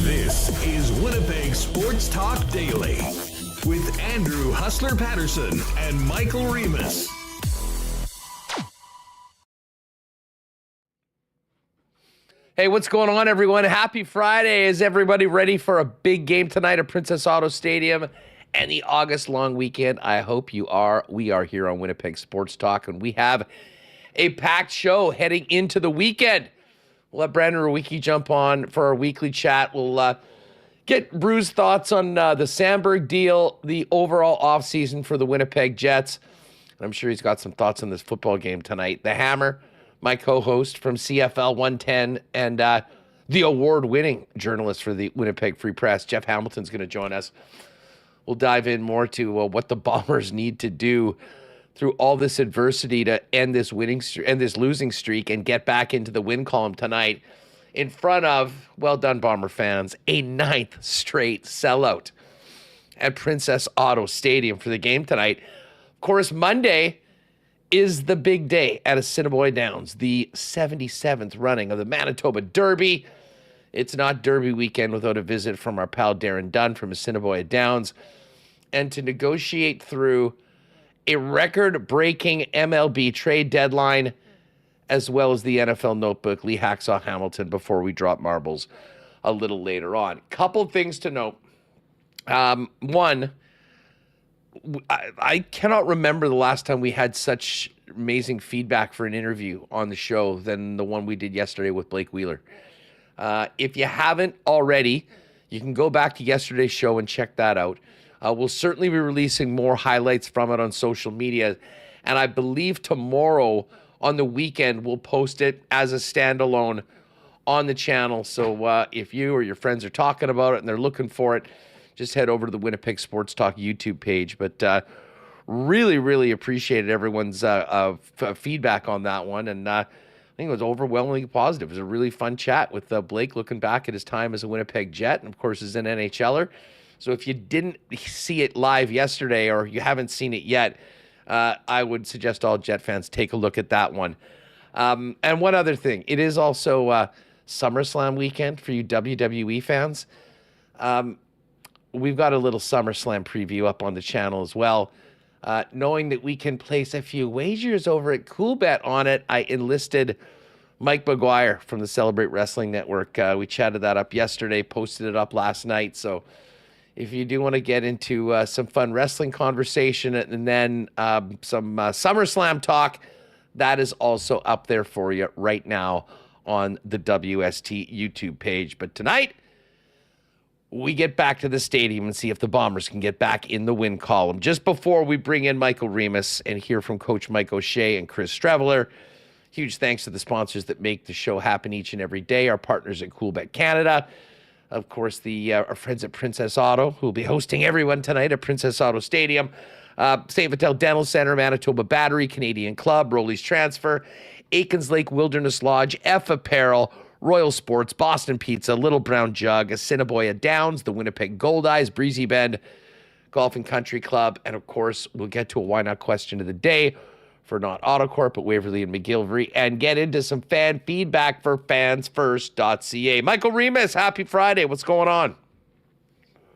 This is Winnipeg Sports Talk Daily with Andrew Hustler Paterson and Michael Remis. Hey, what's going on, everyone? Happy Friday. Is everybody ready for a big game tonight at Princess Auto Stadium and the August long weekend? I hope you are. We are here on Winnipeg Sports Talk, and we have a packed show heading into the weekend. We'll let Brandon Rewucki jump on for our weekly chat. We'll get Bruce's thoughts on the Samberg deal, the overall offseason for the Winnipeg Jets. I'm sure he's got some thoughts on this football game tonight. The Hammer, my co-host from CFL 110, and the award-winning journalist for the Winnipeg Free Press, Jeff Hamilton's going to join us. We'll dive in more to what the Bombers need to do through all this adversity to end this losing streak and get back into the win column tonight in front of, well done, Bomber fans, a 9th straight sellout at Princess Auto Stadium for the game tonight. Of course, Monday is the big day at Assiniboia Downs, the 77th running of the Manitoba Derby. It's not Derby weekend without a visit from our pal Darren Dunn from Assiniboia Downs. And to negotiate through a record-breaking MLB trade deadline, as well as the NFL notebook, Lee Hacksaw Hamilton, before we drop marbles a little later on. Couple things to note. One, I cannot remember the last time we had such amazing feedback for an interview on the show than the one we did yesterday with Blake Wheeler. If you haven't already, you can go back to yesterday's show and check that out. We'll certainly be releasing more highlights from it on social media. And I believe tomorrow on the weekend, we'll post it as a standalone on the channel. So if you or your friends are talking about it and they're looking for it, just head over to the Winnipeg Sports Talk YouTube page. But really, really appreciated everyone's feedback on that one. And I think it was overwhelmingly positive. It was a really fun chat with Blake looking back at his time as a Winnipeg Jet and, of course, as an NHLer. So if you didn't see it live yesterday or you haven't seen it yet, I would suggest all Jet fans take a look at that one. And one other thing, it is also SummerSlam weekend for you WWE fans. We've got a little SummerSlam preview up on the channel as well. Knowing that we can place a few wagers over at CoolBet on it, I enlisted Mike McGuire from the Celebrate Wrestling Network. We chatted that up yesterday, posted it up last night. So if you do want to get into some fun wrestling conversation and then some SummerSlam talk, that is also up there for you right now on the WST YouTube page. But tonight, we get back to the stadium and see if the Bombers can get back in the win column. Just before we bring in Michael Remis and hear from Coach Mike O'Shea and Chris Streveler, huge thanks to the sponsors that make the show happen each and every day, our partners at CoolBet Canada. Of course, our friends at Princess Auto, who will be hosting everyone tonight at Princess Auto Stadium. St. Vital Dental Center, Manitoba Battery, Canadian Club, Rolly's Transfer, Aikens Lake Wilderness Lodge, F Apparel, Royal Sports, Boston Pizza, Little Brown Jug, Assiniboia Downs, the Winnipeg Goldeyes, Breezy Bend Golf and Country Club, and of course, we'll get to a why not question of the day for not AutoCorp, but Waverly and McGillivray, and get into some fan feedback for fansfirst.ca. Michael Remis, happy Friday. What's going on?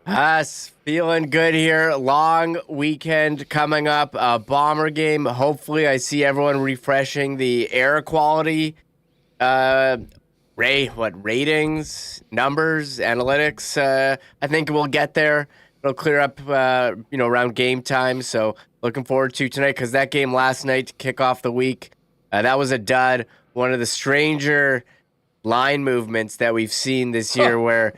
Us feeling good here. Long weekend coming up. Bomber game. Hopefully, I see everyone refreshing the air quality. Ratings, numbers, analytics. I think we'll get there. It'll clear up, around game time. So looking forward to tonight because that game last night to kick off the week, that was a dud. One of the stranger line movements that we've seen this year where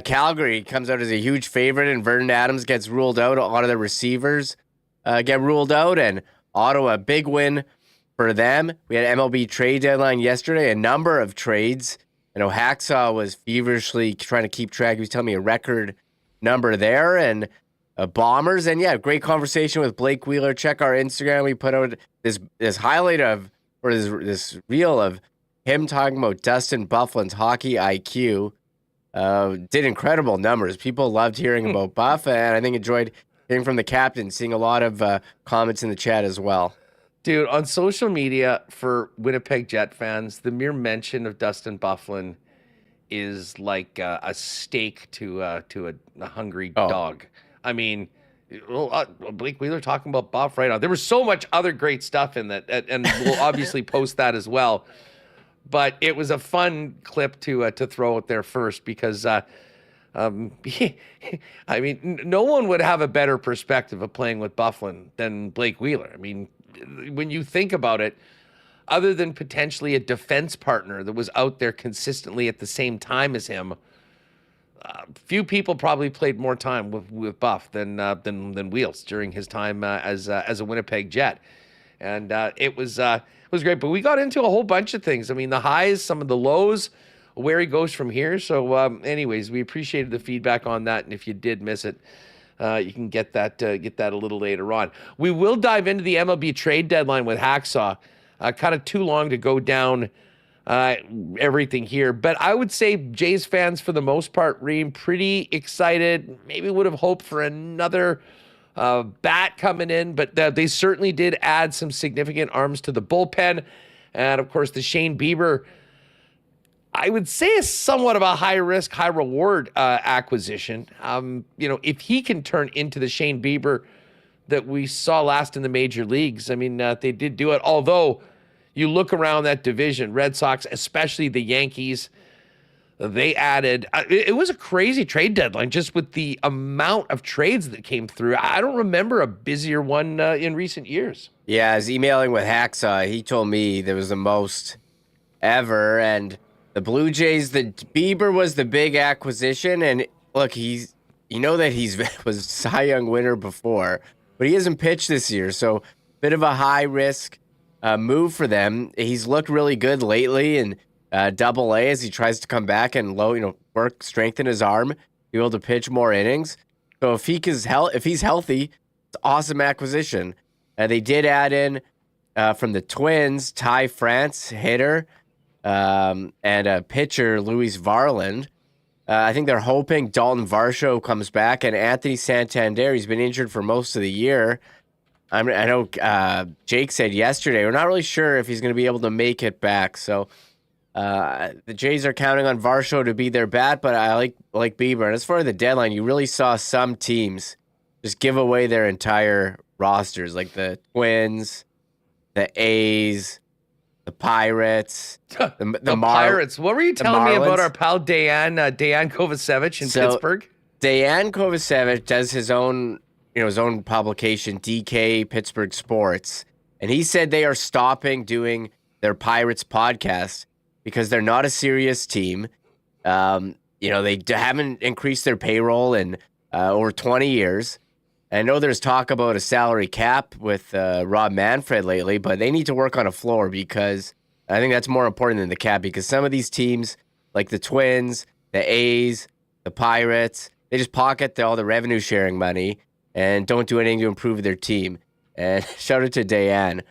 Calgary comes out as a huge favorite and Vernon Adams gets ruled out. A lot of the receivers get ruled out, and Ottawa, big win for them. We had MLB trade deadline yesterday, a number of trades. I know Hacksaw was feverishly trying to keep track. He was telling me a record number there, and Bombers. And yeah, great conversation with Blake Wheeler. Check our Instagram. We put out this highlight of, or this reel of him talking about Dustin Byfuglien's hockey IQ. Did incredible numbers. People loved hearing about Buff, and I think enjoyed hearing from the captain, seeing a lot of comments in the chat as well. Dude, on social media for Winnipeg Jet fans, the mere mention of Dustin Byfuglien is like a steak to a hungry dog. I mean, Blake Wheeler talking about Buff right on. There was so much other great stuff in that, and we'll obviously post that as well. But it was a fun clip to throw out there first because, I mean, no one would have a better perspective of playing with Byfuglien than Blake Wheeler. I mean, when you think about it, other than potentially a defense partner that was out there consistently at the same time as him, few people probably played more time with Buff than Wheels during his time as a Winnipeg Jet, and it was great. But we got into a whole bunch of things. I mean, the highs, some of the lows, where he goes from here. So, anyways, we appreciated the feedback on that, and if you did miss it, you can get that a little later on. We will dive into the MLB trade deadline with Hacksaw. Kind of too long to go down everything here, but I would say Jays fans, for the most part, Reem, pretty excited. Maybe would have hoped for another bat coming in, but they certainly did add some significant arms to the bullpen. And of course, the Shane Bieber, I would say, is somewhat of a high risk, high reward acquisition. If he can turn into the Shane Bieber that we saw last in the major leagues, I mean, they did do it. Although you look around that division, Red Sox, especially the Yankees, they added, it was a crazy trade deadline just with the amount of trades that came through. I don't remember a busier one in recent years. Yeah, I was emailing with Hacksaw. He told me there was the most ever. And the Blue Jays, the Bieber was the big acquisition. And look, he was Cy Young winner before, but he hasn't pitched this year. So bit of a high risk move for them. He's looked really good lately in Double-A as he tries to come back and strengthen his arm, be able to pitch more innings. So if he's healthy, it's an awesome acquisition. They did add in from the Twins, Ty France, hitter, and a pitcher, Luis Varland. I think they're hoping Dalton Varsho comes back, and Anthony Santander. He's been injured for most of the year. I know Jake said yesterday, we're not really sure if he's going to be able to make it back. So the Jays are counting on Varsho to be their bat, but I like Bieber. And as far as the deadline, you really saw some teams just give away their entire rosters, like the Twins, the A's, the Pirates, the Pirates. What were you telling me about our pal Dejan Kovacevic in Pittsburgh? Dejan Kovacevic does his own publication, DK Pittsburgh Sports, and he said they are stopping doing their Pirates podcast because they're not a serious team. They haven't increased their payroll in over 20 years. I know there's talk about a salary cap with Rob Manfred lately, but they need to work on a floor because I think that's more important than the cap, because some of these teams, like the Twins, the A's, the Pirates, they just pocket all the revenue sharing money and don't do anything to improve their team. And shout out to Dayan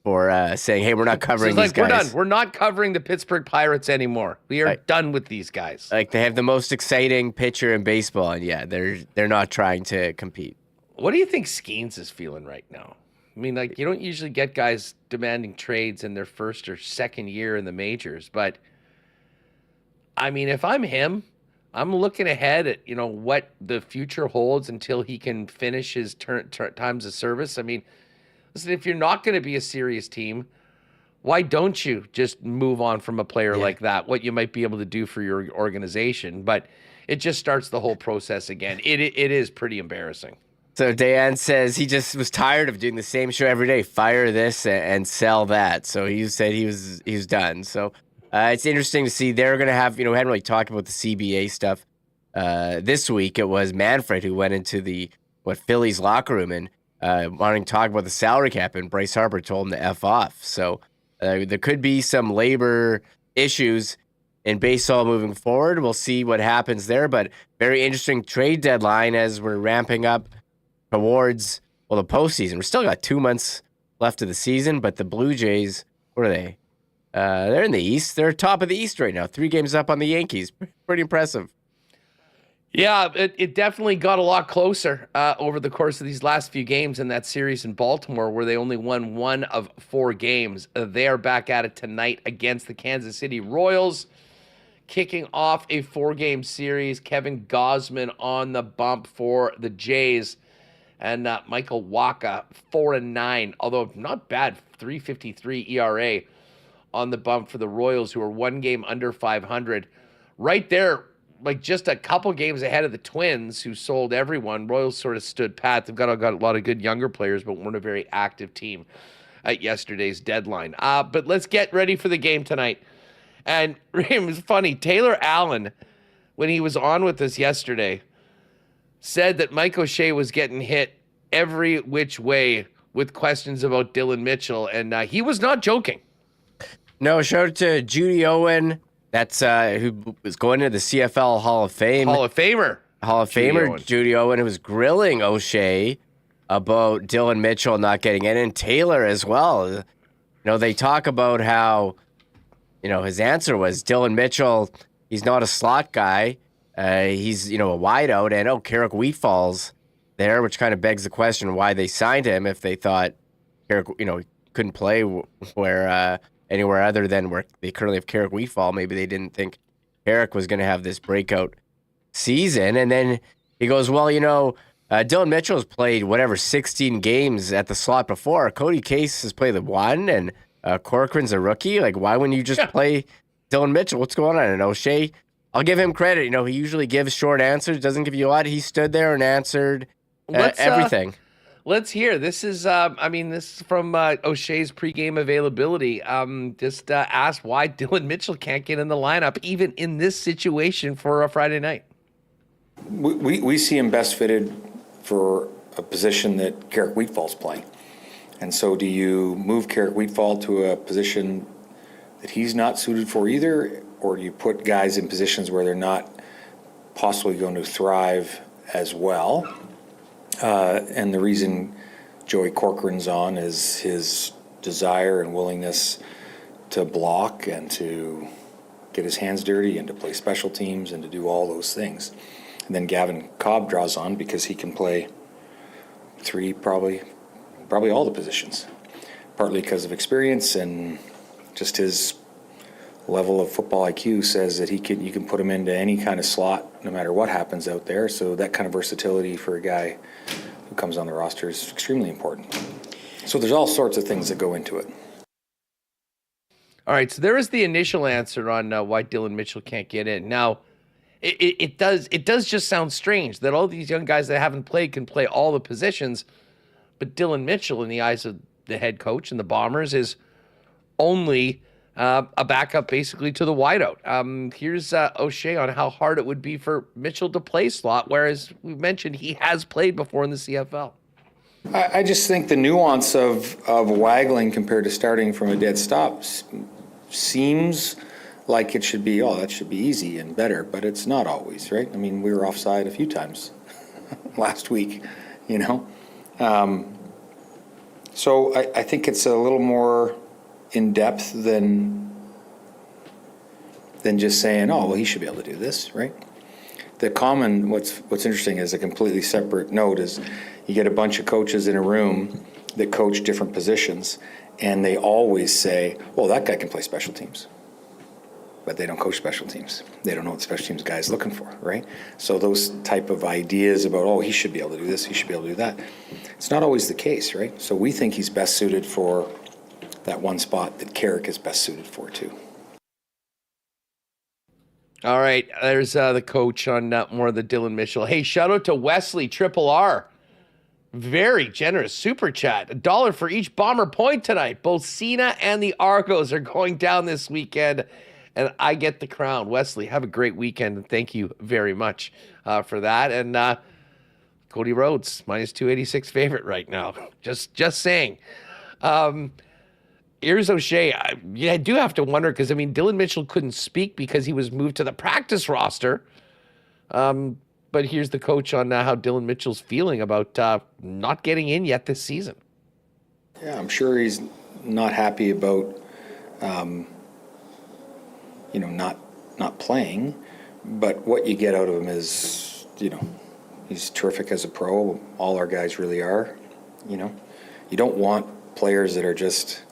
for saying, hey, we're not covering these guys. We're done. We're not covering the Pittsburgh Pirates anymore. We are done with these guys. Like, they have the most exciting pitcher in baseball, and yeah, they're not trying to compete. What do you think Skeens is feeling right now? I mean, you don't usually get guys demanding trades in their first or second year in the majors, but I mean, if I'm him, I'm looking ahead at, what the future holds until he can finish his times of service. I mean, listen, if you're not going to be a serious team, why don't you just move on from a player like that? What you might be able to do for your organization, but it just starts the whole process again. It is pretty embarrassing. So Dan says he just was tired of doing the same show every day. Fire this and sell that. So he said he was done. So it's interesting to see. They're going to have, we hadn't really talked about the CBA stuff. This week it was Manfred who went into the Phillies locker room, and wanting to talk about the salary cap, and Bryce Harper told him to F off. So there could be some labor issues in baseball moving forward. We'll see what happens there, but very interesting trade deadline as we're ramping up towards, the postseason. We're still got 2 months left of the season, but the Blue Jays, what are they? They're in the East. They're top of the East right now. 3 games up on the Yankees. Pretty impressive. Yeah, it definitely got a lot closer over the course of these last few games in that series in Baltimore, where they only won 1 of 4 games. They are back at it tonight against the Kansas City Royals, kicking off a 4-game series. Kevin Gausman on the bump for the Jays, and Michael Wacha 4-9, although not bad, 3.53 ERA on the bump for the Royals, who are 1 game under 500. Right there, like just a couple games ahead of the Twins, who sold everyone. Royals sort of stood pat. They've got a lot of good younger players, but weren't a very active team at yesterday's deadline. But let's get ready for the game tonight. And it was funny. Taylor Allen, when he was on with us yesterday, said that Mike O'Shea was getting hit every which way with questions about Dylan Mitchell, and he was not joking. No, shout out to Judy Owen. That's who was going to the CFL Hall of Fame. Hall of Famer Judy Owen, who was grilling O'Shea about Dylan Mitchell not getting in, and Taylor as well. They talk about how, his answer was Dylan Mitchell, he's not a slot guy. He's, a wideout, and Carrick Wheatfall's there, which kind of begs the question why they signed him if they thought Carrick, couldn't play where anywhere other than where they currently have Carrick Wheatfall. Maybe they didn't think Carrick was going to have this breakout season. And then he goes, Dylan Mitchell's played 16 games at the slot before. Cody Case has played the 1, and Corcoran's a rookie. Like, why wouldn't you just play Dylan Mitchell? What's going on? And O'Shea, I'll give him credit. He usually gives short answers, doesn't give you a lot. He stood there and answered everything. Let's hear. This is, this is from O'Shea's pregame availability. Just asked why Dylan Mitchell can't get in the lineup, even in this situation for a Friday night. We see him best fitted for a position that Carrick Wheatfall's playing. And so do you move Carrick Wheatfall to a position that he's not suited for either, or do you put guys in positions where they're not possibly going to thrive as well? And the reason Joey Corcoran's on is his desire and willingness to block and to get his hands dirty and to play special teams and to do all those things. And then Gavin Cobb draws on because he can play 3, probably all the positions, partly because of experience and just his level of football IQ says that you can put him into any kind of slot no matter what happens out there. So that kind of versatility for a guy who comes on the roster is extremely important. So there's all sorts of things that go into it. All right, so there is the initial answer on why Dylan Mitchell can't get in. Now, it does just sound strange that all these young guys that haven't played can play all the positions, but Dylan Mitchell, in the eyes of the head coach and the Bombers, is only a backup basically to the wideout. Here's O'Shea on how hard it would be for Mitchell to play slot, whereas we mentioned he has played before in the CFL. I just think the nuance of waggling compared to starting from a dead stop seems like it should be, that should be easy and better, but it's not always, right? I mean, we were offside a few times last week, So I think it's a little more in depth than just saying, he should be able to do this, right? The common, what's interesting is a completely separate note is you get a bunch of coaches in a room that coach different positions, and they always say, that guy can play special teams. But they don't coach special teams. They don't know what the special teams guy is looking for, right? So those type of ideas about, he should be able to do this, he should be able to do that, it's not always the case, right? So we think he's best suited for that one spot that Carrick is best suited for, too. All right, there's the coach on more of the Dylan Mitchell. Hey, shout out to Wesley, Triple R. Very generous super chat. $1 for each Bomber point tonight. Both Cena and the Argos are going down this weekend, and I get the crown. Wesley, have a great weekend, and thank you very much for that. And Cody Rhodes, minus 286 favorite right now. Just saying. Here's O'Shea. I do have to wonder because, I mean, Dylan Mitchell couldn't speak because he was moved to the practice roster. But here's the coach on how Dylan Mitchell's feeling about not getting in yet this season. Yeah, I'm sure he's not happy about, not playing. But what you get out of him is, he's terrific as a pro. All our guys really are. You don't want players that are just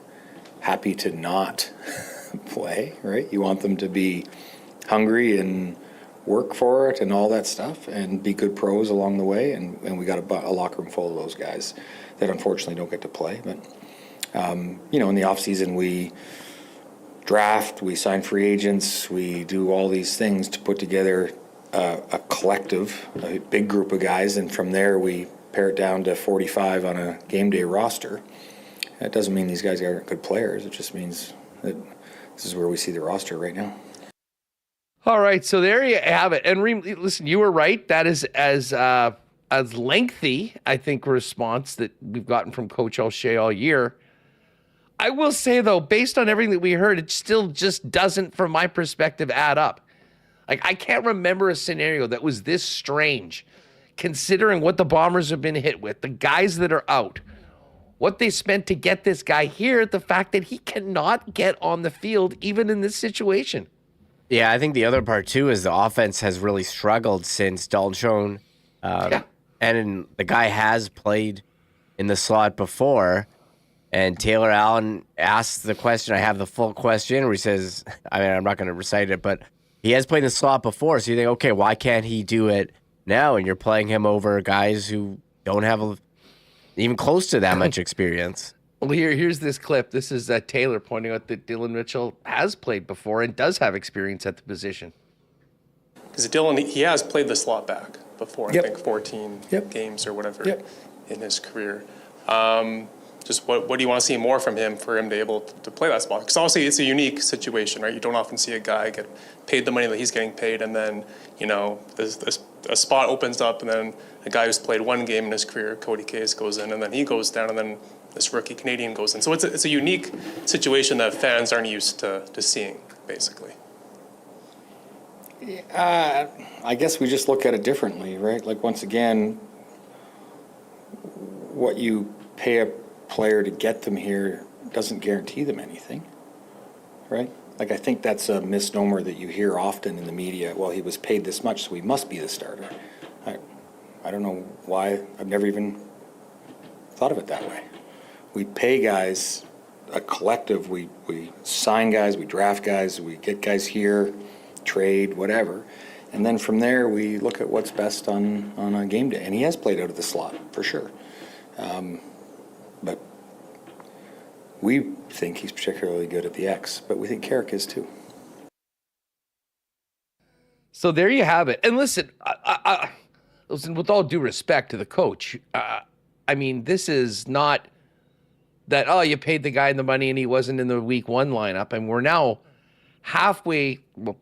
happy to not play, right? You want them to be hungry and work for it and all that stuff and be good pros along the way. And we got a locker room full of those guys that unfortunately don't get to play. But, in the off season, we draft, we sign free agents, we do all these things to put together a collective, a big group of guys. And from there, we pare it down to 45 on a game day roster. That doesn't mean these guys aren't good players. It just means that this is where we see the roster right now. All right, so there you have it. And listen, you were right. That is as lengthy, I think, response that we've gotten from Coach O'Shea all year. I will say, though, based on everything that we heard, it still just doesn't, from my perspective, add up. Like, I can't remember a scenario that was this strange, considering what the Bombers have been hit with, the guys that are out, what they spent to get this guy here, the fact that he cannot get on the field even in this situation. Yeah, I think the other part, too, is the offense has really struggled since Dalton Schoen. And the guy has played in the slot before. And Taylor Allen asks the question. I have the full question where he says, I'm not going to recite it, but he has played in the slot before. So you think, okay, why can't he do it now? And you're playing him over guys who don't have even close to that much experience. Well, here's this clip. This is Taylor pointing out that Dylan Mitchell has played before and does have experience at the position. Because Dylan, he has played the slot back before, I think 14 games or whatever in his career. Just what do you want to see more from him for him to be able to play that spot? Because obviously it's a unique situation, right? You don't often see a guy get paid the money that he's getting paid, and then, a spot opens up, and then a guy who's played one game in his career, Cody Case, goes in, and then he goes down, and then this rookie Canadian goes in. So it's a unique situation that fans aren't used to seeing, basically. I guess we just look at it differently, right? Like, once again, what you pay a player to get them here doesn't guarantee them anything, right? Like, I think that's a misnomer that you hear often in the media. Well, he was paid this much, so he must be the starter. I don't know why. I've never even thought of it that way. We pay guys, a collective. We sign guys, we draft guys, we get guys here, trade, whatever. And then from there, we look at what's best on a game day. And he has played out of the slot, for sure. But we think he's particularly good at the X, but we think Carrick is too. So there you have it. And listen, listen, with all due respect to the coach, this is not that, you paid the guy the money and he wasn't in the week one lineup. And we're now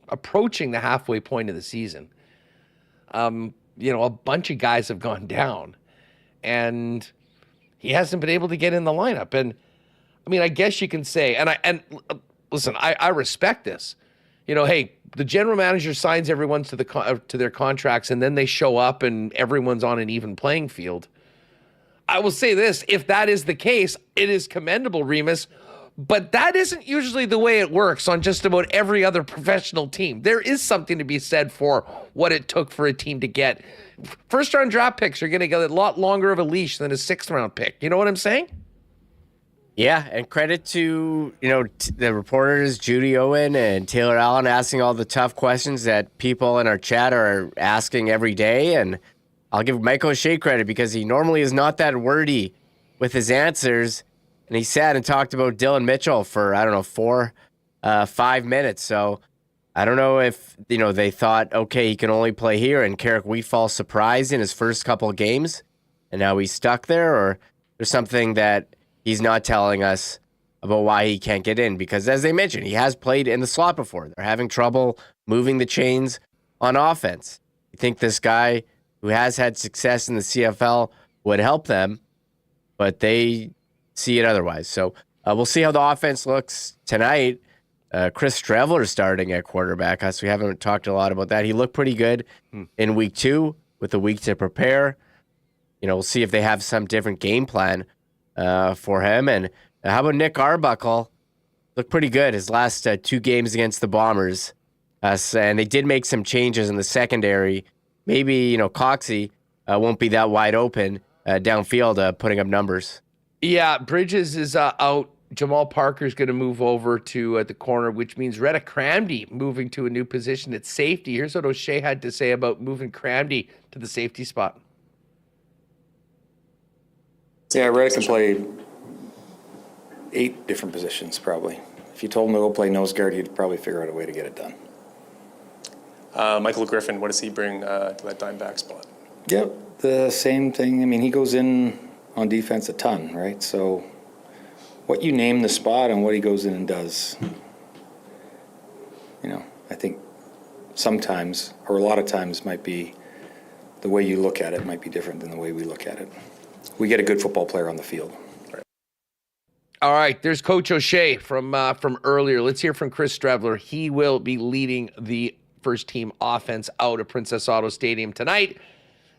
approaching the halfway point of the season. A bunch of guys have gone down and he hasn't been able to get in the lineup. And I guess you can say, listen, I respect this. Hey, the general manager signs everyone to their contracts, and then they show up and everyone's on an even playing field. I will say this: if that is the case, it is commendable, Remis. But that isn't usually the way it works on just about every other professional team. There is something to be said for what it took for a team to get. First-round draft picks are going to get a lot longer of a leash than a sixth-round pick. You know what I'm saying? Yeah, and credit to, the reporters, Judy Owen and Taylor Allen, asking all the tough questions that people in our chat are asking every day. And I'll give Mike O'Shea credit because he normally is not that wordy with his answers. And he sat and talked about Dylan Mitchell for, 5 minutes. So I don't know if, they thought, okay, he can only play here, and Carrick Wheatfall surprised in his first couple of games, and now he's stuck there, or there's something that he's not telling us about why he can't get in. Because as they mentioned, he has played in the slot before. They're having trouble moving the chains on offense. You think this guy who has had success in the CFL, would help them, but they see it otherwise. So we'll see how the offense looks tonight. Chris Streveler is starting at quarterback. So we haven't talked a lot about that. He looked pretty good in week 2 with a week to prepare. We'll see if they have some different game plan for him. And how about Nick Arbuckle? Looked pretty good his last 2 games against the Bombers. And they did make some changes in the secondary. Maybe, Coxie won't be that wide open downfield putting up numbers. Yeah, Bridges is out. Jamal Parker's going to move over to the corner, which means Retta Cramdy moving to a new position at safety. Here's what O'Shea had to say about moving Cramdy to the safety spot. Yeah, Retta can play 8 different positions, probably. If you told him to go play nose guard, he'd probably figure out a way to get it done. Michael Griffin, what does he bring to that dime back spot? Yep, the same thing. I mean, he goes in on defense a ton, right? So what you name the spot and what he goes in and does, I think sometimes, or a lot of times, might be the way you look at it might be different than the way we look at it. We get a good football player on the field. All right, there's Coach O'Shea from earlier. Let's hear from Chris Streveler. He will be leading the first team offense out of Princess Auto Stadium tonight.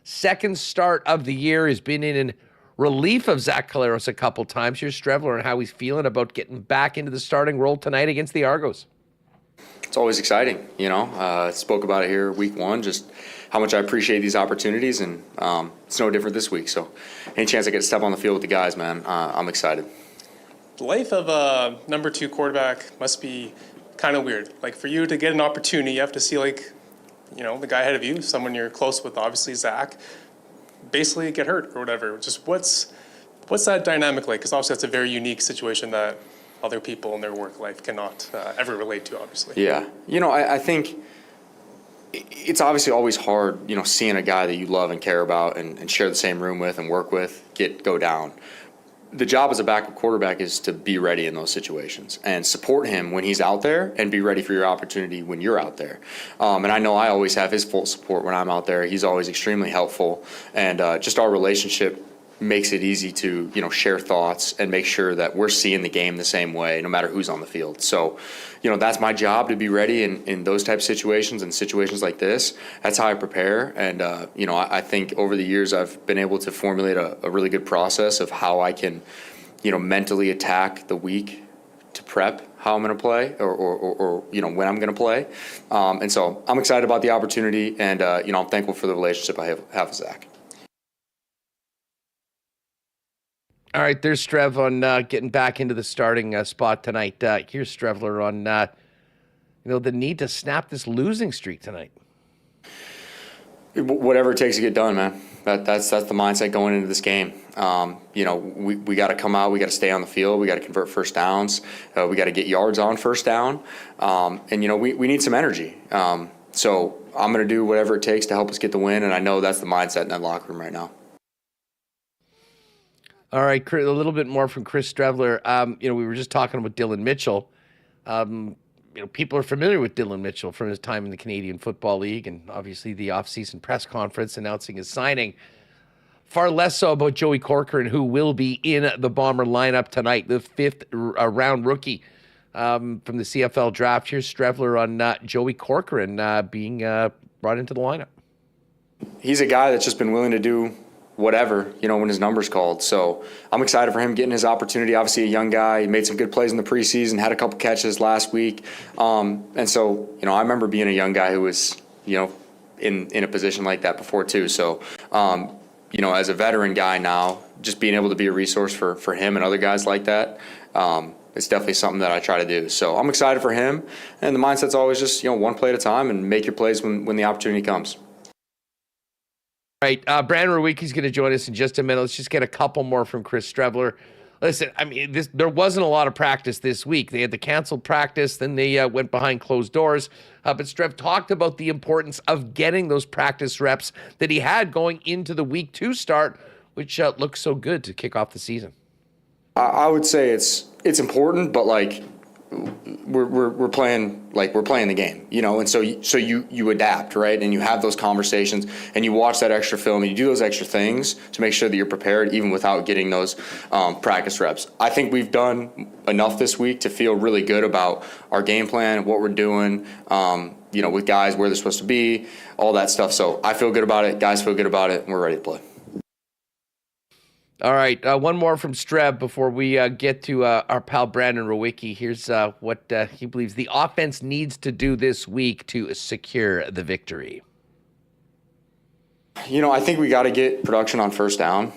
Second start of the year. Has been in relief of Zach Collaros a couple times. Here's Streveler and how he's feeling about getting back into the starting role tonight against the Argos. It's always exciting, spoke about it here week 1, just how much I appreciate these opportunities, and it's no different this week. So any chance I get to step on the field with the guys, man, I'm excited. The life of a number 2 quarterback must be kind of weird. Like, for you to get an opportunity, you have to see, the guy ahead of you, someone you're close with, obviously Zach, basically get hurt or whatever. Just what's that dynamic like? Because obviously that's a very unique situation that other people in their work life cannot ever relate to, obviously. Yeah. I think it's obviously always hard, seeing a guy that you love and care about and share the same room with and work with go down. The job as a backup quarterback is to be ready in those situations and support him when he's out there and be ready for your opportunity when you're out there. And I know I always have his full support when I'm out there. He's always extremely helpful. And just our relationship makes it easy to, share thoughts and make sure that we're seeing the game the same way, no matter who's on the field. So, that's my job, to be ready in those type of situations and situations like this. That's how I prepare. And, I think over the years I've been able to formulate a really good process of how I can, mentally attack the week to prep how I'm going to play or when I'm going to play. And so I'm excited about the opportunity, and, I'm thankful for the relationship I have with Zach. All right, there's Strev on getting back into the starting spot tonight. Here's Streveler on the need to snap this losing streak tonight. Whatever it takes to get done, man. That's the mindset going into this game. We got to come out. We got to stay on the field. We got to convert first downs. We got to get yards on first down. And we need some energy. So I'm going to do whatever it takes to help us get the win. And I know that's the mindset in that locker room right now. All right, a little bit more from Chris Streveler. We were just talking about Dylan Mitchell. People are familiar with Dylan Mitchell from his time in the Canadian Football League and obviously the offseason press conference announcing his signing. Far less so about Joey Corcoran, who will be in the Bomber lineup tonight, the 5th round rookie from the CFL draft. Here's Streveler on Joey Corcoran being brought into the lineup. He's a guy that's just been willing to do whatever, when his number's called. So I'm excited for him getting his opportunity. Obviously a young guy. He made some good plays in the preseason, had a couple catches last week. And so, I remember being a young guy who was, in a position like that before too. So, as a veteran guy now, just being able to be a resource for him and other guys like that, it's definitely something that I try to do. So I'm excited for him. And the mindset's always just, one play at a time and make your plays when the opportunity comes. All right, Brandon Rewucki's going to join us in just a minute. Let's just get a couple more from Chris Streveler. Listen, there wasn't a lot of practice this week. They had the canceled practice, then they went behind closed doors. But Strev talked about the importance of getting those practice reps that he had going into the week 2 start, which looks so good to kick off the season. I would say it's important, but we're playing the game, and so you adapt, right? And you have those conversations and you watch that extra film and you do those extra things to make sure that you're prepared even without getting those practice reps. I think we've done enough this week to feel really good about our game plan, what we're doing, with guys, where they're supposed to be, all that stuff. So I feel good about it. Guys feel good about it, and we're ready to play. All right, one more from Streb before we get to our pal Brandon Rewucki. Here's what he believes the offense needs to do this week to secure the victory. I think we got to get production on first down.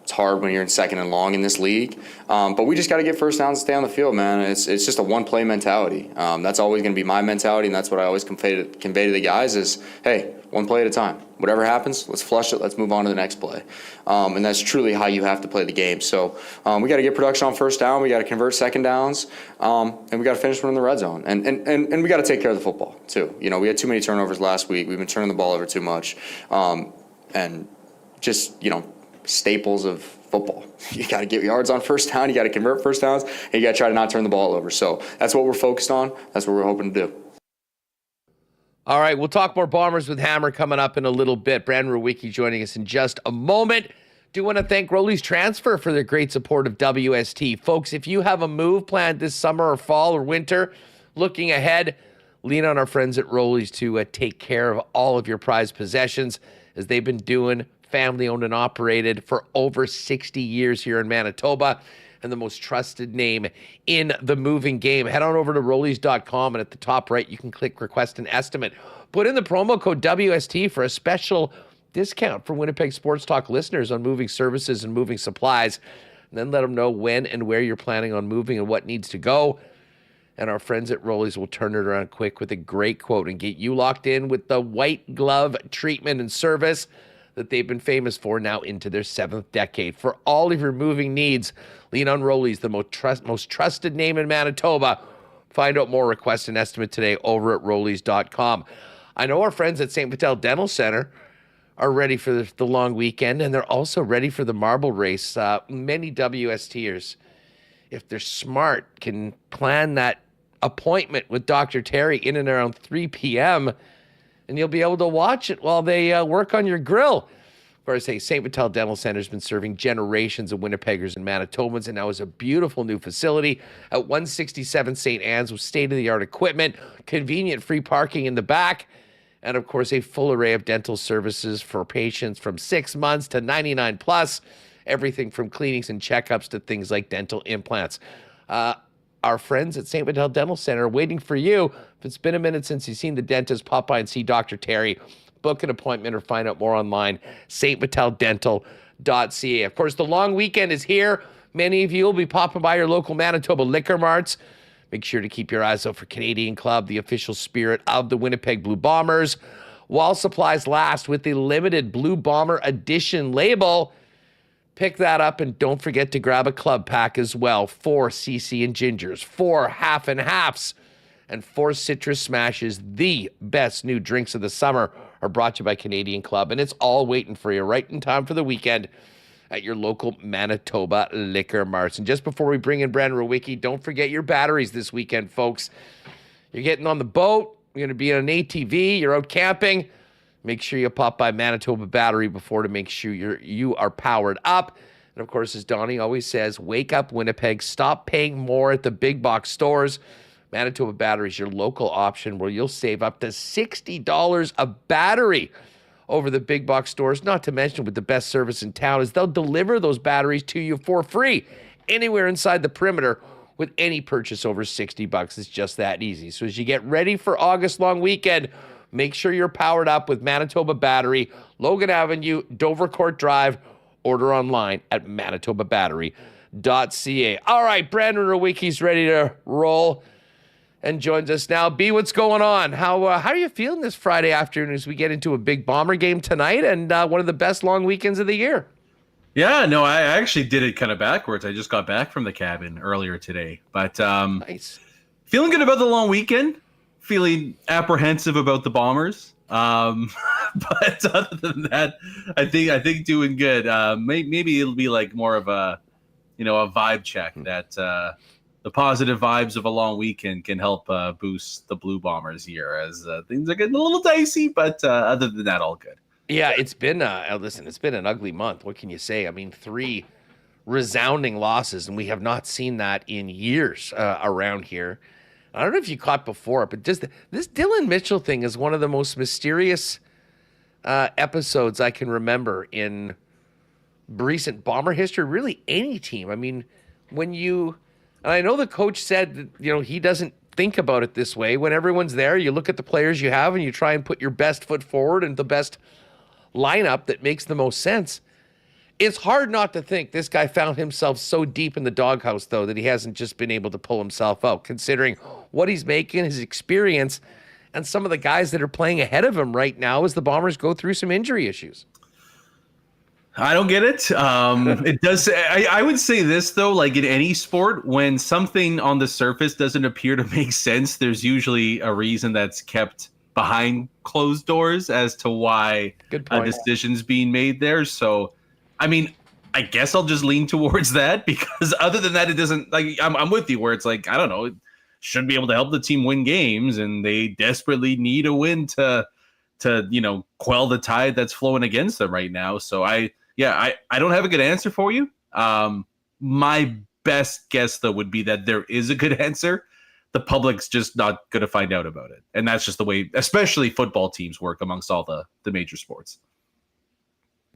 It's hard when you're in second and long in this league, but we just got to get first downs and stay on the field, man. It's just a one-play mentality. That's always going to be my mentality, and that's what I always convey to the guys is, hey, one play at a time. Whatever happens, let's flush it. Let's move on to the next play. And that's truly how you have to play the game. So we got to get production on first down. We got to convert second downs, and we got to finish one in the red zone. And we got to take care of the football too. We had too many turnovers last week. We've been turning the ball over too much, and just staples of football. You got to get yards on first down. You got to convert first downs, and you got to try to not turn the ball over. So that's what we're focused on. That's what we're hoping to do. All right, we'll talk more Bombers with Hammer coming up in a little bit. Brandon Rewucki joining us in just a moment. Do want to thank Rolly's Transfer for their great support of WST. Folks, if you have a move planned this summer or fall or winter, looking ahead, lean on our friends at Rolly's to take care of all of your prized possessions, as they've been doing, family-owned and operated for over 60 years here in Manitoba, and the most trusted name in the moving game. Head on over to Rollies.com, and at the top right, you can click Request an Estimate. Put in the promo code WST for a special discount for Winnipeg Sports Talk listeners on moving services and moving supplies, and then let them know when and where you're planning on moving and what needs to go. And our friends at Rollies will turn it around quick with a great quote and get you locked in with the white glove treatment and service that they've been famous for now into their 7th decade. For all of your moving needs, lean on Rollies, the most trusted name in Manitoba. Find out more, request an estimate today over at Rollies.com. I know our friends at St. Vital Dental Center are ready for the long weekend, and they're also ready for the marble race. Many WSTers, if they're smart, can plan that appointment with Dr. Terry in and around 3 p.m., and you'll be able to watch it while they work on your grill. Of course, hey, St. Vital Dental Center has been serving generations of Winnipeggers and Manitobans, and now is a beautiful new facility at 167 St. Anne's with state-of-the-art equipment, convenient free parking in the back, and of course, a full array of dental services for patients from 6 months to 99 plus, everything from cleanings and checkups to things like dental implants. Our friends at St. Vital Dental Center are waiting for you. If it's been a minute since you've seen the dentist, pop by and see Dr. Terry. Book an appointment or find out more online, stvitaldental.ca. Of course, the long weekend is here. Many of you will be popping by your local Manitoba liquor marts. Make sure to keep your eyes out for Canadian Club, the official spirit of the Winnipeg Blue Bombers. While supplies last with the limited Blue Bomber Edition label, pick that up, and don't forget to grab a club pack as well. 4 CC and Gingers, 4 half and halves, and 4 Citrus Smashes. The best new drinks of the summer are brought to you by Canadian Club, and it's all waiting for you right in time for the weekend at your local Manitoba liquor marts. And just before we bring in Brandon Rewucki, don't forget your batteries this weekend, folks. You're getting on the boat, you're going to be on an ATV, you're out camping. Make sure you pop by Manitoba Battery before to make sure you are powered up. And of course, as Donnie always says, wake up Winnipeg. Stop paying more at the big box stores. Manitoba Battery is your local option where you'll save up to $60 a battery over the big box stores. Not to mention, with the best service in town, is they'll deliver those batteries to you for free anywhere inside the perimeter with any purchase over $60. It's just that easy. So as you get ready for August long weekend, make sure you're powered up with Manitoba Battery, Logan Avenue, Dover Court Drive. Order online at manitobabattery.ca. All right, Brandon Rewucki's ready to roll and joins us now. B, what's going on? How are you feeling this Friday afternoon as we get into a big Bomber game tonight and one of the best long weekends of the year? Yeah, no, I actually did it kind of backwards. I just got back from the cabin earlier today. But nice. Feeling good about the long weekend. Feeling apprehensive about the Bombers, but other than that, I think doing good. Maybe it'll be like more of a, a vibe check that positive vibes of a long weekend can help boost the Blue Bombers here as things are getting a little dicey, but other than that, all good. Yeah, it's been it's been an ugly month. What can you say? I mean, 3 resounding losses, and we have not seen that in years around here. I don't know if you caught before, but just this Dylan Mitchell thing is one of the most mysterious episodes I can remember in recent Bomber history, really any team. I mean, and I know the coach said that, he doesn't think about it this way. When everyone's there, you look at the players you have and you try and put your best foot forward and the best lineup that makes the most sense. It's hard not to think this guy found himself so deep in the doghouse, though, that he hasn't just been able to pull himself out, considering what he's making, his experience, and some of the guys that are playing ahead of him right now as the Bombers go through some injury issues. I don't get it. It does. I would say this, though, like in any sport, when something on the surface doesn't appear to make sense, there's usually a reason that's kept behind closed doors as to why a decision's being made there. So, I mean, I guess I'll just lean towards that, because other than that, it doesn't, like, I'm with you where it's like, I don't know, it should be able to help the team win games, and they desperately need a win to quell the tide that's flowing against them right now. So I don't have a good answer for you. My best guess, though, would be that there is a good answer. The public's just not going to find out about it. And that's just the way, especially football teams work amongst all the major sports.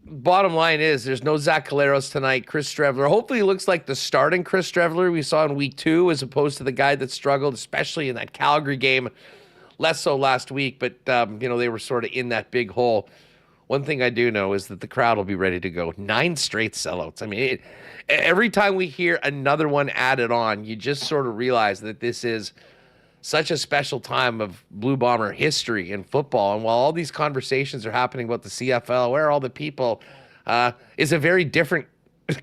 Bottom line is there's no Zach Caleros tonight. Chris Streveler hopefully looks like the starting Chris Streveler we saw in week 2, as opposed to the guy that struggled, especially in that Calgary game. Less so last week, but they were sort of in that big hole. One thing I do know is that the crowd will be ready to go. 9 straight sellouts. I mean, every time we hear another one added on, you just sort of realize that this is such a special time of Blue Bomber history in football. And while all these conversations are happening about the CFL, where are all the people, is a very different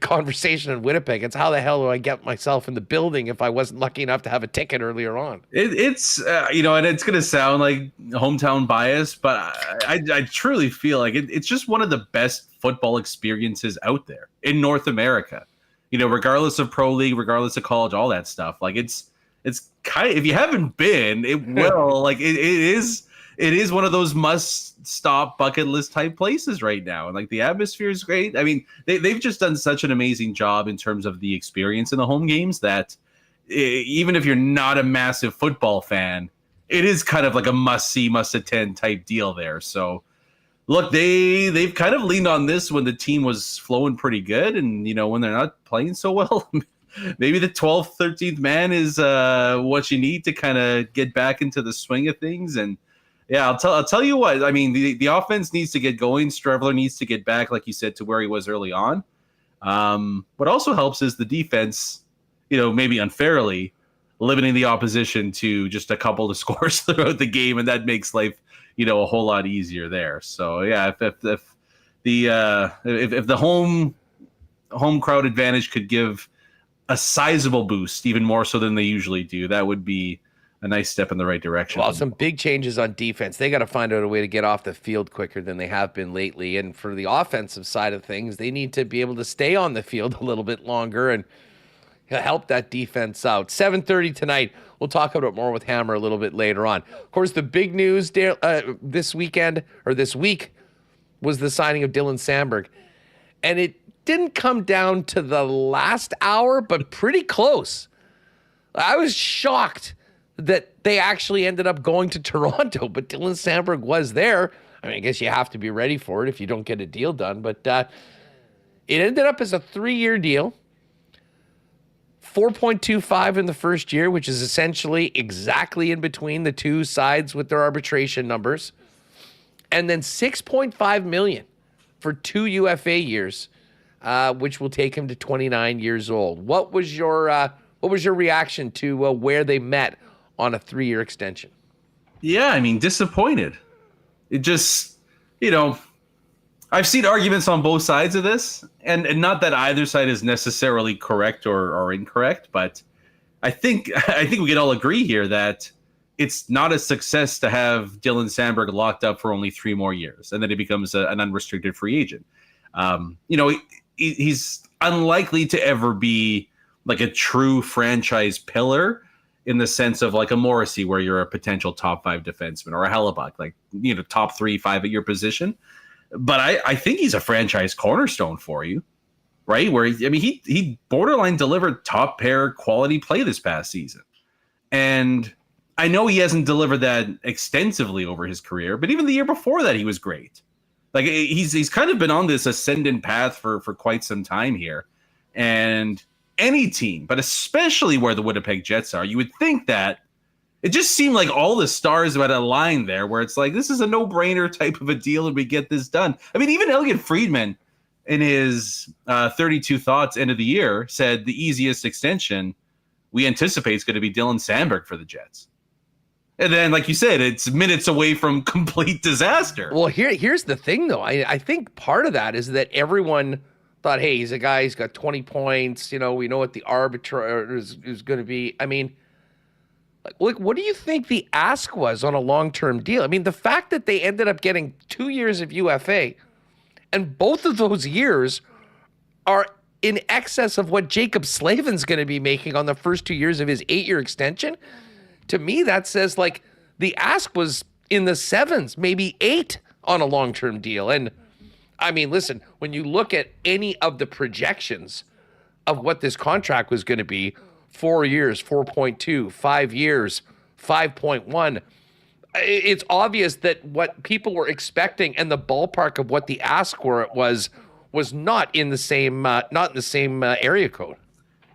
conversation in Winnipeg. It's how the hell do I get myself in the building if I wasn't lucky enough to have a ticket earlier on? It's and it's going to sound like hometown bias, but I truly feel like it's just one of the best football experiences out there in North America. Regardless of pro league, regardless of college, all that stuff. Like it's kind of, if you haven't been, it will like it is one of those must-stop bucket list type places right now. And, like, the atmosphere is great. I mean, they've just done such an amazing job in terms of the experience in the home games that even if you're not a massive football fan, it is kind of like a must-see, must-attend type deal there. So, look, they've kind of leaned on this when the team was flowing pretty good. And, when they're not playing so well, maybe the 12th, 13th man is what you need to kind of get back into the swing of things. And, yeah, I'll tell you what. I mean, the offense needs to get going. Streveler needs to get back, like you said, to where he was early on. What also helps is the defense, maybe unfairly limiting the opposition to just a couple of scores throughout the game, and that makes life, a whole lot easier there. So yeah, if the home crowd advantage could give a sizable boost, even more so than they usually do, that would be a nice step in the right direction. Well, some big changes on defense. They got to find out a way to get off the field quicker than they have been lately. And for the offensive side of things, they need to be able to stay on the field a little bit longer and help that defense out. 7:30 tonight. We'll talk about it more with Hammer a little bit later on. Of course, the big news this week was the signing of Dylan Samberg. And it didn't come down to the last hour, but pretty close. I was shocked that they actually ended up going to Toronto, but Dylan Samberg was there. I mean, I guess you have to be ready for it if you don't get a deal done, but it ended up as a 3-year deal, 4.25 in the first year, which is essentially exactly in between the two sides with their arbitration numbers, and then $6.5 million for 2 UFA years, which will take him to 29 years old. What was your reaction to where they met on a 3-year extension? Yeah, I mean, disappointed. It just, I've seen arguments on both sides of this, and not that either side is necessarily correct or incorrect, but I think we can all agree here that it's not a success to have Dylan Samberg locked up for only 3 more years, and then he becomes an unrestricted free agent. He's unlikely to ever be like a true franchise pillar in the sense of like a Morrissey, where you're a potential top 5 defenseman, or a Hellebuck, like, you know, top 3-5 at your position. But I think he's a franchise cornerstone for you, right? Where, I mean, he borderline delivered top pair quality play this past season. And I know he hasn't delivered that extensively over his career, but even the year before that, he was great. Like, he's kind of been on this ascendant path for quite some time here. And any team, but especially where the Winnipeg Jets are, you would think that it just seemed like all the stars had aligned there, where it's like, this is a no-brainer type of a deal and we get this done. I mean, even Elliot Friedman in his 32 Thoughts end of the year said the easiest extension we anticipate is going to be Dylan Samberg for the Jets. And then, like you said, it's minutes away from complete disaster. Well, here's the thing, though. I think part of that is that everyone thought, hey, he's a guy, he's got 20 points. You know, we know what the arbiter is going to be. I mean, like, what do you think the ask was on a long-term deal? I mean, the fact that they ended up getting 2 years of UFA, and both of those years are in excess of what Jacob Slavin's going to be making on the first 2 years of his 8-year extension. To me, that says, like, the ask was in the 7s, maybe 8 on a long-term deal. And, I mean, listen, when you look at any of the projections of what this contract was going to be, 4 years, 4.2, 5 years, 5.1, it's obvious that what people were expecting and the ballpark of what the ask was not in the same area code.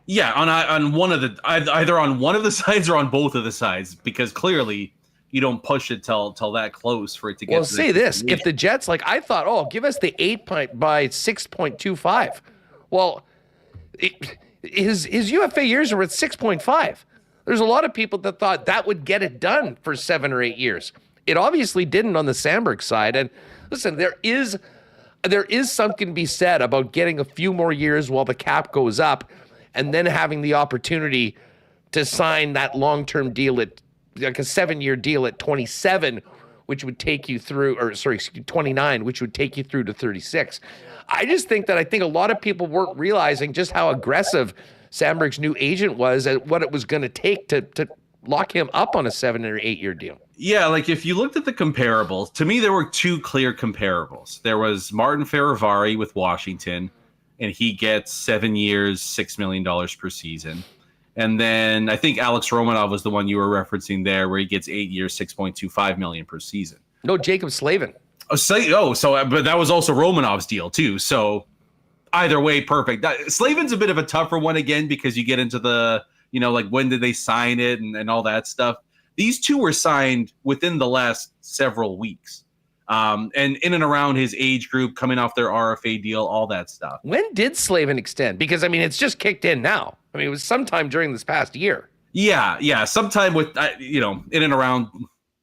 Yeah, on one of the either on one of the sides or on both of the sides, because clearly you don't push it till that close for it to get. Well, say this: if the Jets, like I thought, oh, give us the 8 by 6.25. Well, his UFA years are at 6.5. There's a lot of people that thought that would get it done for 7 or 8 years. It obviously didn't on the Samberg side. And listen, there is something to be said about getting a few more years while the cap goes up, and then having the opportunity to sign that long-term deal at like a 7-year deal at 27, which would take you through, 29, which would take you through to 36. I just think that a lot of people weren't realizing just how aggressive Samberg's new agent was and what it was going to take to lock him up on a 7 or 8 year deal. Yeah, like if you looked at the comparables, to me there were 2 clear comparables. There was Martin Ferravari with Washington, and he gets 7 years, $6 million per season. And then I think Alex Romanov was the one you were referencing there, where he gets 8 years, $6.25 million per season. No, Jacob Slavin. But that was also Romanov's deal too. So either way, perfect. Slavin's a bit of a tougher one again, because you get into the, you know, like when did they sign it and all that stuff. These 2 were signed within the last several weeks. And in and around his age group, coming off their RFA deal, all that stuff. When did Slavin extend? Because, I mean, it's just kicked in now. I mean, it was sometime during this past year. Yeah. Sometime with, in and around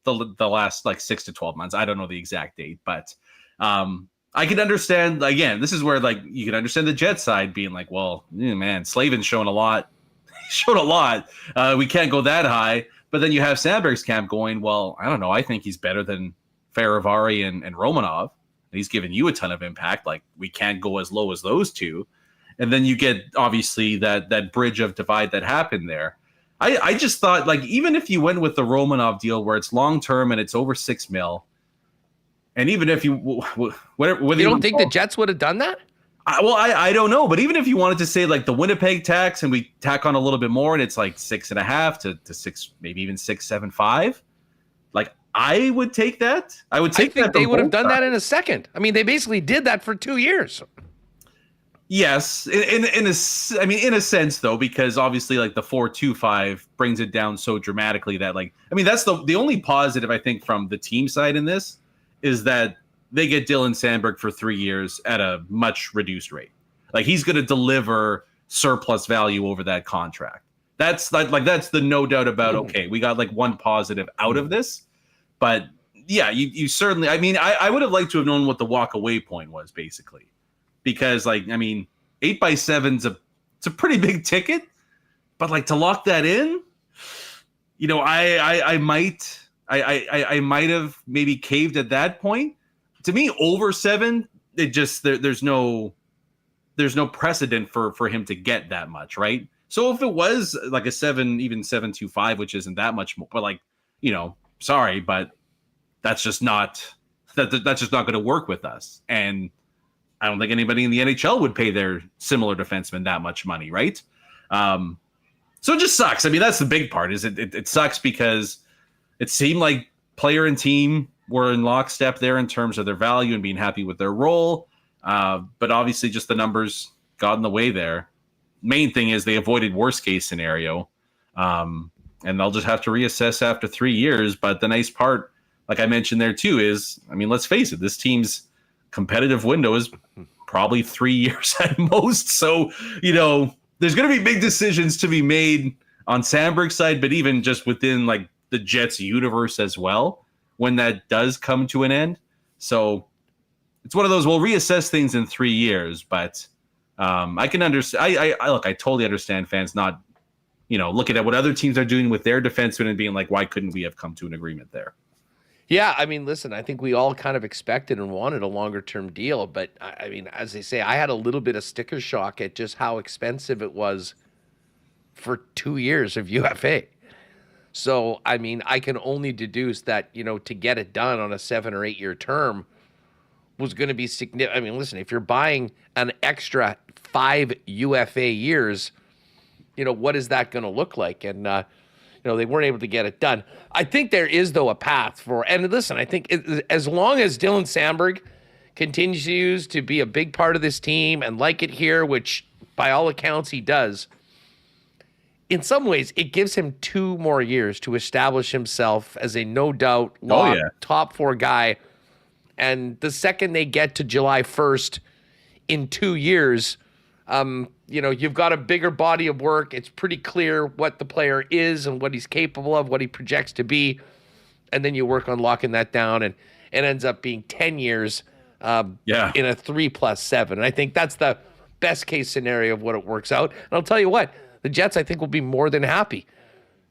the last like 6 to 12 months. I don't know the exact date, but I can understand, again, this is where like you can understand the Jet side being like, well, man, Slavin's shown a lot. Showed a lot. We can't go that high. But then you have Samberg's camp going, well, I don't know. I think he's better than Ferravari and Romanov. He's given you a ton of impact. Like, we can't go as low as those 2. And then you get, obviously, that bridge of divide that happened there. I just thought, like, even if you went with the Romanov deal where it's long-term and it's over $6 million, and even if you... whether you don't think the Jets would have done that? I don't know. But even if you wanted to say, like, the Winnipeg tax and we tack on a little bit more and it's like 6.5 to 6, maybe even 6.75, like, I would take that. I think they would have done that in a second. I mean, they basically did that for 2 years. Yes, in a sense though, because obviously like the 4.25 brings it down so dramatically that, like, I mean, that's the only positive I think from the team side in this is that they get Dylan Samberg for 3 years at a much reduced rate. Like, he's going to deliver surplus value over that contract. That's that's the no doubt about. Okay, we got like one positive out of this. But yeah, you certainly, I mean, I would have liked to have known what the walk away point was, basically, because, like, I mean, 8 by 7's it's a pretty big ticket, but like to lock that in, you know, I might have maybe caved at that point. To me, over 7, it just there's no precedent for him to get that much, right? So if it was like a 7, even 7.25, which isn't that much more, but like, sorry, but that's just not that's just not going to work with us. And I don't think anybody in the NHL would pay their similar defenseman that much money, right? So it just sucks. I mean, that's the big part. Is it sucks because it seemed like player and team were in lockstep there in terms of their value and being happy with their role. But obviously just the numbers got in the way there. Main thing is they avoided worst case scenario. And they'll just have to reassess after 3 years. But the nice part, like I mentioned there too, is, I mean, let's face it, this team's competitive window is probably 3 years at most. So, there's going to be big decisions to be made on Samberg's side, but even just within like the Jets universe as well, when that does come to an end. So it's one of those, we'll reassess things in 3 years, but I can understand. I totally understand fans not, looking at what other teams are doing with their defensemen and being like, why couldn't we have come to an agreement there? Yeah, I mean, listen, I think we all kind of expected and wanted a longer-term deal, but, I mean, as they say, I had a little bit of sticker shock at just how expensive it was for 2 years of UFA. So, I mean, I can only deduce that, to get it done on a 7 or 8 year term was going to be significant. I mean, listen, if you're buying an extra 5 UFA years, what is that going to look like? And, they weren't able to get it done. I think there is, though, a path for, and listen, I think as long as Dylan Samberg continues to be a big part of this team and like it here, which by all accounts he does, in some ways it gives him 2 more years to establish himself as a no doubt top 4 guy. And the second they get to July 1st in 2 years, you've got a bigger body of work. It's pretty clear what the player is and what he's capable of, what he projects to be. And then you work on locking that down, and it ends up being 10 years in a 3+7. And I think that's the best case scenario of what it works out. And I'll tell you what, the Jets, I think, will be more than happy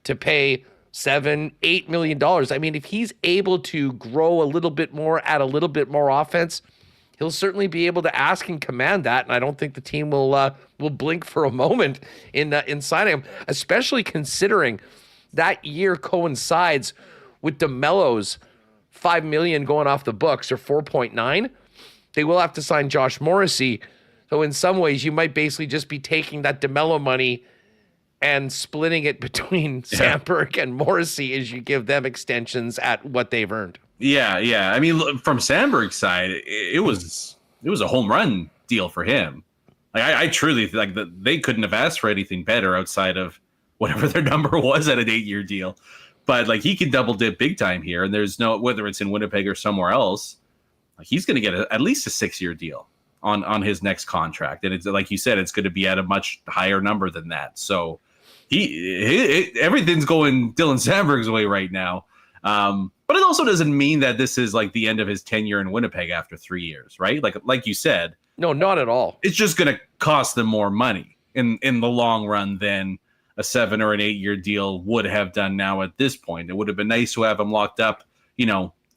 to pay $7-8 million. I mean, if he's able to grow a little bit more, add a little bit more offense, he'll certainly be able to ask and command that, and I don't think the team will blink for a moment in signing him, especially considering that year coincides with DeMello's $5 million going off the books, or 4.9. They will have to sign Josh Morrissey, so in some ways you might basically just be taking that DeMello money and splitting it between Samberg and Morrissey as you give them extensions at what they've earned. Yeah. I mean, from Samberg's side, it was a home run deal for him. Like I truly like that they couldn't have asked for anything better outside of whatever their number was at an 8-year deal. But like he can double dip big time here, and there's no, whether it's in Winnipeg or somewhere else, like he's going to get at least a 6-year deal on his next contract, and it's like you said, it's going to be at a much higher number than that. So everything's going Dylan Samberg's way right now. But it also doesn't mean that this is like the end of his tenure in Winnipeg after 3 years, right? Like you said, no, not at all. It's just going to cost them more money in the long run than a 7 or an 8-year deal would have done now at this point. It would have been nice to have him locked up,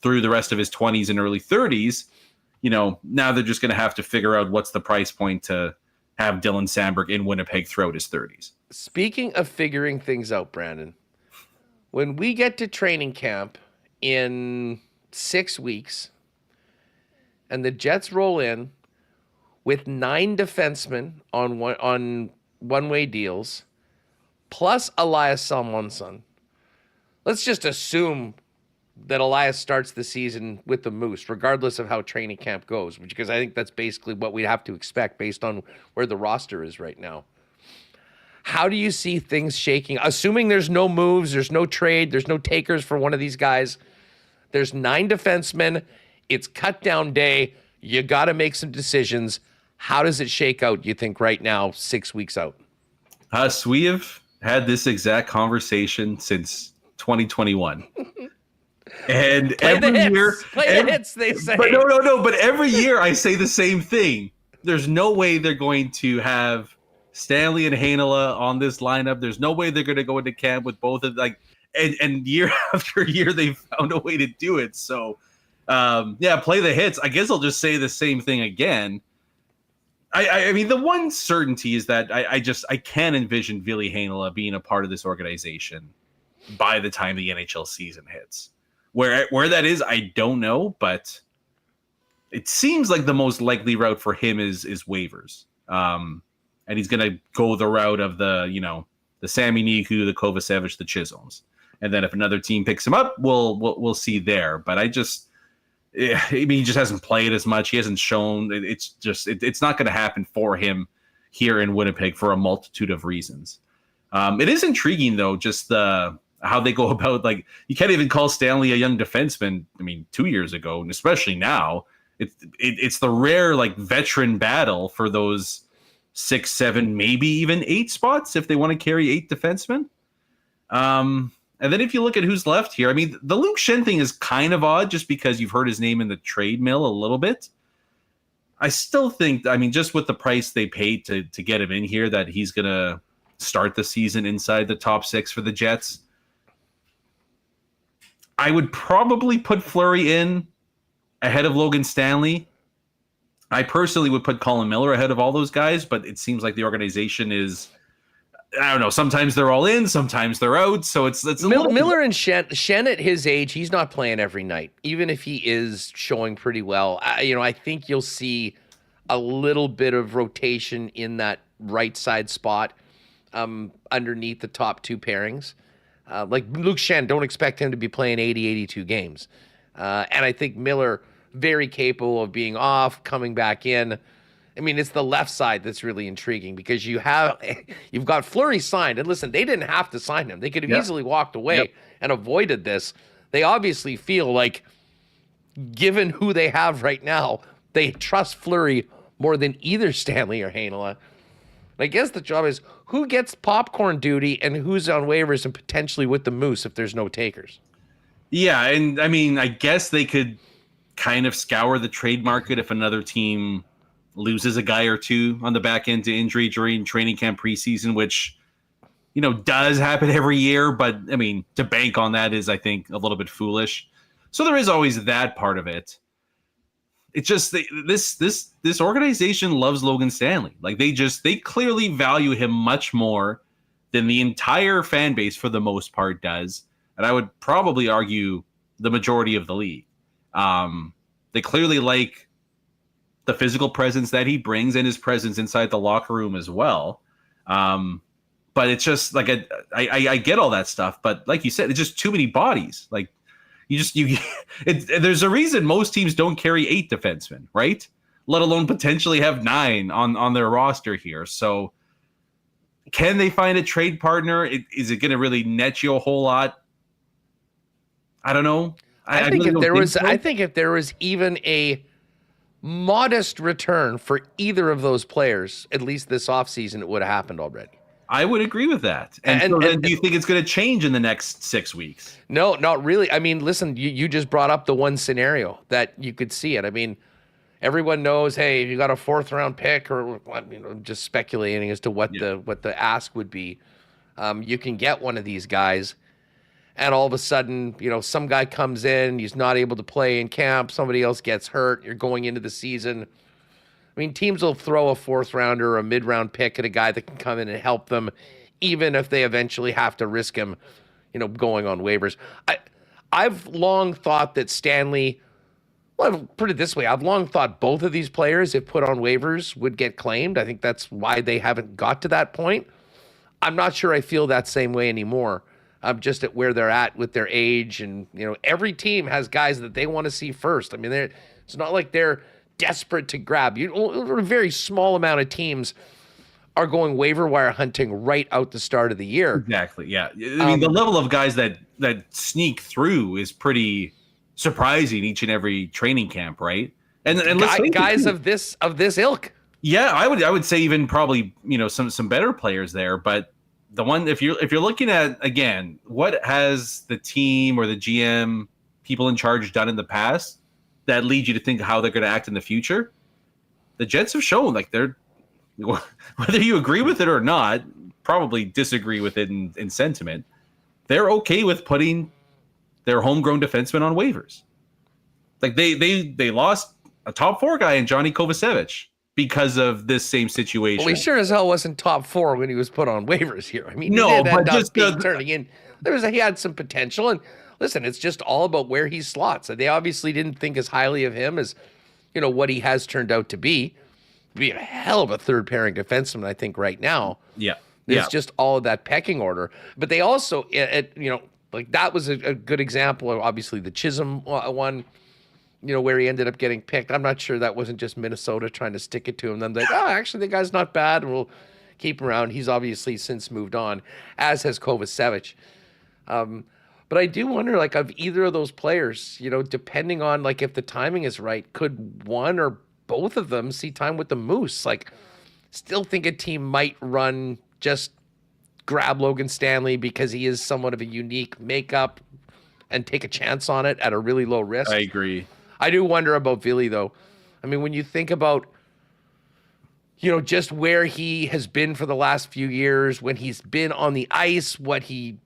through the rest of his 20s and early 30s. Now they're just going to have to figure out what's the price point to have Dylan Samberg in Winnipeg throughout his 30s. Speaking of figuring things out, Brandon, when we get to training camp in 6 weeks and the Jets roll in with 9 defensemen on one-way deals, plus Elias Salmonson, let's just assume that Elias starts the season with the Moose, regardless of how training camp goes, because I think that's basically what we'd have to expect based on where the roster is right now. How do you see things shaking? Assuming there's no moves, there's no trade, there's no takers for one of these guys. There's 9 defensemen. It's cut down day. You got to make some decisions. How does it shake out, you think, right now, 6 weeks out? We have had this exact conversation since 2021. And every year, the hits, they say. But no. But every year I say the same thing. There's no way they're going to have Stanley and Heinola on this lineup. There's no way they're going to go into camp with both of and year after year they've found a way to do it. So play the hits. I guess I'll just say the same thing again. I mean, the one certainty is that I can't envision Ville Heinola being a part of this organization by the time the NHL season hits. Where that is, I don't know, but it seems like the most likely route for him is waivers. And he's going to go the route of the Sami Niku, the Kovacevic, the Chisholms. And then if another team picks him up, we'll see there. But I mean, he just hasn't played as much. He hasn't shown. It's not going to happen for him here in Winnipeg for a multitude of reasons. It is intriguing, though, just how they go about, like, you can't even call Stanley a young defenseman. I mean, 2 years ago, and especially now, it's the rare, like, veteran battle for those 6, 7, maybe even 8 spots if they want to carry 8 defensemen. And then if you look at who's left here, I mean, the Luke Schenn thing is kind of odd just because you've heard his name in the trade mill a little bit. I still think, I mean, just with the price they paid to get him in here, that he's going to start the season inside the top 6 for the Jets. I would probably put Fleury in ahead of Logan Stanley. I personally would put Colin Miller ahead of all those guys, but it seems like the organization is, I don't know, sometimes they're all in, sometimes they're out. So it's Miller and Schenn at his age, he's not playing every night, even if he is showing pretty well. I think you'll see a little bit of rotation in that right side spot underneath the top 2 pairings. Like Luke Schenn, don't expect him to be playing 80, 82 games. And I think Miller, very capable of being off, coming back in. I mean, it's the left side that's really intriguing because you've got Fleury signed. And listen, they didn't have to sign him. They could have easily walked away and avoided this. They obviously feel like, given who they have right now, they trust Fleury more than either Stanley or Heinola. And I guess the job is who gets popcorn duty and who's on waivers and potentially with the Moose if there's no takers. Yeah, and I mean, I guess they could kind of scour the trade market if another team loses a guy or two on the back end to injury during training camp preseason, which, does happen every year. But, I mean, to bank on that is, I think, a little bit foolish. So there is always that part of it. It's just this organization loves Logan Stanley. Like, they clearly value him much more than the entire fan base for the most part does. And I would probably argue the majority of the league. They clearly like the physical presence that he brings and his presence inside the locker room as well. But it's just like, I get all that stuff, but like you said, it's just too many bodies. Like there's a reason most teams don't carry 8 defensemen, right? Let alone potentially have 9 on their roster here. So can they find a trade partner? Is it going to really net you a whole lot? I don't know. I think if there was even a modest return for either of those players, at least this offseason, it would have happened already. I would agree with that. And so then do you think it's going to change in the next 6 weeks? No, not really. I mean, listen, you just brought up the one scenario that you could see it. I mean, everyone knows, hey, if you got a 4th round pick, or I'm just speculating as to what the ask would be. You can get one of these guys, and all of a sudden, some guy comes in, he's not able to play in camp, somebody else gets hurt, you're going into the season. I mean, teams will throw a 4th rounder or a mid-round pick at a guy that can come in and help them, even if they eventually have to risk him, going on waivers. I've long thought that Stanley, well, I'll put it this way, I've long thought both of these players, if put on waivers, would get claimed. I think that's why they haven't got to that point. I'm not sure I feel that same way anymore. Just at where they're at with their age, and every team has guys that they want to see first. I mean, it's not like they're desperate to grab. A very small amount of teams are going waiver wire hunting right out the start of the year. Exactly. Yeah. I mean, the level of guys that sneak through is pretty surprising each and every training camp, right? And guys of this ilk. Yeah, I would say even probably some better players there, but. The one, if you're looking at, again, what has the team or the GM, people in charge, done in the past that lead you to think how they're going to act in the future? The Jets have shown, like, they're, whether you agree with it or not, probably disagree with it in sentiment, they're okay with putting their homegrown defensemen on waivers. Like, they lost a top 4 guy in Johnny Kovacevic. because of this same situation. Well, he sure as hell wasn't top 4 when he was put on waivers here. I mean, No, he did but end up just turning in. He had some potential, and listen, it's just all about where he slots. They obviously didn't think as highly of him as, what he has turned out to be. Be a hell of a third pairing defenseman, I think, right now. Yeah. It's just all of that pecking order. But they also, like that was a good example of obviously the Chisholm one, where he ended up getting picked. I'm not sure that wasn't just Minnesota trying to stick it to him. Then they're like, actually, the guy's not bad. We'll keep him around. He's obviously since moved on, as has Kovacevic. But I do wonder, like, of either of those players, depending on, like, if the timing is right, could one or both of them see time with the Moose? Like, still think a team might run just grab Logan Stanley because he is somewhat of a unique makeup and take a chance on it at a really low risk. I agree. I do wonder about Ville, though. I mean, when you think about, just where he has been for the last few years, when he's been on the ice, what he,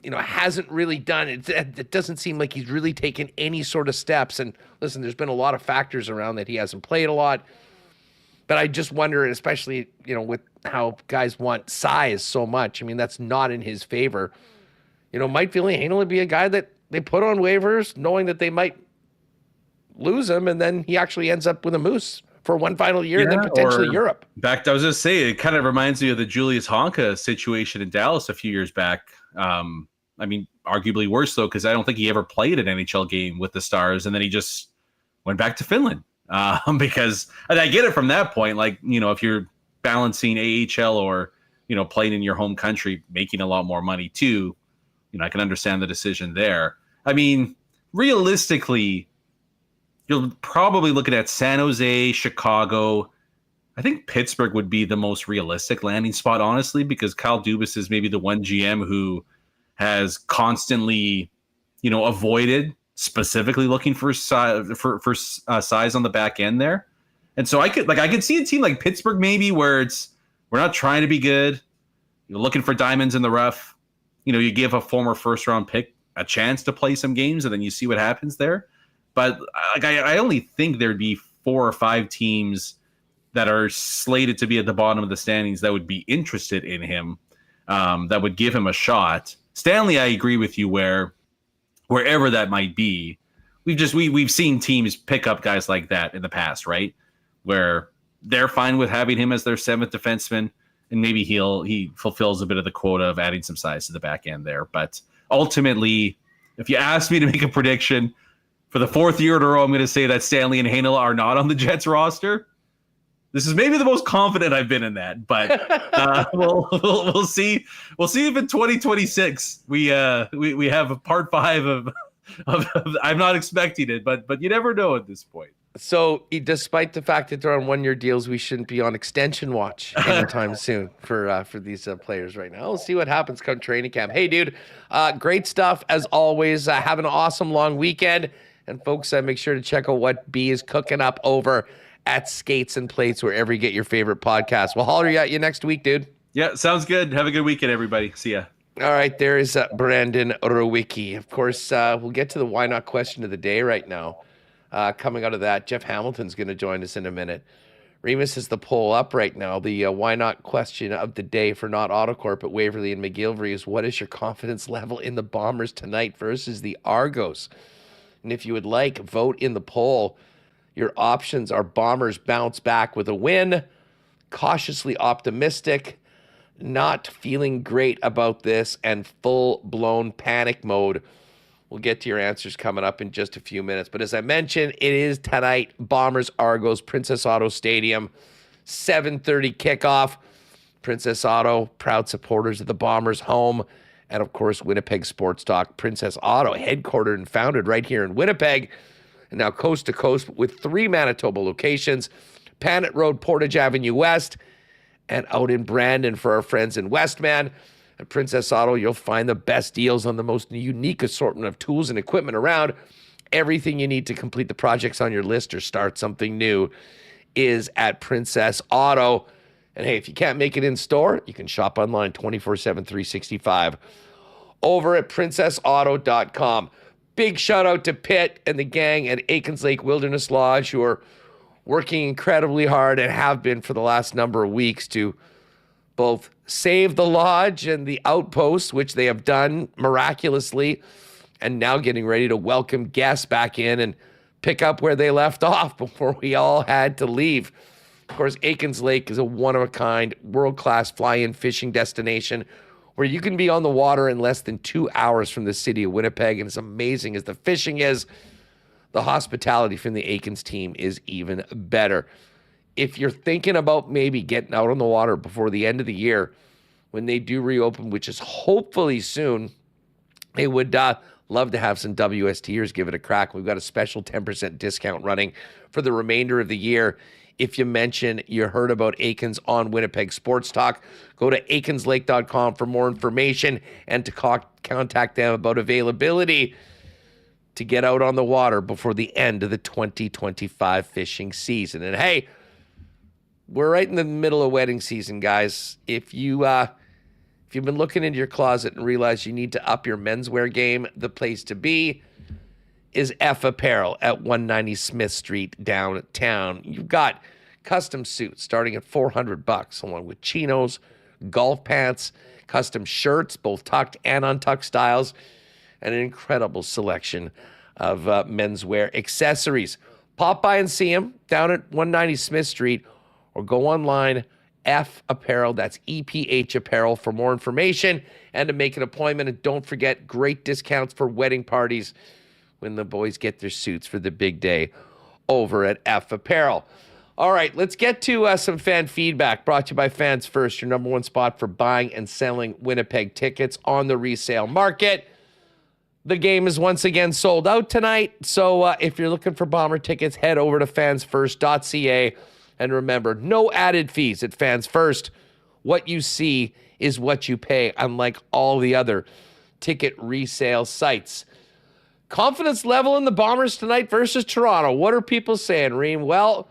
hasn't really done, it doesn't seem like he's really taken any sort of steps. And listen, there's been a lot of factors around that. He hasn't played a lot. But I just wonder, especially, with how guys want size so much. I mean, that's not in his favor. Might Ville Heinola be a guy that they put on waivers knowing that they might lose him, and then he actually ends up with a Moose for one final year and then potentially Europe. Back, I was just saying, it kind of reminds me of the Julius Honka situation in Dallas a few years back. I mean, arguably worse, though, because I don't think he ever played an NHL game with the Stars, and then he just went back to Finland. Because, and I get it from that point, like, if you're balancing AHL or, playing in your home country, making a lot more money too, I can understand the decision there. I mean, realistically, you're probably looking at San Jose, Chicago. I think Pittsburgh would be the most realistic landing spot, honestly, because Kyle Dubas is maybe the one GM who has constantly, avoided specifically looking for size on the back end there. And so I could see a team like Pittsburgh maybe where we're not trying to be good. You're looking for diamonds in the rough. You give a former first round pick a chance to play some games and then you see what happens there. But I only think there'd be 4 or 5 teams that are slated to be at the bottom of the standings that would be interested in him, that would give him a shot. Stanley, I agree with you wherever that might be. We've seen teams pick up guys like that in the past, right? Where they're fine with having him as their 7th defenseman, and maybe he fulfills a bit of the quota of adding some size to the back end there. But ultimately, if you ask me to make a prediction for the 4th year in a row, I'm going to say that Stanley and Heinola are not on the Jets roster. This is maybe the most confident I've been in that, but we'll see. We'll see if in 2026 we have a part 5 of I'm not expecting it, but you never know at this point. So, despite the fact that they're on 1-year deals, we shouldn't be on extension watch anytime soon for these players right now. We'll see what happens come training camp. Hey, dude, great stuff as always. Have an awesome long weekend, and folks, make sure to check out what B is cooking up over at Skates and Plates, wherever you get your favorite podcast. We'll holler at you next week, dude. Yeah, sounds good. Have a good weekend, everybody. See ya. All right, there is Brandon Rewucki. Of course, we'll get to the why not question of the day right now. Coming out of that, Jeff Hamilton's going to join us in a minute. Remis is the poll up right now. The why not question of the day for not Autocorp at Waverly and McGillivray is, what is your confidence level in the Bombers tonight versus the Argos? And if you would like, vote in the poll. Your options are Bombers bounce back with a win, cautiously optimistic, not feeling great about this, and full-blown panic mode. We'll get to your answers coming up in just a few minutes. But as I mentioned, it is tonight, Bombers Argos, Princess Auto Stadium, 7:30 kickoff. Princess Auto, proud supporters of the Bombers home. And of course, Winnipeg Sports Talk. Princess Auto, headquartered and founded right here in Winnipeg. And now coast to coast with 3 Manitoba locations, Panet Road, Portage Avenue West, and out in Brandon for our friends in Westman. At Princess Auto, you'll find the best deals on the most unique assortment of tools and equipment around. Everything you need to complete the projects on your list or start something new is at Princess Auto. And hey, if you can't make it in store, you can shop online 24/7, 365 over at princessauto.com. Big shout out to Pitt and the gang at Aikens Lake Wilderness Lodge, who are working incredibly hard and have been for the last number of weeks to both save the lodge and the outpost, which they have done miraculously, and now getting ready to welcome guests back in and pick up where they left off before we all had to leave. Of course, Aikens Lake is a one-of-a-kind, world-class fly-in fishing destination where you can be on the water in less than 2 hours from the city of Winnipeg. And as amazing as the fishing is, the hospitality from the Aikens team is even better. If you're thinking about maybe getting out on the water before the end of the year, when they do reopen, which is hopefully soon, they would love to have some WSTers give it a crack. We've got a special 10% discount running for the remainder of the year. If you mention you heard about Aikens on Winnipeg Sports Talk, go to aikenslake.com for more information and to contact them about availability to get out on the water before the end of the 2025 fishing season. And hey, we're right in the middle of wedding season, guys. If you've been looking into your closet and realize you need to up your menswear game, the place to be is F Apparel at 190 Smith Street downtown. You've got custom suits starting at $400, along with chinos, golf pants, custom shirts, both tucked and untucked styles, and an incredible selection of menswear accessories. Pop by and see them down at 190 Smith Street, or go online, F Apparel, that's EPH Apparel, for more information and to make an appointment. And don't forget, great discounts for wedding parties when the boys get their suits for the big day over at F Apparel. All right, let's get to some fan feedback brought to you by Fans First, your number one spot for buying and selling Winnipeg tickets on the resale market. The game is once again sold out tonight, so if you're looking for Bomber tickets, head over to fansfirst.ca. And remember, no added fees at Fans First. What you see is what you pay, unlike all the other ticket resale sites. Confidence level in the Bombers tonight versus Toronto. What are people saying, Reem? Well,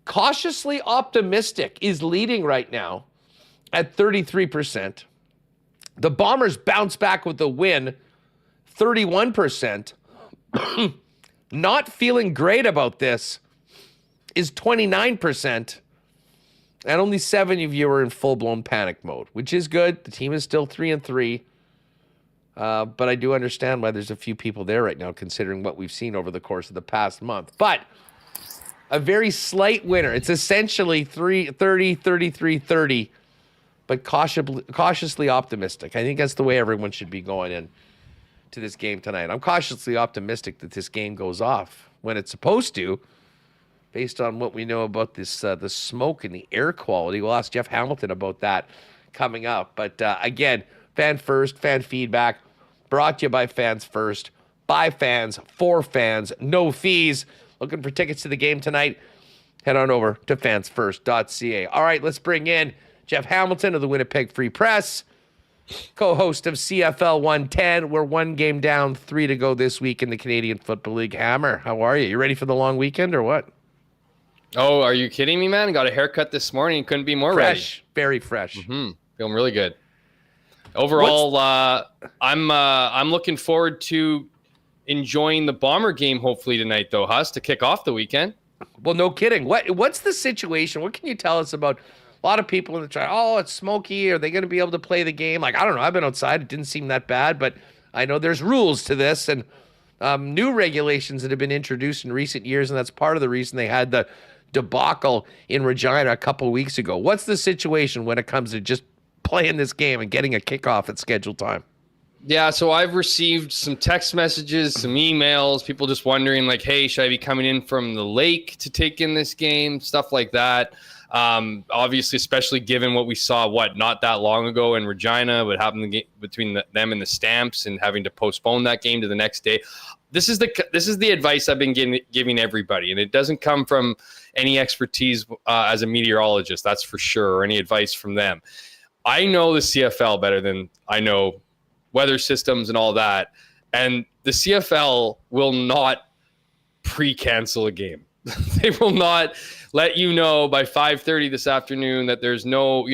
cautiously optimistic is leading right now at 33%. The Bombers bounce back with a win, 31%. Not feeling great about this is 29%. And only 7 of you are in full-blown panic mode, which is good. The team is still 3-3. But I do understand why there's a few people there right now, considering what we've seen over the course of the past month. But a very slight winner. It's essentially 30, 33, 30, but cautiously optimistic. I think that's the way everyone should be going in to this game tonight. I'm cautiously optimistic that this game goes off when it's supposed to, based on what we know about this the smoke and the air quality. We'll ask Jeff Hamilton about that coming up. But again, Fan First, fan feedback, brought to you by Fans First, by fans, for fans, no fees. Looking for tickets to the game tonight? Head on over to fansfirst.ca. All right, let's bring in Jeff Hamilton of the Winnipeg Free Press, co-host of CFL 110. We're 1 game down, 3 to go this week in the Canadian Football League. Hammer, how are you? You ready for the long weekend or what? Oh, are you kidding me, man? Got a haircut this morning. Couldn't be more fresh, very fresh. Feeling really good. Overall, I'm looking forward to enjoying the Bomber game hopefully tonight, though, Huss, to kick off the weekend. Well, no kidding. What's the situation? What can you tell us about a lot of people in the chat? Oh, it's smoky. Are they going to be able to play the game? Like, I don't know. I've been outside. It didn't seem that bad, but I know there's rules to this and new regulations that have been introduced in recent years, and that's part of the reason they had the debacle in Regina a couple of weeks ago. What's the situation when it comes to just playing this game and getting a kickoff at scheduled time? Yeah, so I've received some text messages, some emails, people just wondering like, hey, should I be coming in from the lake to take in this game? Stuff like that. Obviously, especially given what we saw, not that long ago in Regina, what happened between them and the Stamps and having to postpone that game to the next day. This is the advice I've been giving everybody, and it doesn't come from any expertise as a meteorologist, that's for sure, or any advice from them. I know the CFL better than I know weather systems and all that, and the CFL will not pre-cancel a game. They will not let you know by 5:30 this afternoon that there is no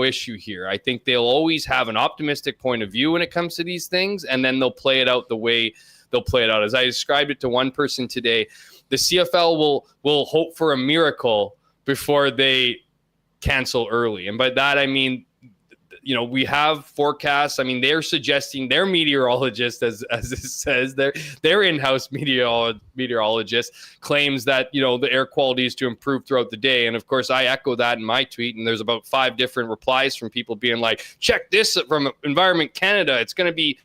issue here. I think they'll always have an optimistic point of view when it comes to these things, and then they'll play it out the way they'll play it out. As I described it to one person today, the CFL will hope for a miracle before they cancel early. And by that, I mean, we have forecasts. I mean, they're suggesting, their meteorologist, as it says, their in-house meteorologist claims that, the air quality is to improve throughout the day. And of course, I echo that in my tweet. And there's about 5 different replies from people being like, check this from Environment Canada. It's going to be,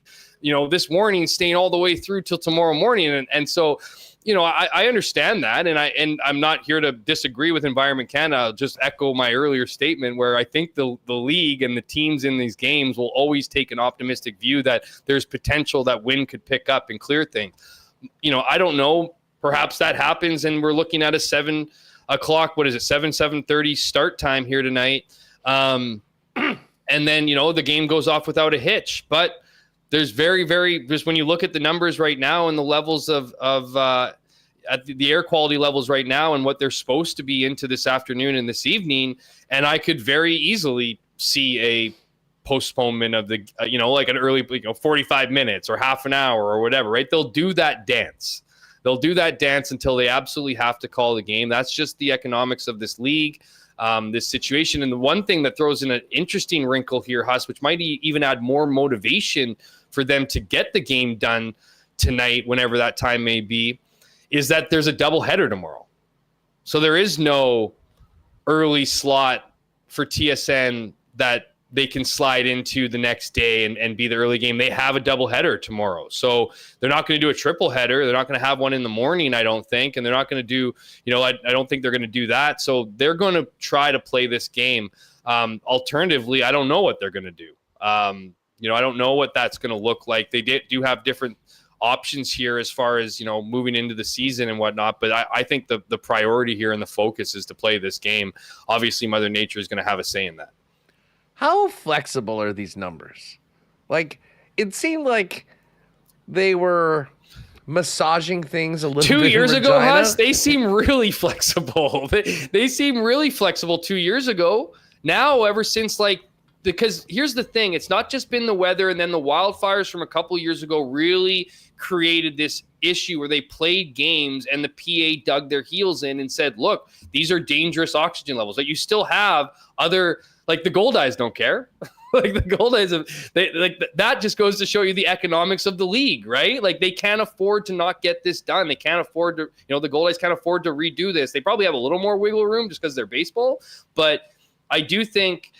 this warning staying all the way through till tomorrow morning. And so, I understand that, and I'm not here to disagree with Environment Canada. I'll just echo my earlier statement where I think the league and the teams in these games will always take an optimistic view that there's potential that wind could pick up and clear things. I don't know. Perhaps that happens, and we're looking at a 7 o'clock. What is it? 7:30 start time here tonight, and then the game goes off without a hitch, but. There's just when you look at the numbers right now and the levels of at the air quality levels right now and what they're supposed to be into this afternoon and this evening, and I could very easily see a postponement of the, like an early, 45 minutes or half an hour or whatever, right? They'll do that dance. They'll do that dance until they absolutely have to call the game. That's just the economics of this league. This situation. And the one thing that throws in an interesting wrinkle here, Huss, which might even add more motivation for them to get the game done tonight, whenever that time may be, is that there's a doubleheader tomorrow. So there is no early slot for TSN that they can slide into the next day and be the early game. They have a doubleheader tomorrow. So they're not going to do a triple header. They're not going to have one in the morning, I don't think. And they're not going to do, I don't think they're going to do that. So they're going to try to play this game. Alternatively, I don't know what they're going to do. I don't know what that's going to look like. They do have different options here as far as, moving into the season and whatnot. But I think the priority here and the focus is to play this game. Obviously, Mother Nature is going to have a say in that. How flexible are these numbers? Like, it seemed like they were massaging things a little bit. 2 years in ago, Regina. Huss, they seem really flexible. They seem really flexible 2 years ago. Now, ever since, because here's the thing, it's not just been the weather, and then the wildfires from a couple years ago really created this issue where they played games and the PA dug their heels in and said, look, these are dangerous oxygen levels. But you still have other, the Gold Eyes don't care. The Gold Eyes, that just goes to show you the economics of the league, right? They can't afford to not get this done. They can't afford to, the Gold Eyes can't afford to redo this. They probably have a little more wiggle room just because they're baseball. But I do think,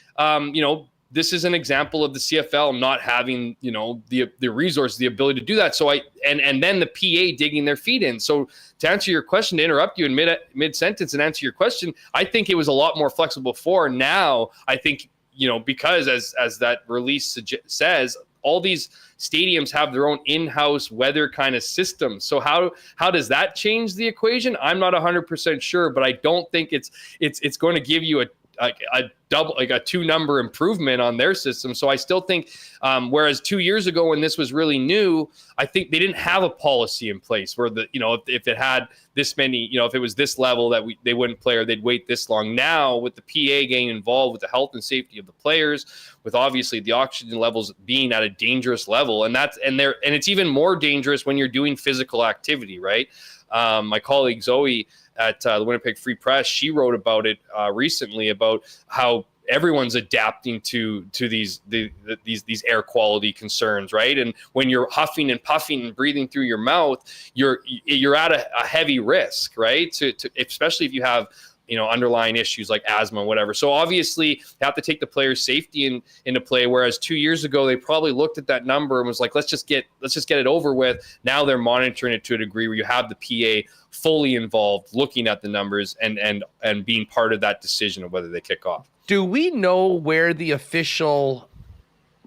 this is an example of the CFL not having, the resources, the ability to do that. So and then the PA digging their feet in. So to answer your question, to interrupt you in mid sentence and answer your question, I think it was a lot more flexible before. Now, I think, because as that release says, all these stadiums have their own in-house weather kind of system. So how does that change the equation? I'm not 100% sure, but I don't think it's going to give you a double, a 2-number improvement on their system. So I still think, whereas 2 years ago when this was really new, I think they didn't have a policy in place where if it had this many, if it was this level that they wouldn't play or they'd wait this long. Now with the PA getting involved with the health and safety of the players, with obviously the oxygen levels being at a dangerous level, and it's even more dangerous when you're doing physical activity, right? My colleague Zoe at the Winnipeg Free Press, she wrote about it recently, about how everyone's adapting to these air quality concerns, right? And when you're huffing and puffing and breathing through your mouth, you're at a heavy risk, right? To especially if you have underlying issues like asthma or whatever. So obviously you have to take the player's safety into play. Whereas 2 years ago, they probably looked at that number and was like, let's just get it over with. Now they're monitoring it to a degree where you have the PA fully involved, looking at the numbers and being part of that decision of whether they kick off. Do we know where the official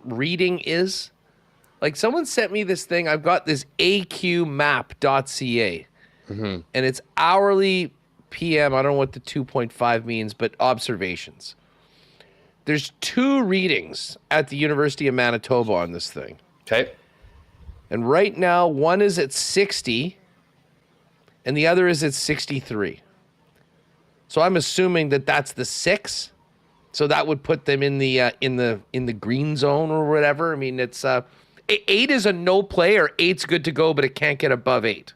reading is? Someone sent me this thing. I've got this aqmap.ca, and it's hourly PM. I don't know what the 2.5 means, but observations. There's 2 readings at the University of Manitoba on this thing. Okay. And right now, one is at 60 and the other is at 63. So I'm assuming that that's the 6. So that would put them in the green zone or whatever. I mean, it's 8 is a no play, or 8's good to go, but it can't get above 8?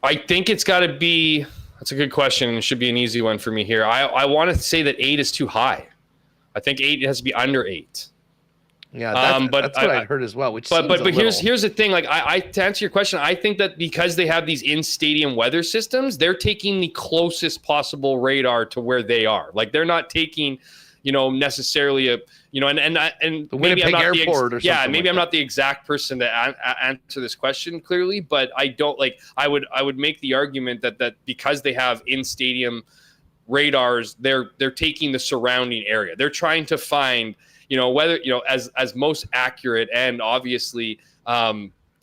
I think it's got to be. That's a good question. It should be an easy one for me here. I want to say that 8 is too high. I think 8 has to be under 8. Yeah, that's what I heard as well. But here's the thing. Like I to answer your question, I think that because they have these in-stadium weather systems, they're taking the closest possible radar to where they are. Like they're not taking, necessarily and the Winnipeg airport or something. Yeah, maybe I'm not the exact person to answer this question clearly, but I don't like. I would make the argument that because they have in-stadium radars, they're taking the surrounding area. They're trying to find. Whether, as most accurate and obviously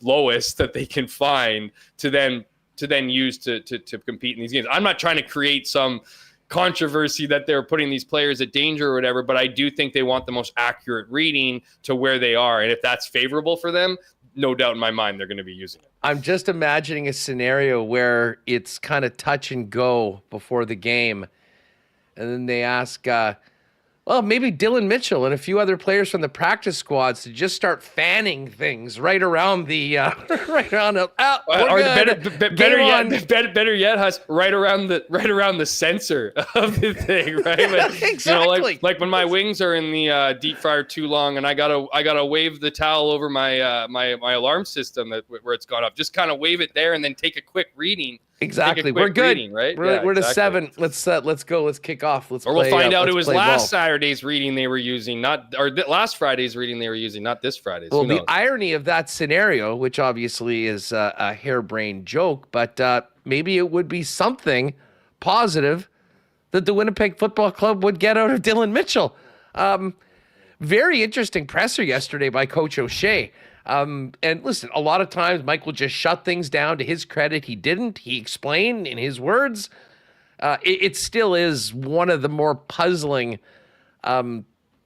lowest that they can find to then use to compete in these games. I'm not trying to create some controversy that they're putting these players at danger or whatever, but I do think they want the most accurate reading to where they are. And if that's favorable for them, no doubt in my mind, they're going to be using it. I'm just imagining a scenario where it's kind of touch and go before the game. And then they ask, well, maybe Dylan Mitchell and a few other players from the practice squads to just start fanning things right around the better yet, Huss, right around the sensor of the thing, right? Like, exactly. Like when my wings are in the deep fryer too long, and I gotta wave the towel over my my alarm system where it's gone off. Just kind of wave it there and then take a quick reading. Exactly. We're good. Reading, right? We're to 7. Let's go. Let's kick off. We'll find out it was last Saturday's reading they were using, last Friday's reading they were using, not this Friday's. Well, the irony of that scenario, which obviously is a harebrained joke, but maybe it would be something positive that the Winnipeg Football Club would get out of Dylan Mitchell. Very interesting presser yesterday by Coach O'Shea. And listen, a lot of times Mike will just shut things down. To his credit, he didn't. He explained in his words. It still is one of the more puzzling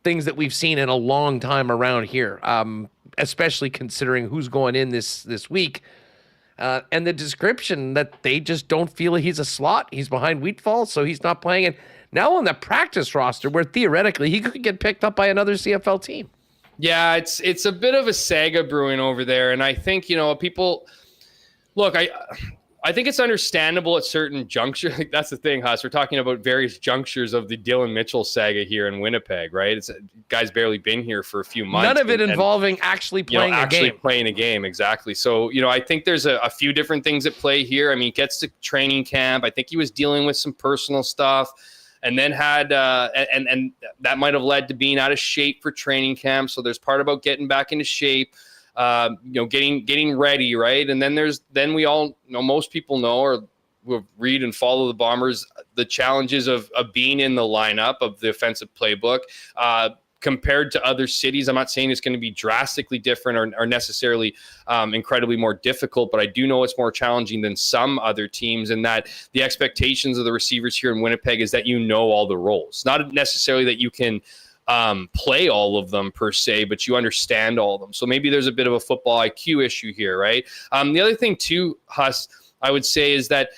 things that we've seen in a long time around here, especially considering who's going in this week. And the description that they just don't feel he's a slot. He's behind Wheatfall, so he's not playing. And now on the practice roster, where theoretically he could get picked up by another CFL team. Yeah, it's a bit of a saga brewing over there, and I think people look. I think it's understandable at certain junctures. That's the thing, Huss. We're talking about various junctures of the Dylan Mitchell saga here in Winnipeg, right? It's guy's barely been here for a few months. None of it involving actually playing a game. Playing a game, exactly. So I think there's a few different things at play here. I mean, he gets to training camp. I think he was dealing with some personal stuff. And then had and that might have led to being out of shape for training camp. So there's part about getting back into shape, getting ready, right? And then we all know, most people know or will read and follow the Bombers, the challenges of being in the lineup of the offensive playbook. Compared to other cities, I'm not saying it's going to be drastically different or necessarily incredibly more difficult, but I do know it's more challenging than some other teams, and that the expectations of the receivers here in Winnipeg is that all the roles. Not necessarily that you can play all of them per se, but you understand all of them. So maybe there's a bit of a football IQ issue here, right? The other thing too, Huss, I would say is that,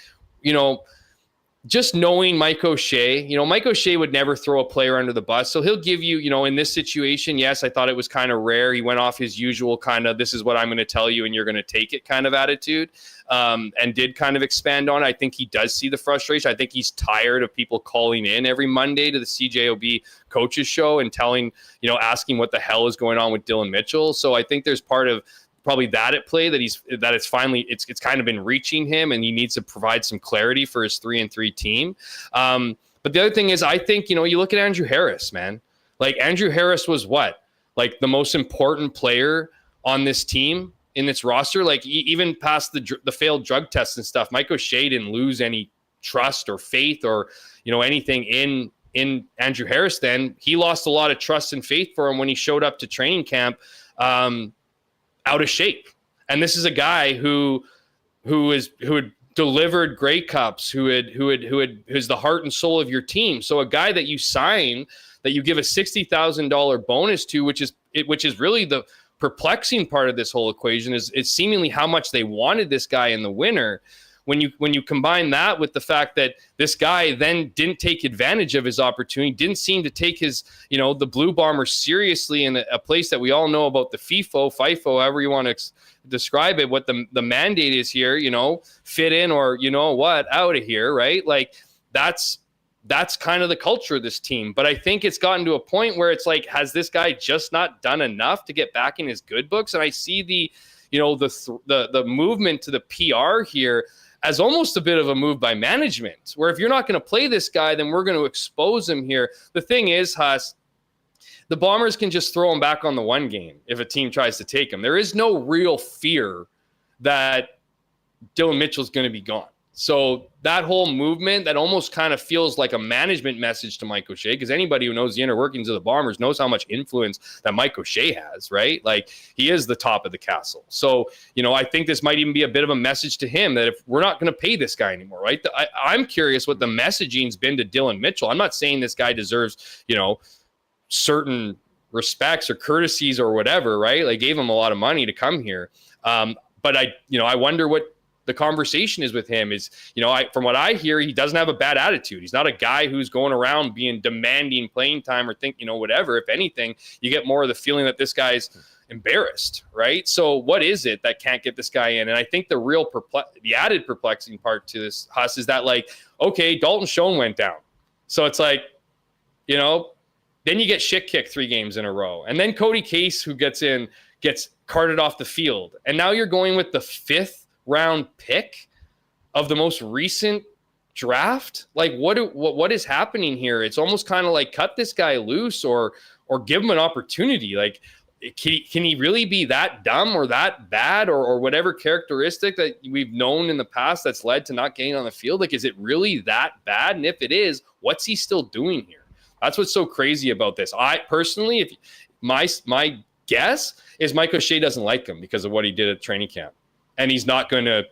just knowing Mike O'Shea, Mike O'Shea would never throw a player under the bus. So he'll give you, in this situation, yes, I thought it was kind of rare. He went off his usual kind of, this is what I'm going to tell you and you're going to take it kind of attitude, and did kind of expand on it. I think he does see the frustration. I think he's tired of people calling in every Monday to the CJOB coaches show and asking what the hell is going on with Dylan Mitchell. So I think there's part of probably that at play, that it's finally kind of been reaching him, and he needs to provide some clarity for his 3-3 team. But the other thing is, I think, you look at Andrew Harris, man. Like, Andrew Harris was what? Like, the most important player on this team, in its roster. Like, even past the failed drug tests and stuff, Mike O'Shea didn't lose any trust or faith or, anything in Andrew Harris then. He lost a lot of trust and faith for him when he showed up to training camp out of shape. And this is a guy who had delivered Grey Cups, who's the heart and soul of your team. So a guy that you sign, that you give a $60,000 bonus to, which is really the perplexing part of this whole equation, is seemingly how much they wanted this guy in the winter. when you combine that with the fact that this guy then didn't take advantage of his opportunity, didn't seem to take his, the Blue Bombers seriously in a place that we all know about, the FIFO, however you want to describe it, what the mandate is here, fit in or out of here, right? Like that's kind of the culture of this team. But I think it's gotten to a point where it's like, has this guy just not done enough to get back in his good books? And I see the movement to the PR here as almost a bit of a move by management, where if you're not going to play this guy, then we're going to expose him here. The thing is, Huss, the Bombers can just throw him back on the one game if a team tries to take him. There is no real fear that Dylan Mitchell's going to be gone. So that whole movement, that almost kind of feels like a management message to Mike O'Shea, because anybody who knows the inner workings of the Bombers knows how much influence that Mike O'Shea has, right? Like, he is the top of the castle. So, I think this might even be a bit of a message to him that if we're not going to pay this guy anymore, right? I'm curious what the messaging's been to Dylan Mitchell. I'm not saying this guy deserves, certain respects or courtesies or whatever, right? Like, gave him a lot of money to come here. But I wonder what the conversation is with him. Is, from what I hear, he doesn't have a bad attitude. He's not a guy who's going around being demanding playing time or whatever. If anything, you get more of the feeling that this guy's embarrassed, right? So what is it that can't get this guy in? And I think the real the added perplexing part to this, Huss, is that, like, okay, Dalton Schoen went down. So it's like, then you get shit kicked 3 games in a row. And then Cody Case, who gets carted off the field. And now you're going with the 5th round pick of the most recent draft. Like, what is happening here? It's almost kind of like, cut this guy loose or give him an opportunity. Like, can he really be that dumb or that bad or whatever characteristic that we've known in the past that's led to not getting on the field? Like, is it really that bad? And if it is, what's he still doing here? That's what's so crazy about this. I personally, if my guess is Mike O'Shea doesn't like him because of what he did at training camp. And he's not going to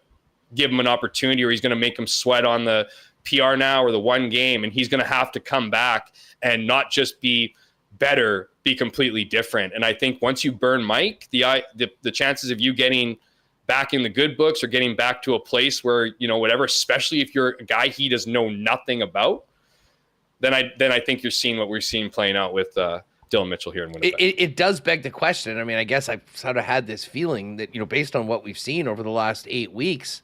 give him an opportunity, or he's going to make him sweat on the PR now or the one game. And he's going to have to come back and not just be better, be completely different. And I think once you burn Mike, the chances of you getting back in the good books or getting back to a place where, whatever, especially if you're a guy he does know nothing about, then I think you're seeing what we're seeing playing out with Dylan Mitchell here in Winnipeg. It does beg the question. I mean, I guess I've sort of had this feeling that, based on what we've seen over the last 8 weeks,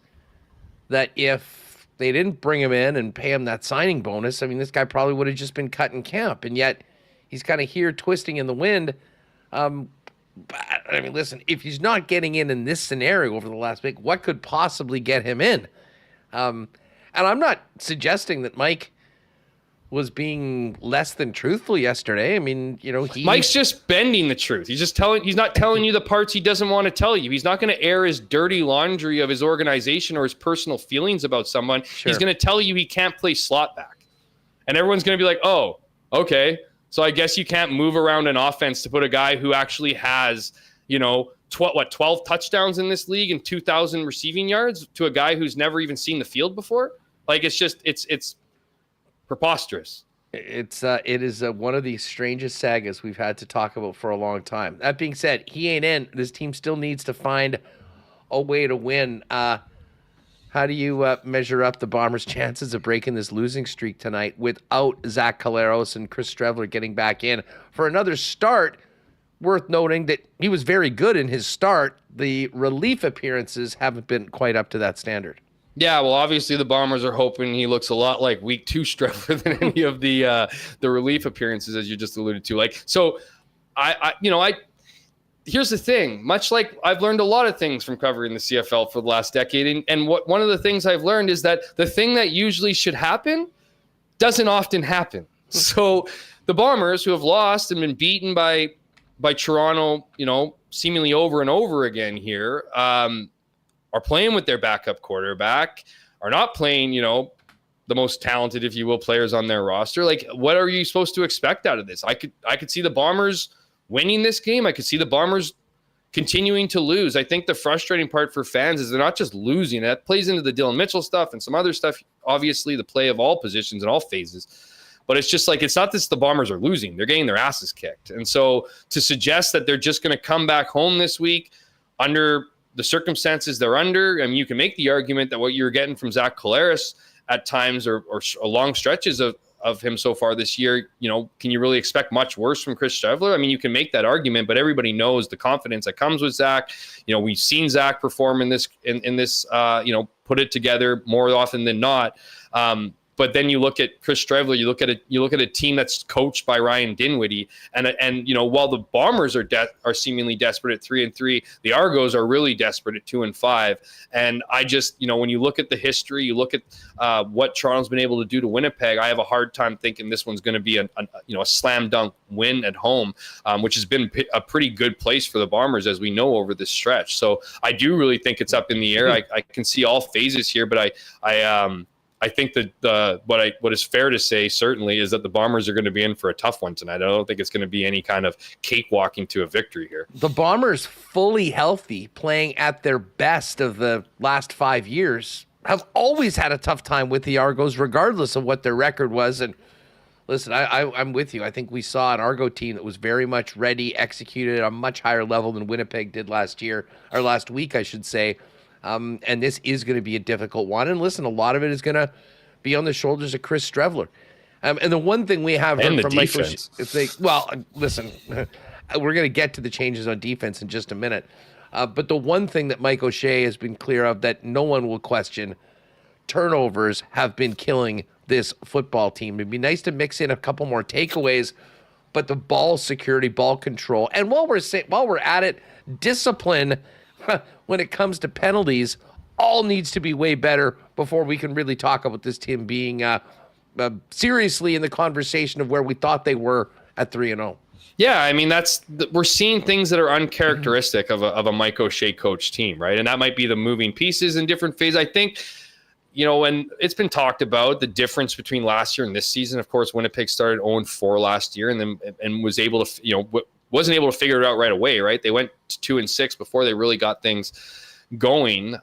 that if they didn't bring him in and pay him that signing bonus, I mean, this guy probably would have just been cut in camp. And yet he's kind of here twisting in the wind. I mean, listen, if he's not getting in this scenario over the last week, what could possibly get him in? And I'm not suggesting that Mike was being less than truthful yesterday. I mean, Mike's just bending the truth. He's not telling you the parts he doesn't want to tell you. He's not going to air his dirty laundry of his organization or his personal feelings about someone. Sure. He's going to tell you he can't play slot back. And everyone's going to be like, oh, okay. So I guess you can't move around an offense to put a guy who actually has, 12 touchdowns in this league and 2,000 receiving yards to a guy who's never even seen the field before. Like, it's preposterous. It is one of the strangest sagas we've had to talk about for a long time. That being said, he ain't in. This team still needs to find a way to win. How do you measure up the Bombers' chances of breaking this losing streak tonight without Zach Collaros and Chris Streveler getting back in for another start? Worth noting that he was very good in his start. The relief appearances haven't been quite up to that standard. Yeah, well, obviously the Bombers are hoping he looks a lot like week 2 Streveler than any of the relief appearances, as you just alluded to. Like, so here's the thing. Much like I've learned a lot of things from covering the CFL for the last decade, and one of the things I've learned is that the thing that usually should happen doesn't often happen. So the Bombers, who have lost and been beaten by Toronto, seemingly over and over again here, are playing with their backup quarterback, are not playing, the most talented, if you will, players on their roster. Like, what are you supposed to expect out of this? I could see the Bombers winning this game. I could see the Bombers continuing to lose. I think the frustrating part for fans is they're not just losing. That plays into the Dylan Mitchell stuff and some other stuff, obviously the play of all positions and all phases. But it's just like, it's not that the Bombers are losing. They're getting their asses kicked. And so to suggest that they're just going to come back home this week under the circumstances they're under. I mean, you can make the argument that what you're getting from Zach Collaros at times or long stretches of him so far this year, can you really expect much worse from Chris Streveler? I mean, you can make that argument, but everybody knows the confidence that comes with Zach. We've seen Zach perform in this, put it together more often than not. But then you look at Chris Streveler, you look at a team that's coached by Ryan Dinwiddie, and while the Bombers are seemingly desperate at 3-3, the Argos are really desperate at 2-5. And I just, when you look at the history, you look at what Toronto's been able to do to Winnipeg, I have a hard time thinking this one's going to be a slam dunk win at home, which has been a pretty good place for the Bombers, as we know, over this stretch. So I do really think it's up in the air. I can see all phases here, but I think that what is fair to say certainly is that the Bombers are going to be in for a tough one tonight. I don't think it's going to be any kind of cakewalking to a victory here. The Bombers, fully healthy, playing at their best of the last 5 years, have always had a tough time with the Argos, regardless of what their record was. And listen, I'm with you. I think we saw an Argo team that was very much ready, executed at a much higher level than Winnipeg did last week, I should say. And this is going to be a difficult one. And listen, a lot of it is going to be on the shoulders of Chris Streveler. And the one thing we have and from Mike defense. Listen, we're going to get to the changes on defense in just a minute. But the one thing that Mike O'Shea has been clear of that no one will question, turnovers have been killing this football team. It'd be nice to mix in a couple more takeaways, but the ball security, ball control, and while we're at it, discipline when it comes to penalties, all needs to be way better before we can really talk about this team being seriously in the conversation of where we thought they were at 3-0. Yeah, I mean, we're seeing things that are uncharacteristic of a Mike O'Shea coach team, right? And that might be the moving pieces in different phases. I think, and it's been talked about the difference between last year and this season. Of course, Winnipeg started 0-4 last year and was able to, wasn't able to figure it out right away, right? They went to 2-6 before they really got things going.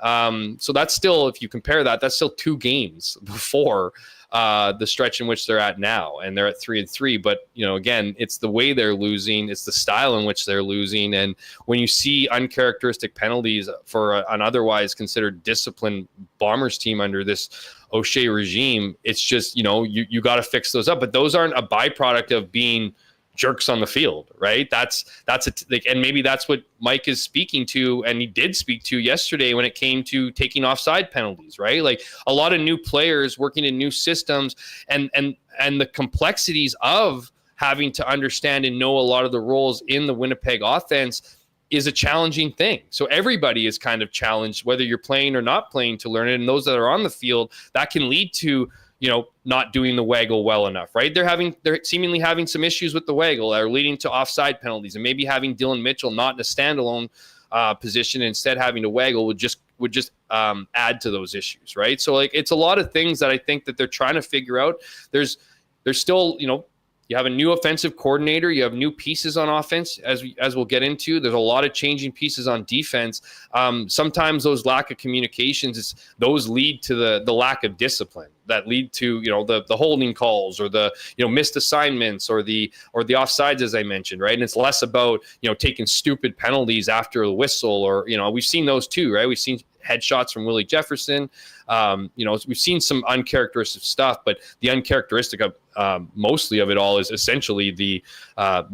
So that's still, if you compare that, that's still 2 games before the stretch in which they're at now, and they're at 3-3. But again, it's the way they're losing, it's the style in which they're losing, and when you see uncharacteristic penalties for an otherwise considered disciplined Bombers team under this O'Shea regime, it's just you got to fix those up. But those aren't a byproduct of being jerks on the field, right? And maybe that's what Mike is speaking to, and he did speak to yesterday when it came to taking offside penalties, right? Like a lot of new players working in new systems, and the complexities of having to understand and know a lot of the roles in the Winnipeg offense is a challenging thing. So everybody is kind of challenged, whether you're playing or not playing, to learn it. And those that are on the field, that can lead to not doing the waggle well enough, right? They're seemingly having some issues with the waggle that are leading to offside penalties, and maybe having Dylan Mitchell not in a standalone position, instead having to waggle would just add to those issues, right? So it's a lot of things that I think that they're trying to figure out. There's still, you have a new offensive coordinator. You have new pieces on offense, as we'll get into. There's a lot of changing pieces on defense. Sometimes those lack of communications, those lead to the lack of discipline that lead to the holding calls, or the missed assignments, or the offsides, as I mentioned, right? And it's less about taking stupid penalties after the whistle, or we've seen those too, right? We've seen headshots from Willie Jefferson. We've seen some uncharacteristic stuff, but the uncharacteristic of mostly of it all is essentially the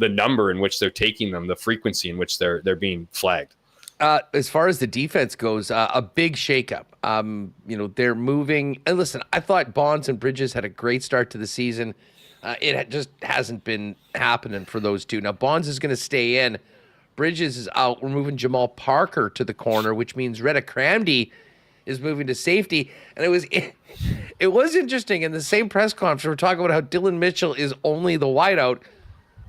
number in which they're taking them, the frequency in which they're being flagged. As far as the defense goes, a big shakeup. They're moving. And listen, I thought Bonds and Bridges had a great start to the season. It just hasn't been happening for those two. Now, Bonds is going to stay in. Bridges is out. We're moving Jamal Parker to the corner, which means Reda Cramdy is moving to safety. And it was interesting. In the same press conference, we're talking about how Dylan Mitchell is only the wideout.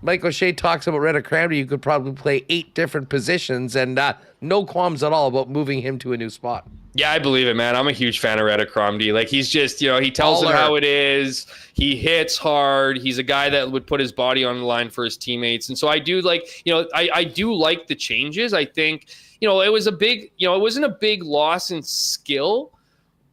Mike O'Shea talks about Reda Cramdy. You could probably play 8 different positions, and no qualms at all about moving him to a new spot. Yeah, I believe it, man. I'm a huge fan of Reda Cramdy. Like, he's just, he tells them how it is. He hits hard. He's a guy that would put his body on the line for his teammates. And so I do like, I do like the changes. I think, it was a big, it wasn't a big loss in skill,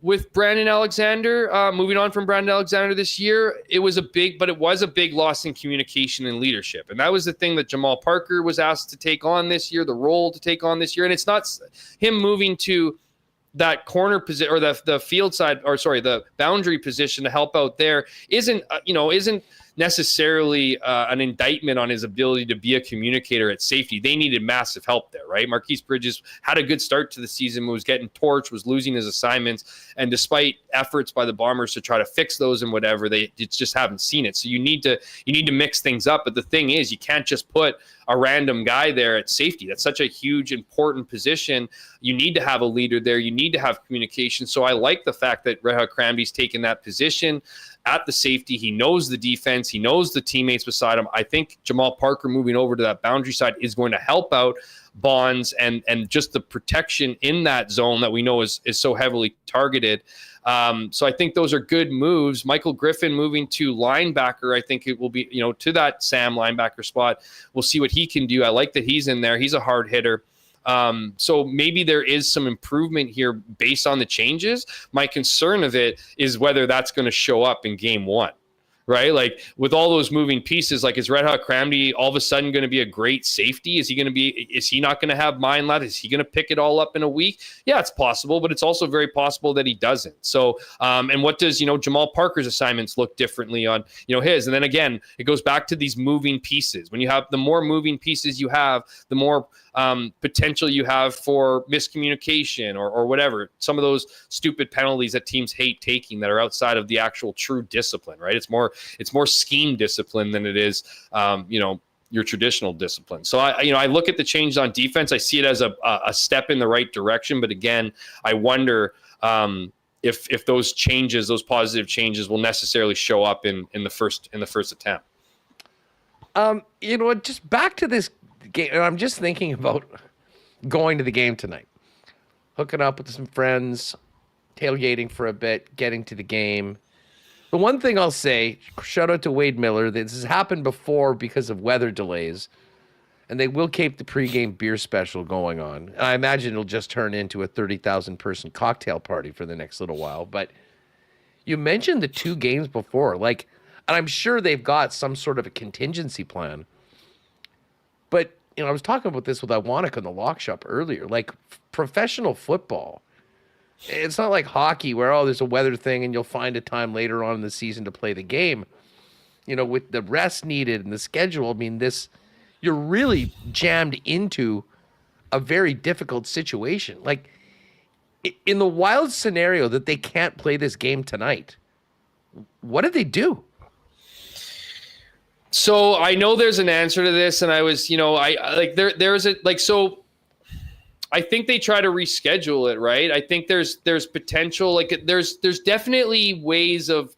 with Brandon Alexander, moving on from Brandon Alexander this year, it was a big loss in communication and leadership. And that was the thing that Jamal Parker was asked to take on this year, the role to take on this year. And it's not him moving to that corner position or the field side, or sorry, the boundary position to help out there isn't necessarily an indictment on his ability to be a communicator at safety. They needed massive help there, right? Marquise Bridges had a good start to the season, was getting torched, was losing his assignments, and despite efforts by the Bombers to try to fix those and whatever, they just haven't seen it. So you need to mix things up. But the thing is, you can't just put a random guy there at safety. That's such a huge, important position. You need to have a leader there. You need to have communication. So I like the fact that Rewucki Cramdy's taken that position at the safety. He knows the defense. He knows the teammates beside him. I think Jamal Parker moving over to that boundary side is going to help out Bonds and just the protection in that zone that we know is so heavily targeted. So I think those are good moves. Michael Griffin moving to linebacker, I think it will be, to that Sam linebacker spot. We'll see what he can do. I like that he's in there. He's a hard hitter. So maybe there is some improvement here based on the changes. My concern of it is whether that's going to show up in game one, right? Like with all those moving pieces, like is Rewucki Cramdy all of a sudden going to be a great safety? Is he not going to have mind left? Is he going to pick it all up in a week? Yeah, it's possible, but it's also very possible that he doesn't. So, and what does, Jamal Parker's assignments look differently on, his? And then again, it goes back to these moving pieces. When you have the more moving pieces you have, the more potential you have for miscommunication or whatever. Some of those stupid penalties that teams hate taking that are outside of the actual true discipline, right? It's more scheme discipline than it is, your traditional discipline. So I look at the changes on defense. I see it as a step in the right direction. But again, I wonder if those changes, those positive changes, will necessarily show up in the first attempt. Just back to this game. I'm just thinking about going to the game tonight, hooking up with some friends, tailgating for a bit, getting to the game. The one thing I'll say, shout out to Wade Miller, this has happened before because of weather delays, and they will keep the pregame beer special going on. And I imagine it'll just turn into a 30,000-person cocktail party for the next little while. But you mentioned the two games before, and I'm sure they've got some sort of a contingency plan. But, I was talking about this with Iwanek in the lock shop earlier. Professional football, it's not like hockey where, there's a weather thing and you'll find a time later on in the season to play the game. With the rest needed and the schedule, you're really jammed into a very difficult situation. In the wild scenario that they can't play this game tonight, what do they do? So I know there's an answer to this, and I was, so I think they try to reschedule it, right? I think there's potential, there's definitely ways of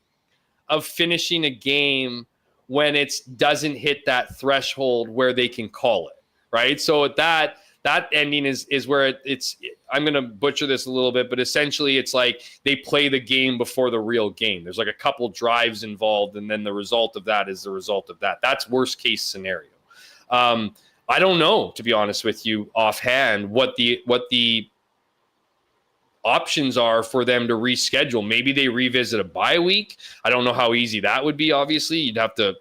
finishing a game when it doesn't hit that threshold where they can call it, right? So that ending is where I'm going to butcher this a little bit, but essentially it's like they play the game before the real game. There's a couple drives involved, and then the result of that is the result of that. That's worst case scenario. I don't know, to be honest with you, offhand, what the options are for them to reschedule. Maybe they revisit a bye week. I don't know how easy that would be. Obviously, you'd have to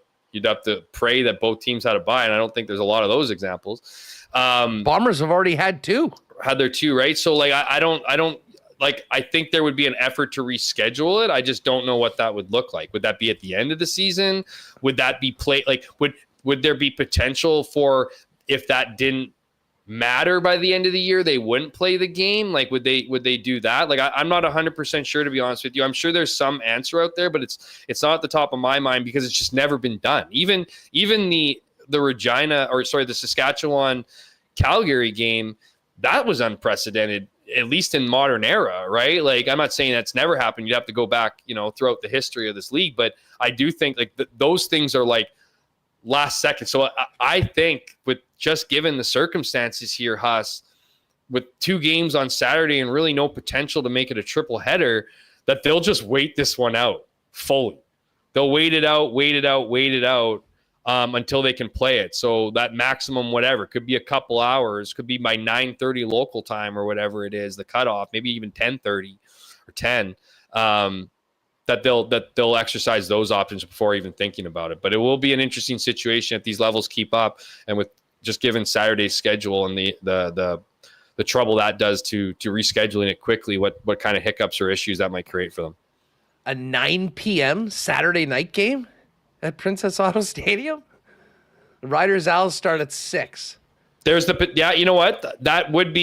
pray that both teams had a bye, and I don't think there's a lot of those examples. Bombers have already had their two, right? So I think there would be an effort to reschedule it. I just don't know what that would look like. Would that be at the end of the season? Would that be would there be potential for, if that didn't matter by the end of the year, they wouldn't play the game? Would they do that? I'm not 100% sure, to be honest with you. I'm sure there's some answer out there, but it's not at the top of my mind because it's just never been done. Even the Saskatchewan Calgary game, that was unprecedented, at least in modern era, right? I'm not saying that's never happened. You'd have to go back, throughout the history of this league, but I do think those things are last second. So I think with just given the circumstances here, Huss, with two games on Saturday and really no potential to make it a triple header, that they'll just wait this one out fully. They'll wait it out until they can play it. So that maximum, whatever, could be a couple hours, could be by 9:30 local time or whatever it is, the cutoff, maybe even 10:30 or 10, that they'll exercise those options before even thinking about it. But it will be an interesting situation if these levels keep up, and with just given Saturday's schedule and the trouble that does to rescheduling it quickly, what kind of hiccups or issues that might create for them. A 9 p.m. Saturday night game at Princess Auto Stadium? The Riders Owls start at 6. There's you know what? That would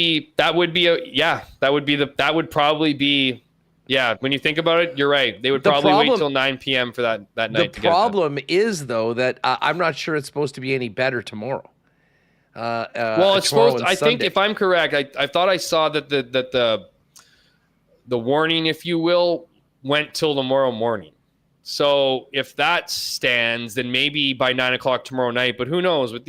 probably be, when you think about it, you're right. They would probably wait till 9 p.m. for that night. The problem is, though, that I'm not sure it's supposed to be any better tomorrow. It's supposed. I think if I'm correct, I thought I saw that the warning, if you will, went till tomorrow morning. So if that stands, then maybe by 9 o'clock tomorrow night. But who knows? With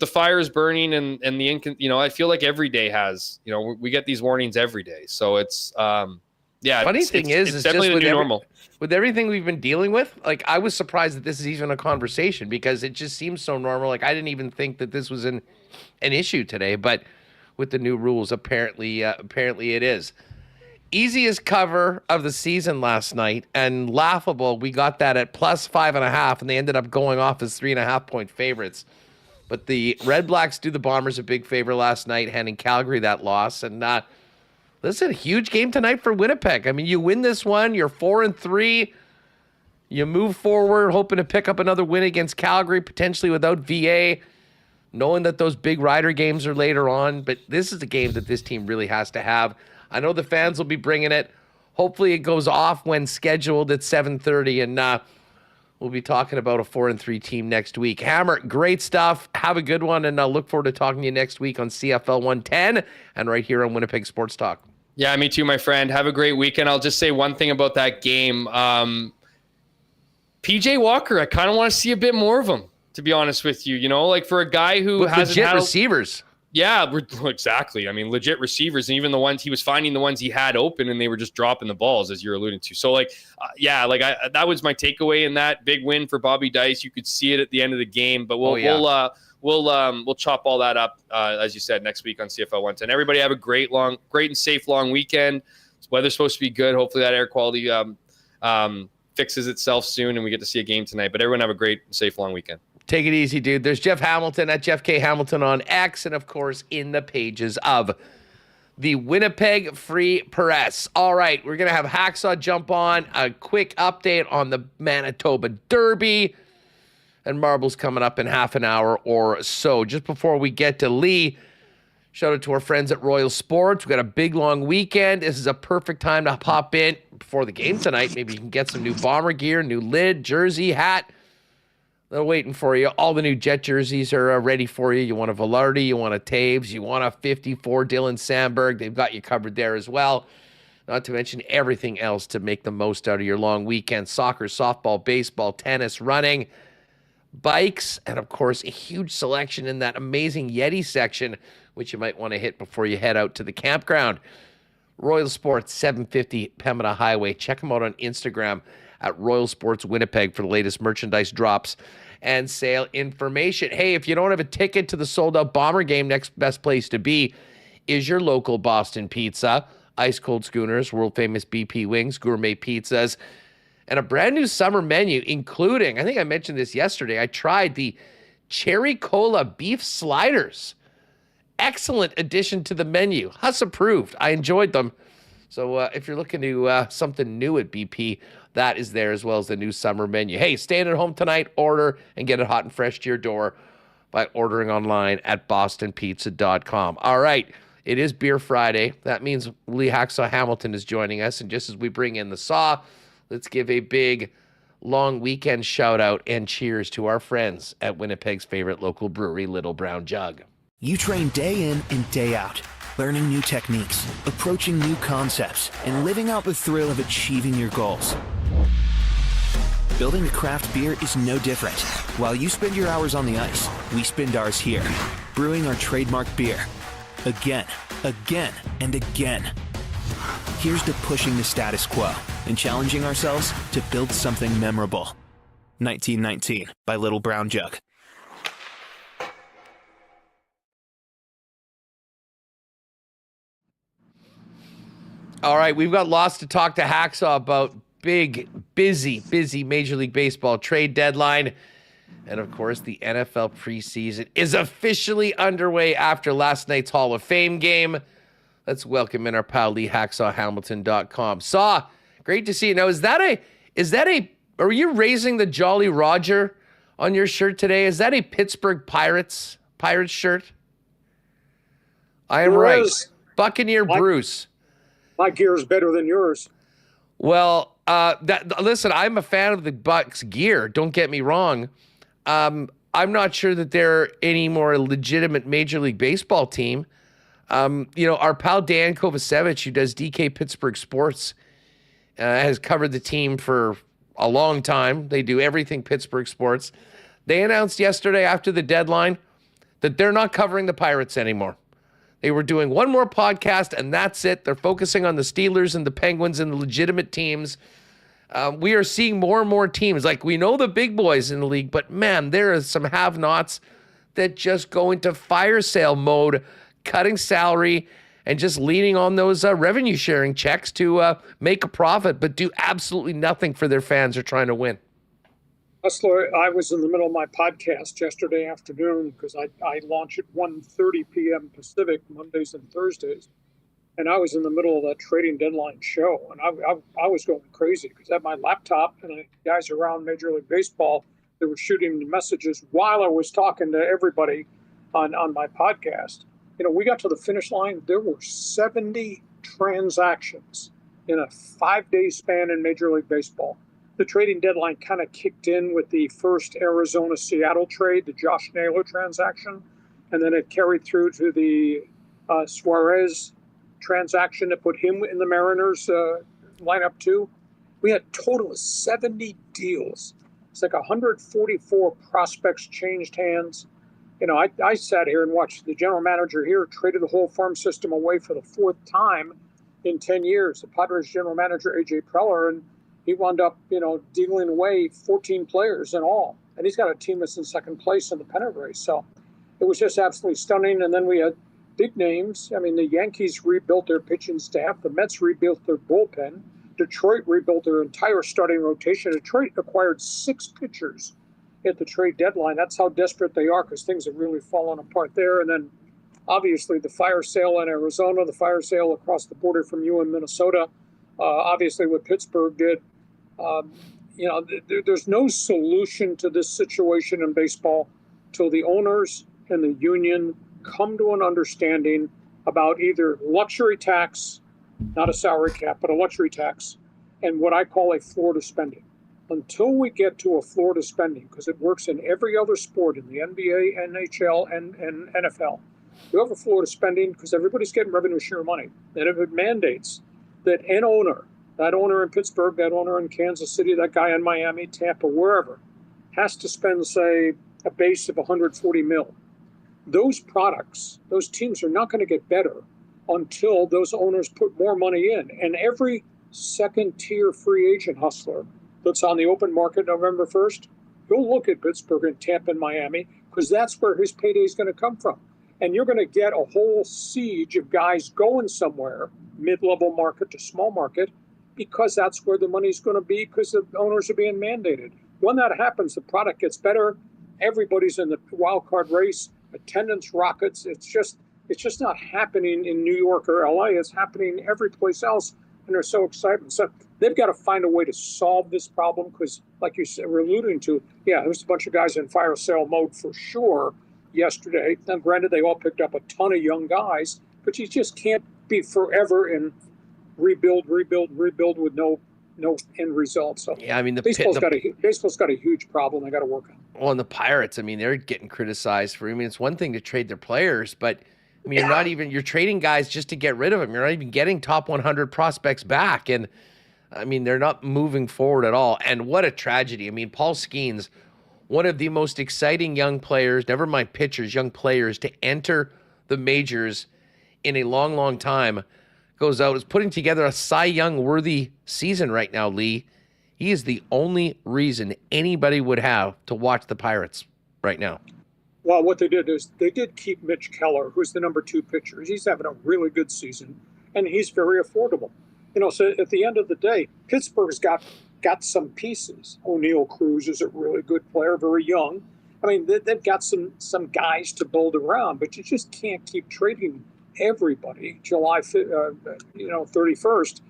the fires burning and the I feel like every day has. We get these warnings every day. So it's Funny thing is definitely just the new normal. With everything we've been dealing with, like, I was surprised that this is even a conversation, because it just seems so normal. Like, I didn't even think that this was an issue today, but with the new rules, apparently it is. Easiest cover of the season last night, and laughable, we got that at plus 5.5, and they ended up going off as 3.5 point favorites. But the Red Blacks do the Bombers a big favor last night, handing Calgary that loss. And this is a huge game tonight for Winnipeg. I mean, you win this one, you're 4-3. You move forward, hoping to pick up another win against Calgary, potentially without VA, knowing that those big Rider games are later on. But this is a game that this team really has to have. I know the fans will be bringing it. Hopefully it goes off when scheduled at 7:30, and we'll be talking about a 4-3 team next week. Hammer, great stuff. Have a good one, and I'll look forward to talking to you next week on CFL 110 and right here on Winnipeg Sports Talk. Yeah, me too, my friend. Have a great weekend. I'll just say one thing about that game. PJ Walker, I kind of want to see a bit more of him, to be honest with you. Like, for a guy who hasn't legit had receivers. Yeah, exactly. I mean, legit receivers, and even the ones he was finding the ones he had open, and they were just dropping the balls, as you're alluding to. So, that was my takeaway in that big win for Bobby Dice. You could see it at the end of the game, but we'll chop all that up, as you said, next week on CFL 110. Everybody have a great and safe long weekend. Weather's supposed to be good. Hopefully that air quality fixes itself soon, and we get to see a game tonight. But everyone have a great and safe long weekend. Take it easy, dude. There's Jeff Hamilton at Jeff K. Hamilton on X, and of course in the pages of the Winnipeg Free Press. All right, we're going to have Hacksaw jump on, a quick update on the Manitoba Derby, and Marbles coming up in half an hour or so. Just before we get to Lee, shout out to our friends at Royal Sports. We've got a big, long weekend. This is a perfect time to pop in before the game tonight. Maybe you can get some new Bomber gear, new lid, jersey, hat. They're waiting for you. All the new Jet jerseys are ready for you. You want a Velarde, you want a Taves, you want a 54 Dylan Samberg. They've got you covered there as well. Not to mention everything else to make the most out of your long weekend. Soccer, softball, baseball, tennis, running, bikes, and of course a huge selection in that amazing Yeti section, which you might want to hit before you head out to the campground. Royal Sports, 750 Pembina Highway. Check them out on Instagram at Royal Sports Winnipeg for the latest merchandise drops and sale information. Hey, if you don't have a ticket to the sold-out Bomber game, next best place to be is your local Boston Pizza. Ice cold schooners, world-famous BP wings, gourmet pizzas, and a brand new summer menu, including, I think I mentioned this yesterday, I tried the Cherry Cola beef sliders. Excellent addition to the menu. Huss approved. I enjoyed them. So if you're looking to something new at BP, that is there, as well as the new summer menu. Hey, staying at home tonight, order and get it hot and fresh to your door by ordering online at bostonpizza.com. All right, it is Beer Friday. That means Lee Hacksaw Hamilton is joining us. And just as we bring in the saw, let's give a big long weekend shout out and cheers to our friends at Winnipeg's favorite local brewery, Little Brown Jug. You train day in and day out, learning new techniques, approaching new concepts, and living out the thrill of achieving your goals. Building a craft beer is no different. While you spend your hours on the ice, we spend ours here, brewing our trademark beer. Again, and again. Here's to pushing the status quo and challenging ourselves to build something memorable. 1919 by Little Brown Jug. All right, we've got lots to talk to Hacksaw about. Big, busy Major League Baseball trade deadline. And of course, the NFL preseason is officially underway after last night's Hall of Fame game. Let's welcome in our pal Lee Hacksaw, Hamilton.com. Saw, great to see you. Now, are you raising the Jolly Roger on your shirt today? Is that a Pittsburgh Pirates shirt? I am right. Buccaneer Bruce. My gear is better than yours. Well, listen, I'm a fan of the Bucks gear. Don't get me wrong. I'm not sure that they're any more legitimate Major League Baseball team. Our pal Dan Kovacevic, who does DK Pittsburgh Sports, has covered the team for a long time. They do everything Pittsburgh sports. They announced yesterday after the deadline that they're not covering the Pirates anymore. They were doing one more podcast, and that's it. They're focusing on the Steelers and the Penguins and the legitimate teams. We are seeing more and more teams. Like, we know the big boys in the league, but, man, there are some have-nots that just go into fire sale mode, cutting salary and just leaning on those revenue-sharing checks to make a profit, but do absolutely nothing for their fans who are trying to win. Hustler, I was in the middle of my podcast yesterday afternoon because I launch at 1:30 p.m. Pacific, Mondays and Thursdays. And I was in the middle of that trading deadline show. And I was going crazy because I had my laptop and guys around Major League Baseball that were shooting me messages while I was talking to everybody on my podcast. We got to the finish line. There were 70 transactions in a 5-day span in Major League Baseball. The trading deadline kind of kicked in with the first Arizona-Seattle trade, the Josh Naylor transaction, and then it carried through to the Suarez transaction that put him in the Mariners lineup too. We had a total of 70 deals. It's like 144 prospects changed hands. I sat here and watched the general manager here traded the whole farm system away for the 4th time in 10 years. The Padres general manager, A.J. Preller, and he wound up, dealing away 14 players in all. And he's got a team that's in second place in the pennant race. So it was just absolutely stunning. And then we had big names. I mean, the Yankees rebuilt their pitching staff. The Mets rebuilt their bullpen. Detroit rebuilt their entire starting rotation. Detroit acquired 6 pitchers at the trade deadline. That's how desperate they are because things have really fallen apart there. And then, obviously, the fire sale in Arizona, the fire sale across the border from you in Minnesota, obviously what Pittsburgh did. There's no solution to this situation in baseball till the owners and the union come to an understanding about either luxury tax, not a salary cap, but a luxury tax, and what I call a floor to spending. Until we get to a floor to spending, because it works in every other sport, in the NBA, NHL, and NFL, you have a floor to spending because everybody's getting revenue share money. And if it mandates that that owner in Pittsburgh, that owner in Kansas City, that guy in Miami, Tampa, wherever, has to spend, say, a base of $140 million. Those products, those teams are not going to get better until those owners put more money in. And every second-tier free agent hustler that's on the open market November 1st, he'll look at Pittsburgh and Tampa and Miami because that's where his payday is going to come from. And you're going to get a whole siege of guys going somewhere, mid-level market to small market, because that's where the money's going to be because the owners are being mandated. When that happens, the product gets better. Everybody's in the wild card race. Attendance rockets. It's just not happening in New York or LA. It's happening every place else, and they're so excited. So they've got to find a way to solve this problem because, like you said, we're alluding to, there's a bunch of guys in fire sale mode for sure yesterday. Now, granted, they all picked up a ton of young guys, but you just can't be forever in rebuild with no end result. So baseball's got a huge problem they got to work on. Well, and the Pirates, they're getting criticized for. It's one thing to trade their players, but you're trading guys just to get rid of them. You're not even getting top 100 prospects back, and they're not moving forward at all. And what a tragedy! Paul Skeens, one of the most exciting young players, never mind pitchers, young players to enter the majors in a long, long time, goes out, is putting together a Cy Young worthy season right now, Lee. He is the only reason anybody would have to watch the Pirates right now. Well, what they did is they did keep Mitch Keller, who's the number 2 pitcher. He's having a really good season, and he's very affordable. So at the end of the day, Pittsburgh's got some pieces. O'Neal Cruz is a really good player, very young. I mean, they've got some guys to build around, but you just can't keep trading everybody July 31st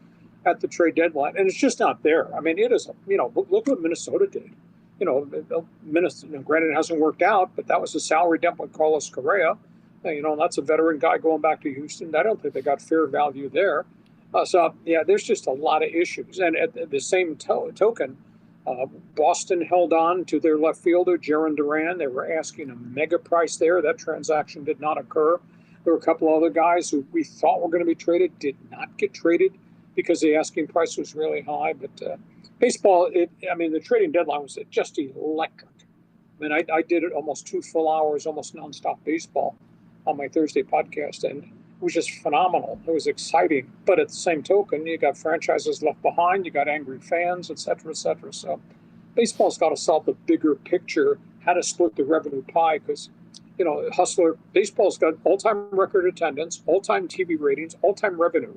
at the trade deadline, and it's just not there. I mean, it is. Look what Minnesota did. Minnesota. Granted, it hasn't worked out, but that was a salary dump with Carlos Correa. That's a veteran guy going back to Houston. I don't think they got fair value there. There's just a lot of issues. And at the same token, Boston held on to their left fielder, Darren Dunn. They were asking a mega price there. That transaction did not occur. There were a couple other guys who we thought were going to be traded, did not get traded because the asking price was really high. But baseball, the trading deadline was just electric. I mean, I did it almost 2 full hours, almost nonstop baseball on my Thursday podcast, and it was just phenomenal. It was exciting. But at the same token, you got franchises left behind, you got angry fans, et cetera, et cetera. So baseball's got to solve the bigger picture, how to split the revenue pie, because, Hustler, baseball's got all-time record attendance, all-time TV ratings, all-time revenue.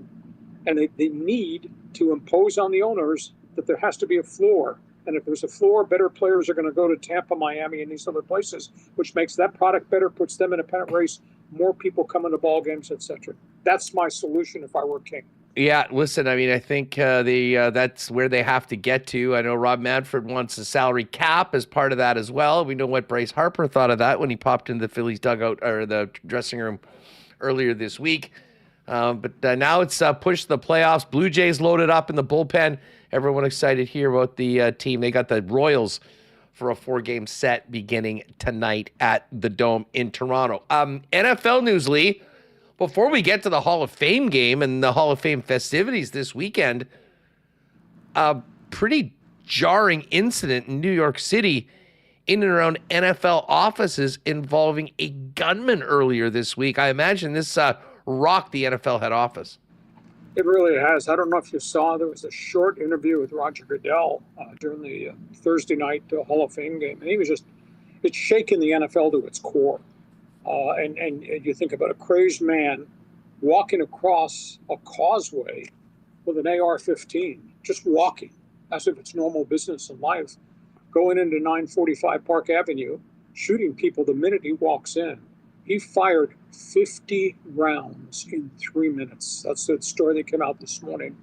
And they need to impose on the owners that there has to be a floor. And if there's a floor, better players are going to go to Tampa, Miami, and these other places, which makes that product better, puts them in a pennant race, more people come into ball games, etc. That's my solution if I were king. Yeah, listen, I think that's where they have to get to. I know Rob Manfred wants a salary cap as part of that as well. We know what Bryce Harper thought of that when he popped into the Phillies dugout or the dressing room earlier this week. But now it's pushed the playoffs. Blue Jays loaded up in the bullpen. Everyone excited here about the team. They got the Royals for a 4-game set beginning tonight at the Dome in Toronto. NFL news, Lee. Before we get to the Hall of Fame game and the Hall of Fame festivities this weekend, a pretty jarring incident in New York City in and around NFL offices involving a gunman earlier this week. I imagine this rocked the NFL head office. It really has. I don't know if you saw, there was a short interview with Roger Goodell during the Thursday night Hall of Fame game. And he was it's shaking the NFL to its core. And you think about a crazed man walking across a causeway with an AR-15, just walking, as if it's normal business in life, going into 945 Park Avenue, shooting people the minute he walks in. He fired 50 rounds in 3 minutes. That's the story that came out this morning.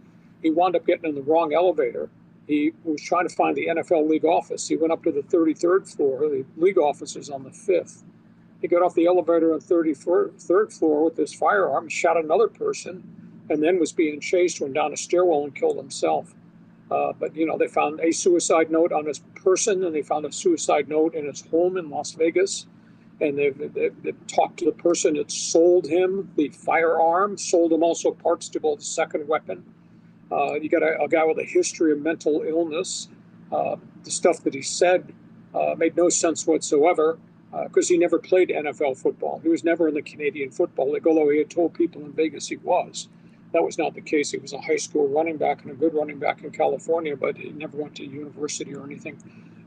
He wound up getting in the wrong elevator. He was trying to find the NFL league office. He went up to the 33rd floor. The league office is on the 5th. He got off the elevator on the 33rd floor with his firearm, shot another person, and then was being chased, went down a stairwell and killed himself. But they found a suicide note on his person, and they found a suicide note in his home in Las Vegas. And they've talked to the person that sold him the firearm, sold him also parts to build a second weapon. You got a guy with a history of mental illness. The stuff that he said made no sense whatsoever because he never played NFL football. He was never in the Canadian Football League, although he had told people in Vegas he was. That was not the case. He was a high school running back and a good running back in California, but he never went to university or anything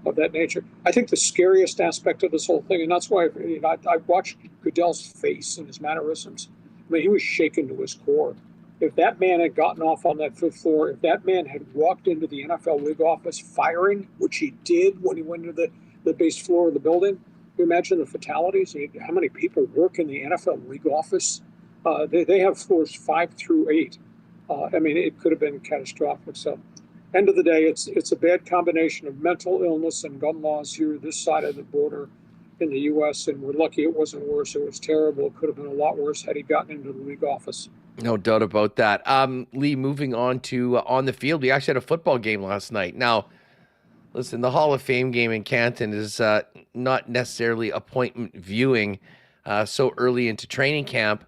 of that nature. I think the scariest aspect of this whole thing, and that's why I watched Goodell's face and his mannerisms. I mean, he was shaken to his core. If that man had gotten off on that 5th floor, if that man had walked into the NFL league office firing, which he did when he went to the base floor of the building, you imagine the fatalities? How many people work in the NFL league office? They have floors 5 through 8. It could have been catastrophic. So, end of the day, it's a bad combination of mental illness and gun laws here this side of the border in the U.S., and we're lucky it wasn't worse. It was terrible. It could have been a lot worse had he gotten into the league office. No doubt about that. Lee, moving on to on the field, we actually had a football game last night. Now, listen, the Hall of Fame game in Canton is not necessarily appointment viewing so early into training camp,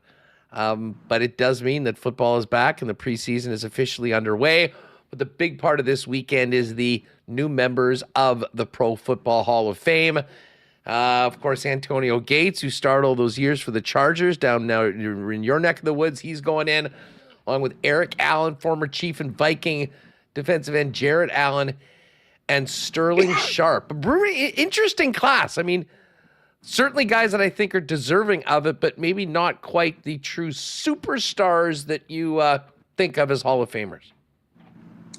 but it does mean that football is back and the preseason is officially underway. But the big part of this weekend is the new members of the Pro Football Hall of Fame. Of course, Antonio Gates, who started all those years for the Chargers down now in your neck of the woods, he's going in, along with Eric Allen, former Chief and Viking defensive end Jared Allen, and Sterling Sharp. Interesting class. Certainly guys that I think are deserving of it, but maybe not quite the true superstars that you think of as Hall of Famers.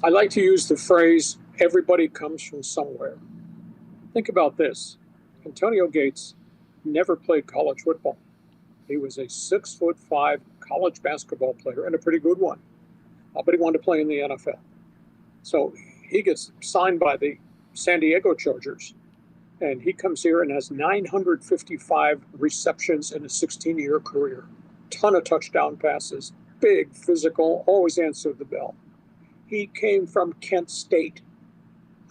I like to use the phrase, everybody comes from somewhere. Think about this. Antonio Gates never played college football. He was a 6'5" college basketball player and a pretty good one. But he wanted to play in the NFL. So he gets signed by the San Diego Chargers. And he comes here and has 955 receptions in a 16-year career. Ton of touchdown passes, big, physical, always answered the bell. He came from Kent State,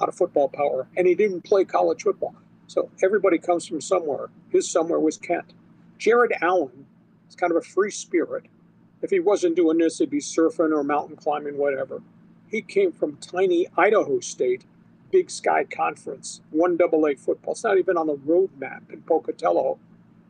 out of football power, and he didn't play college football. So everybody comes from somewhere. His somewhere was Kent. Jared Allen is kind of a free spirit. If he wasn't doing this, he'd be surfing or mountain climbing, whatever. He came from tiny Idaho State, Big Sky Conference, 1AA football. It's not even on the road map in Pocatello.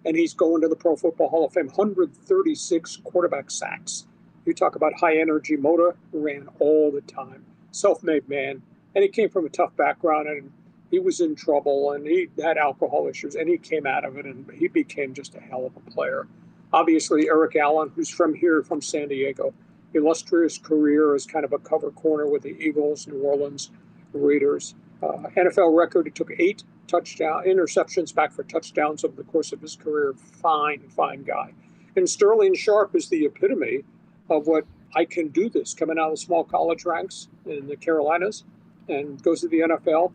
And he's going to the Pro Football Hall of Fame. 136 quarterback sacks. You talk about high energy motor, ran all the time. Self-made man. And he came from a tough background, and he was in trouble, and he had alcohol issues, and he came out of it, and he became just a hell of a player. Obviously, Eric Allen, who's from here, from San Diego, illustrious career as kind of a cover corner with the Eagles, New Orleans, Raiders. NFL record, he took 8 interceptions back for touchdowns over the course of his career. Fine guy. And Sterling Sharp is the epitome of what I can do this, coming out of the small college ranks in the Carolinas and goes to the NFL.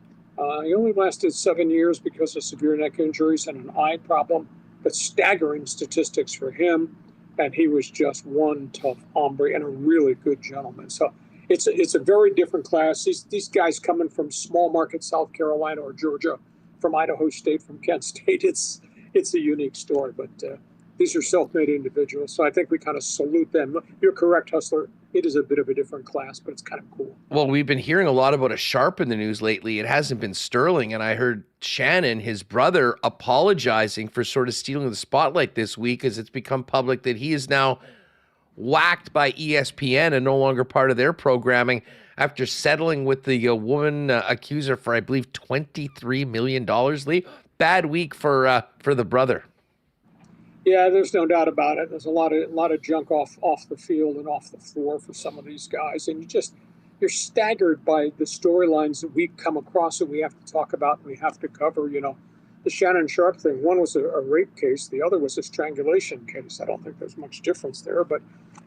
He only lasted 7 years because of severe neck injuries and an eye problem, but staggering statistics for him. And he was just one tough hombre and a really good gentleman. So it's a very different class. These guys coming from small market South Carolina or Georgia, from Idaho State, from Kent State, it's a unique story. But these are self-made individuals, so I think we kind of salute them. You're correct, Hustler. It is a bit of a different class, but it's kind of cool. Well, we've been hearing a lot about a Sharp in the news lately. It hasn't been Sterling, and I heard Shannon, his brother, apologizing for sort of stealing the spotlight this week as it's become public that he is now whacked by ESPN and no longer part of their programming after settling with the woman accuser for, I believe, $23 million. Lee, bad week for the brother. Yeah, there's no doubt about it. There's a lot of junk off the field and off the floor for some of these guys, and you're staggered by the storylines that we come across and we have to talk about and we have to cover. You know, the Shannon Sharp thing. One was a rape case, the other was a strangulation case. I don't think there's much difference there, but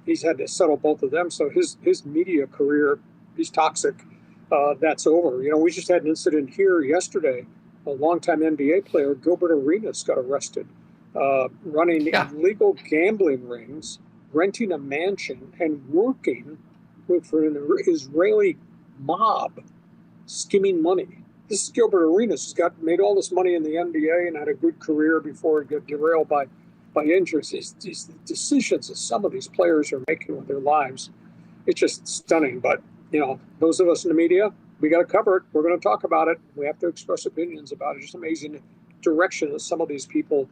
he's had to settle both of them. So his media career, he's toxic. That's over. You know, we just had an incident here yesterday. A longtime NBA player, Gilbert Arenas, got arrested. Running illegal gambling rings, renting a mansion, and working for an Israeli mob, skimming money. This is Gilbert Arenas, who's made all this money in the NBA and had a good career before he got derailed by injuries. These decisions that some of these players are making with their lives, it's just stunning. But, you know, those of us in the media, we got to cover it. We're going to talk about it. We have to express opinions about it. Just amazing direction that some of these people,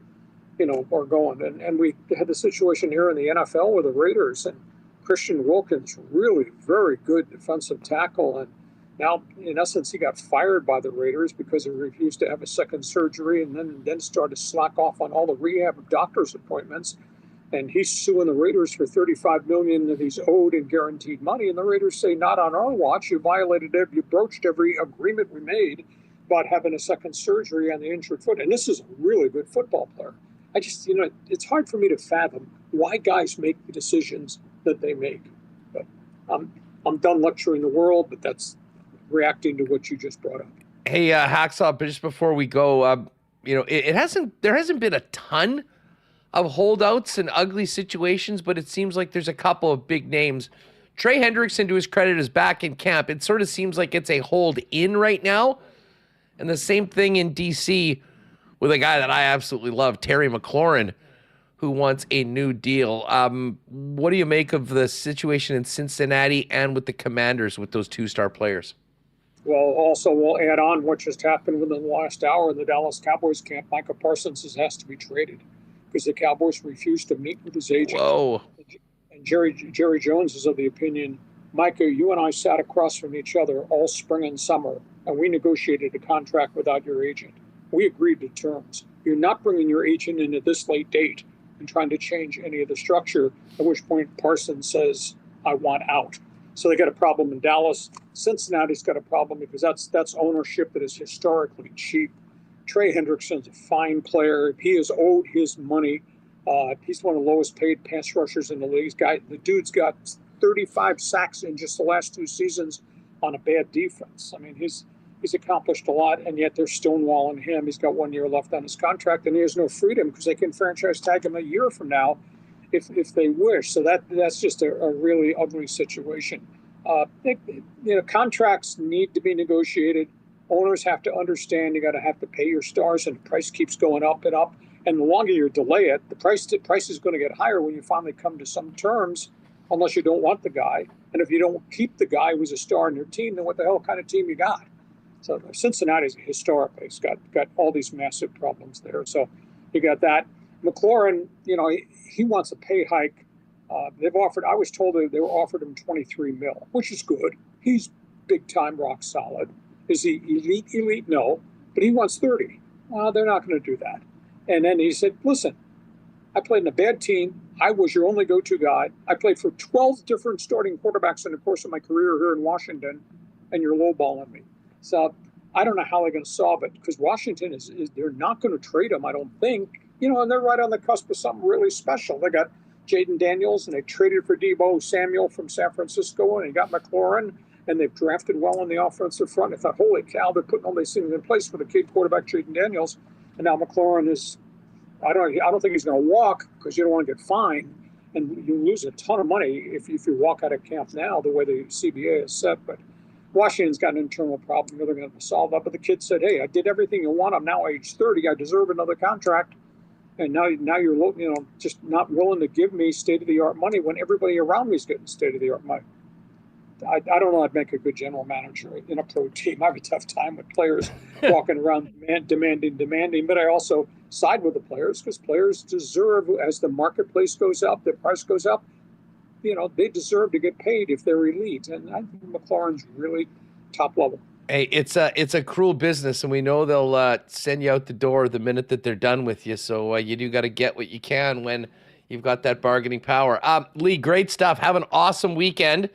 you know, are going. And we had the situation here in the NFL with the Raiders and Christian Wilkins, really very good defensive tackle. And now, in essence, he got fired by the Raiders because he refused to have a second surgery and then started to slack off on all the rehab doctor's appointments. And he's suing the Raiders for $35 million that he's owed in guaranteed money. And the Raiders say, not on our watch. You violated it. You broached every agreement we made about having a second surgery on the injured foot. And this is a really good football player. I just, you know, it's hard for me to fathom why guys make the decisions that they make. But I'm done lecturing the world, but that's reacting to what you just brought up. Hey, Hacksaw, but just before we go, you know, there hasn't been a ton of holdouts and ugly situations, but it seems like there's a couple of big names. Trey Hendrickson, to his credit, is back in camp. It sort of seems like it's a hold in right now. And the same thing in D.C. with a guy that I absolutely love, Terry McLaurin, who wants a new deal. What do you make of the situation in Cincinnati and with the Commanders with those 2-star players? Well, also, we'll add on what just happened within the last hour in the Dallas Cowboys camp. Micah Parsons has to be traded because the Cowboys refused to meet with his agent. Whoa. And Jerry Jones is of the opinion, Micah, you and I sat across from each other all spring and summer, and we negotiated a contract without your agent. We agreed to terms. You're not bringing your agent in at this late date and trying to change any of the structure, at which point Parsons says, I want out. So they got a problem in Dallas. Cincinnati's got a problem because that's ownership that is historically cheap. Trey Hendrickson's a fine player. He is owed his money. He's one of the lowest paid pass rushers in the league. The dude's got 35 sacks in just the last 2 seasons on a bad defense. I mean, he's accomplished a lot, and yet they're stonewalling him. He's got 1 year left on his contract, and he has no freedom because they can franchise tag him a year from now if they wish. So that's just a really ugly situation. Contracts need to be negotiated. Owners have to understand you got to have to pay your stars, and the price keeps going up and up. And the longer you delay it, the price is going to get higher when you finally come to some terms, unless you don't want the guy. And if you don't keep the guy who's a star in your team, then what the hell kind of team you got? So Cincinnati's historically it's got all these massive problems there. So you got that. McLaurin, he wants a pay hike. They've offered. I was told they were offered him $23 million, which is good. He's big time, rock solid. Is he elite? No, but he wants 30. Well, they're not going to do that. And then he said, "Listen, I played in a bad team. I was your only go-to guy. I played for 12 different starting quarterbacks in the course of my career here in Washington, and you're lowballing me." So I don't know how they're going to solve it because Washington is they're not going to trade him, I don't think. And they're right on the cusp of something really special. They got Jaden Daniels, and they traded for Deebo Samuel from San Francisco, and they got McLaurin, and they've drafted well on the offensive front. I thought, holy cow, they're putting all these things in place for the kid quarterback Jaden Daniels, and now McLaurin is. I don't think he's going to walk because you don't want to get fined, and you lose a ton of money if you walk out of camp now the way the CBA is set. But Washington's got an internal problem. They're going to solve that. But the kid said, "Hey, I did everything you want. I'm now age 30. I deserve another contract." And now you're just not willing to give me state-of-the-art money when everybody around me is getting state-of-the-art money. I don't know. I'd make a good general manager in a pro team. I have a tough time with players walking around demanding. But I also side with the players because players deserve, as the marketplace goes up, the price goes up. They deserve to get paid if they're elite. And I think McLaurin's really top level. Hey, it's a cruel business, and we know they'll send you out the door the minute that they're done with you. So you do got to get what you can when you've got that bargaining power. Lee, great stuff. Have an awesome weekend.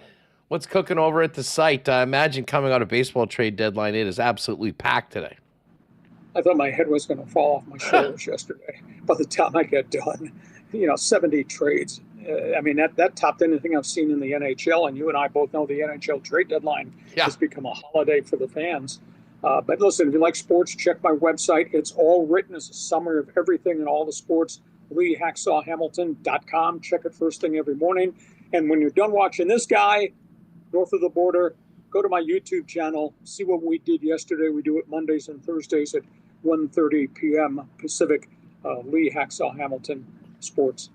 What's cooking over at the site? I imagine coming out of baseball trade deadline, it is absolutely packed today. I thought my head was going to fall off my shoulders yesterday. By the time I get done, 70 trades. That topped anything I've seen in the NHL, and you and I both know the NHL trade deadline has become a holiday for the fans. But listen, if you like sports, check my website. It's all written as a summary of everything in all the sports. LeeHacksawHamilton.com. Check it first thing every morning. And when you're done watching this guy, north of the border, go to my YouTube channel, see what we did yesterday. We do it Mondays and Thursdays at 1:30 p.m. Pacific. Lee Hacksaw Hamilton Sports.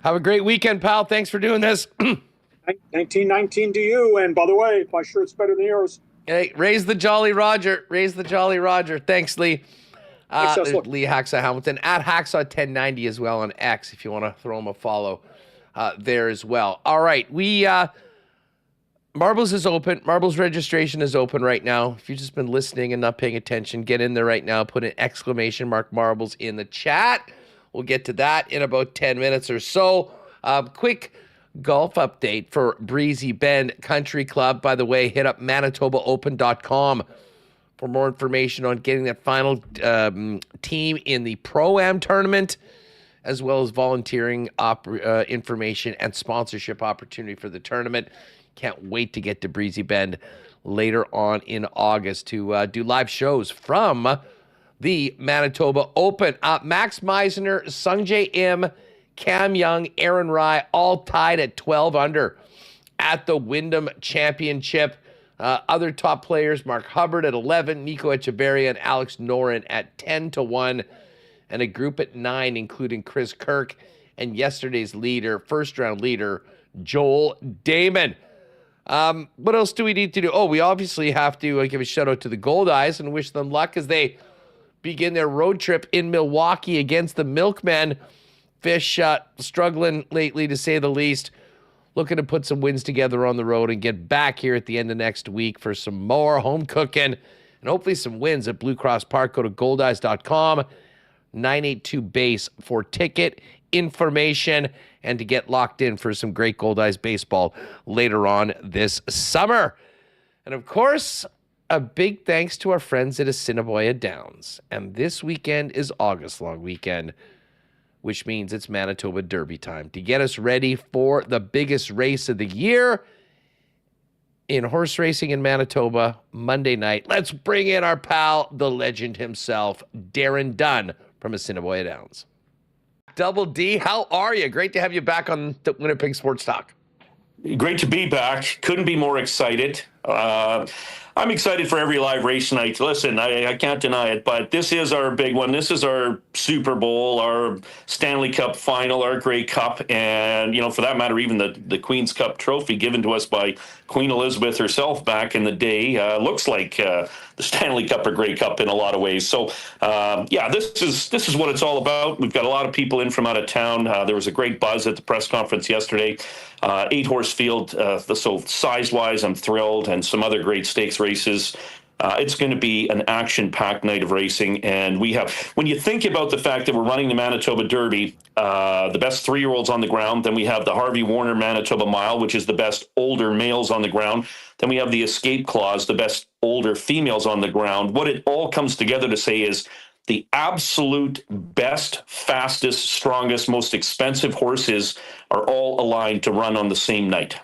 Have a great weekend, pal. Thanks for doing this. 1919 to you. And by the way, my shirt's better than yours. Hey, raise the Jolly Roger. Raise the Jolly Roger. Thanks, Lee. Lee Hacksaw Hamilton at Hacksaw 1090 as well on X if you want to throw him a follow there as well. All right. Marbles is open. Marbles registration is open right now. If you've just been listening and not paying attention, get in there right now. Put an exclamation mark Marbles in the chat. We'll get to that in about 10 minutes or so. Quick golf update for Breezy Bend Country Club. By the way, hit up ManitobaOpen.com for more information on getting that final team in the Pro-Am tournament, as well as volunteering information and sponsorship opportunity for the tournament. Can't wait to get to Breezy Bend later on in August to do live shows from the Manitoba Open. Max Meisner, Sungjae Im, Cam Young, Aaron Rai, all tied at 12 under at the Wyndham Championship. Other top players, Mark Hubbard at 11, Nico Echeverria and Alex Noren at 10-1, and a group at 9, including Chris Kirk and yesterday's leader, first-round leader, Joel Damon. What else do we need to do? Oh, we obviously have to give a shout-out to the Gold Eyes and wish them luck as they begin their road trip in Milwaukee against the Milkmen. Fish struggling lately, to say the least. Looking to put some wins together on the road and get back here at the end of next week for some more home cooking and hopefully some wins at Blue Cross Park. Go to goldeyes.com, 982 base for ticket information and to get locked in for some great Gold-Eyes baseball later on this summer. And of course, a big thanks to our friends at Assiniboia Downs. And this weekend is August long weekend, which means it's Manitoba Derby time to get us ready for the biggest race of the year in horse racing in Manitoba Monday night. Let's bring in our pal, the legend himself, Darren Dunn from Assiniboia Downs. Double D, how are you? Great to have you back on the Winnipeg Sports Talk. Great to be back. Couldn't be more excited. I'm excited for every live race tonight. Listen, I can't deny it, but this is our big one. This is our Super Bowl, our Stanley Cup final, our Grey Cup, and, for that matter, even the Queen's Cup trophy given to us by Queen Elizabeth herself back in the day. Looks like the Stanley Cup or Grey Cup in a lot of ways. So, this is what it's all about. We've got a lot of people in from out of town. There was a great buzz at the press conference yesterday. 8-horse field, so size-wise, I'm thrilled, and some other great stakes races. It's going to be an action-packed night of racing, and when you think about the fact that we're running the Manitoba Derby, the best 3-year-olds on the ground, then we have the Harvey Warner Manitoba Mile, which is the best older males on the ground, then we have the Escape Clause, the best older females on the ground. What it all comes together to say is the absolute best, fastest, strongest, most expensive horses are all aligned to run on the same night.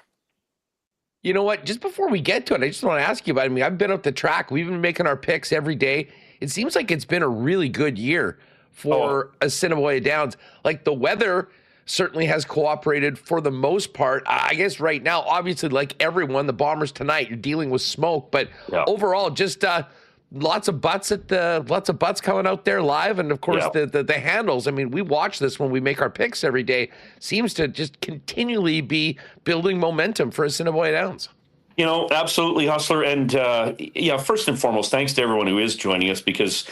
You know what? Just before we get to it, I just want to ask you about it. I mean, I've been up the track. We've been making our picks every day. It seems like it's been a really good year for Assiniboia Downs. Like, the weather certainly has cooperated for the most part. I guess right now, obviously, like everyone, the Bombers tonight, you're dealing with smoke. But overall, just lots of butts coming out there live, and of course the handles. I mean, we watch this when we make our picks every day. Seems to just continually be building momentum for Assiniboia Downs. Absolutely, Hustler. And first and foremost, thanks to everyone who is joining us, because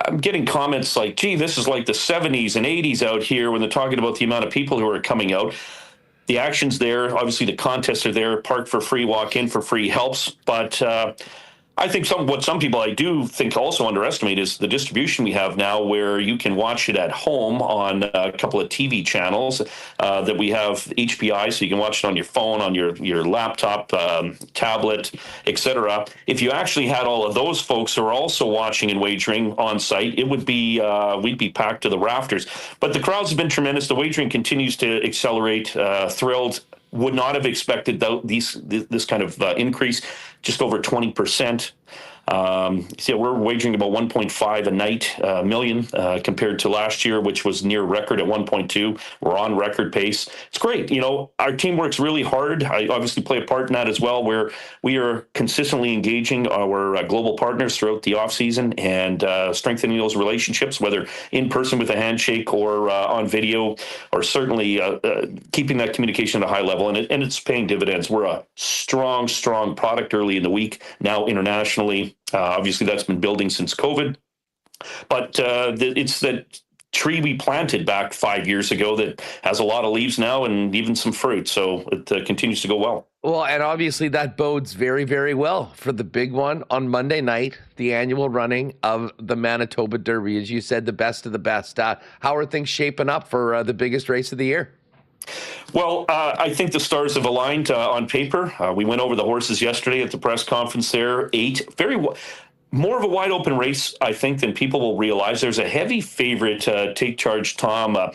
I'm getting comments like, gee, this is like the 70s and 80s out here when they're talking about the amount of people who are coming out. The action's there. Obviously, the contests are there. Park for free, walk in for free helps. But I think what some people I do think also underestimate is the distribution we have now, where you can watch it at home on a couple of TV channels that we have HPI, so you can watch it on your phone, on your laptop, tablet, etc. If you actually had all of those folks who are also watching and wagering on site, it would be we'd be packed to the rafters. But the crowds have been tremendous. The wagering continues to accelerate. Thrilled. Would not have expected this kind of increase, just over 20%. We're wagering about 1.5 a night million compared to last year, which was near record at 1.2. We're on record pace. It's great. Our team works really hard. I obviously play a part in that as well, where we are consistently engaging our global partners throughout the offseason and strengthening those relationships, whether in person with a handshake or on video, or certainly keeping that communication at a high level. And it's paying dividends. We're a strong product early in the week, now internationally. Obviously, that's been building since COVID. But it's that tree we planted back 5 years ago that has a lot of leaves now and even some fruit. So it continues to go well. Well, and obviously that bodes very, very well for the big one on Monday night, the annual running of the Manitoba Derby. As you said, the best of the best. How are things shaping up for the biggest race of the year? Well, I think the stars have aligned on paper. We went over the horses yesterday at the press conference there. 8, more of a wide open race, I think, than people will realize. There's a heavy favorite, Take Charge Tom. I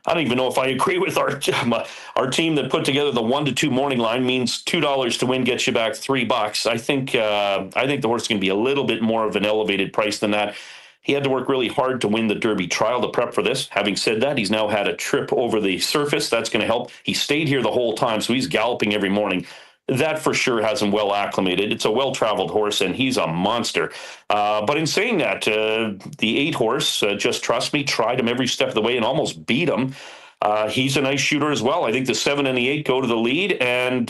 don't even know if I agree with our team that put together the 1 to 2 morning line. Means $2 to win gets you back $3. I think the horse is going to be a little bit more of an elevated price than that. He had to work really hard to win the Derby trial to prep for this. Having said that, he's now had a trip over the surface. That's going to help. He stayed here the whole time, so he's galloping every morning. That for sure has him well acclimated. It's a well-traveled horse, and he's a monster. But in saying that, the 8-horse, Just Trust Me, tried him every step of the way and almost beat him. He's a nice shooter as well. I think the 7 and the 8 go to the lead, and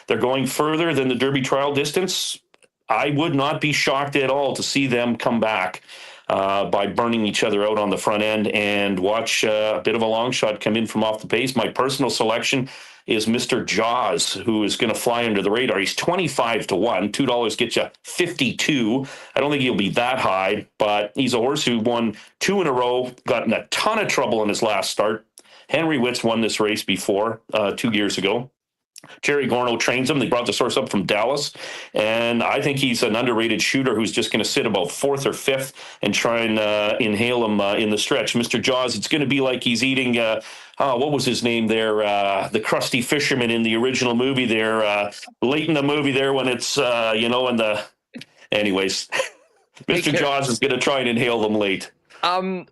they're going further than the Derby trial distance. I would not be shocked at all to see them come back by burning each other out on the front end and watch a bit of a long shot come in from off the pace. My personal selection is Mr. Jaws, who is going to fly under the radar. He's 25 to 1. $2 gets you 52. I don't think he'll be that high, but he's a horse who won 2 in a row, got in a ton of trouble in his last start, Henry Witt's won this race before 2 years ago. Jerry Gorno trains him. They brought the source up from Dallas, and I think he's an underrated shooter who's just going to sit about 4th or 5th and try and inhale him in the stretch. Mr. Jaws, it's going to be like he's eating, what was his name there? The crusty fisherman in the original movie there, late in the movie there when it's, anyways, Mr. Jaws is going to try and inhale them late.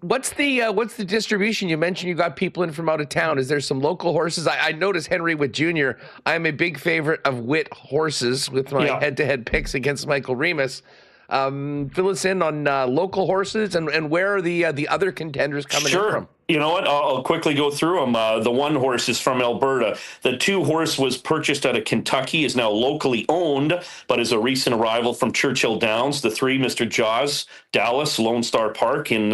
What's the distribution? You mentioned you got people in from out of town. Is there some local horses? I noticed Henry Witt Jr. I'm a big favorite of Witt horses with my head-to-head picks against Michael Remis. Fill us in on local horses and where are the other contenders coming in from? You know what? I'll quickly go through them. The one horse is from Alberta. The 2 horse was purchased out of Kentucky, is now locally owned, but is a recent arrival from Churchill Downs. The 3, Mr. Jaws, Dallas, Lone Star Park in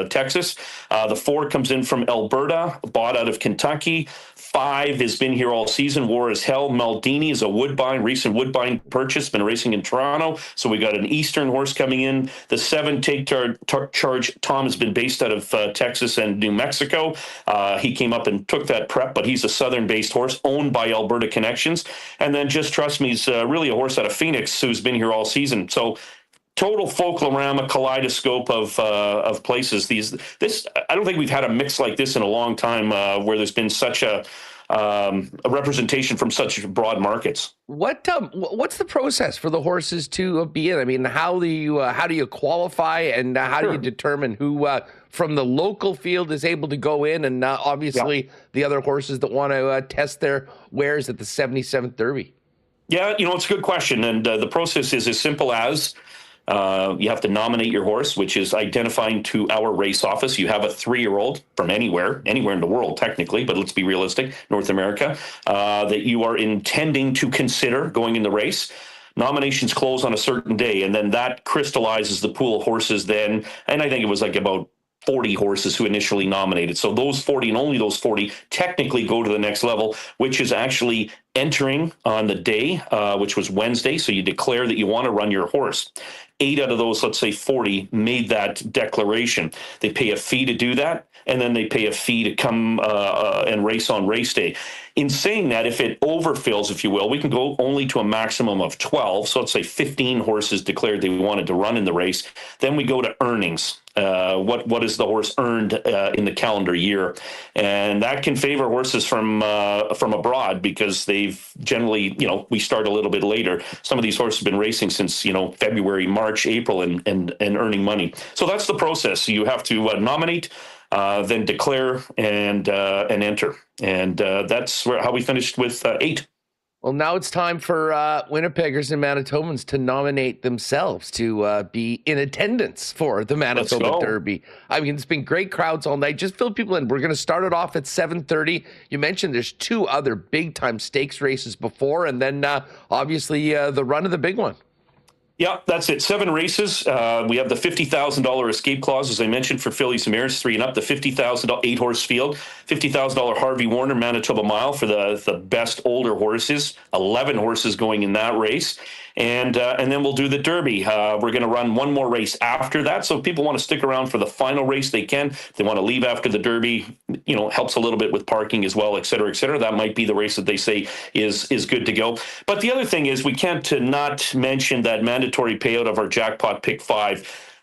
Texas. The 4 comes in from Alberta, bought out of Kentucky. 5 has been here all season. War is Hell. Maldini is a Woodbine, recent Woodbine purchase, been racing in Toronto. So we got an Eastern horse coming in. The 7, Take Charge Tom, has been based out of Texas and New Mexico. He came up and took that prep, but he's a Southern-based horse owned by Alberta Connections. And then Just Trust Me is really a horse out of Phoenix who's been here all season. So total folklorama, kaleidoscope of places. I don't think we've had a mix like this in a long time where there's been such a representation from such broad markets. What's the process for the horses to be in? I mean, how do you qualify, and how do you determine who from the local field is able to go in, and obviously the other horses that want to test their wares at the 77th Derby? Yeah, it's a good question, and the process is as simple as you have to nominate your horse, which is identifying to our race office. You have a 3-year-old from anywhere in the world, technically, but let's be realistic, North America, that you are intending to consider going in the race. Nominations close on a certain day, and then that crystallizes the pool of horses then, and I think it was like about 40 horses who initially nominated. So those 40 and only those 40 technically go to the next level, which is actually entering on the day, which was Wednesday. So you declare that you want to run your horse. 8 out of those, let's say 40, made that declaration. They pay a fee to do that, and then they pay a fee to come and race on race day. In saying that, if it overfills, if you will, we can go only to a maximum of 12. So let's say 15 horses declared they wanted to run in the race. Then we go to earnings. What is the horse earned in the calendar year? And that can favor horses from abroad because they've generally, we start a little bit later. Some of these horses have been racing since, February, March, April, and earning money. So that's the process. You have to nominate, then declare and enter. And that's how we finished with 8. Well, now it's time for Winnipeggers and Manitobans to nominate themselves to be in attendance for the Manitoba Derby. I mean, it's been great crowds all night. Just fill people in. We're going to start it off at 7:30. You mentioned there's 2 other big-time stakes races before, and then obviously the run of the big one. Yeah, that's it. 7 races. We have the $50,000 escape clause, as I mentioned, for fillies and mares, 3 and up. The $50,000 8-horse field, $50,000 Harvey Warner Manitoba Mile for the best older horses. 11 horses going in that race, and then we'll do the Derby. We're going to run one more race after that. So if people want to stick around for the final race, they can. If they want to leave after the Derby, helps a little bit with parking as well, et cetera, et cetera. That might be the race that they say is good to go. But the other thing is we can't not mention that mandatory payout of our jackpot pick 5.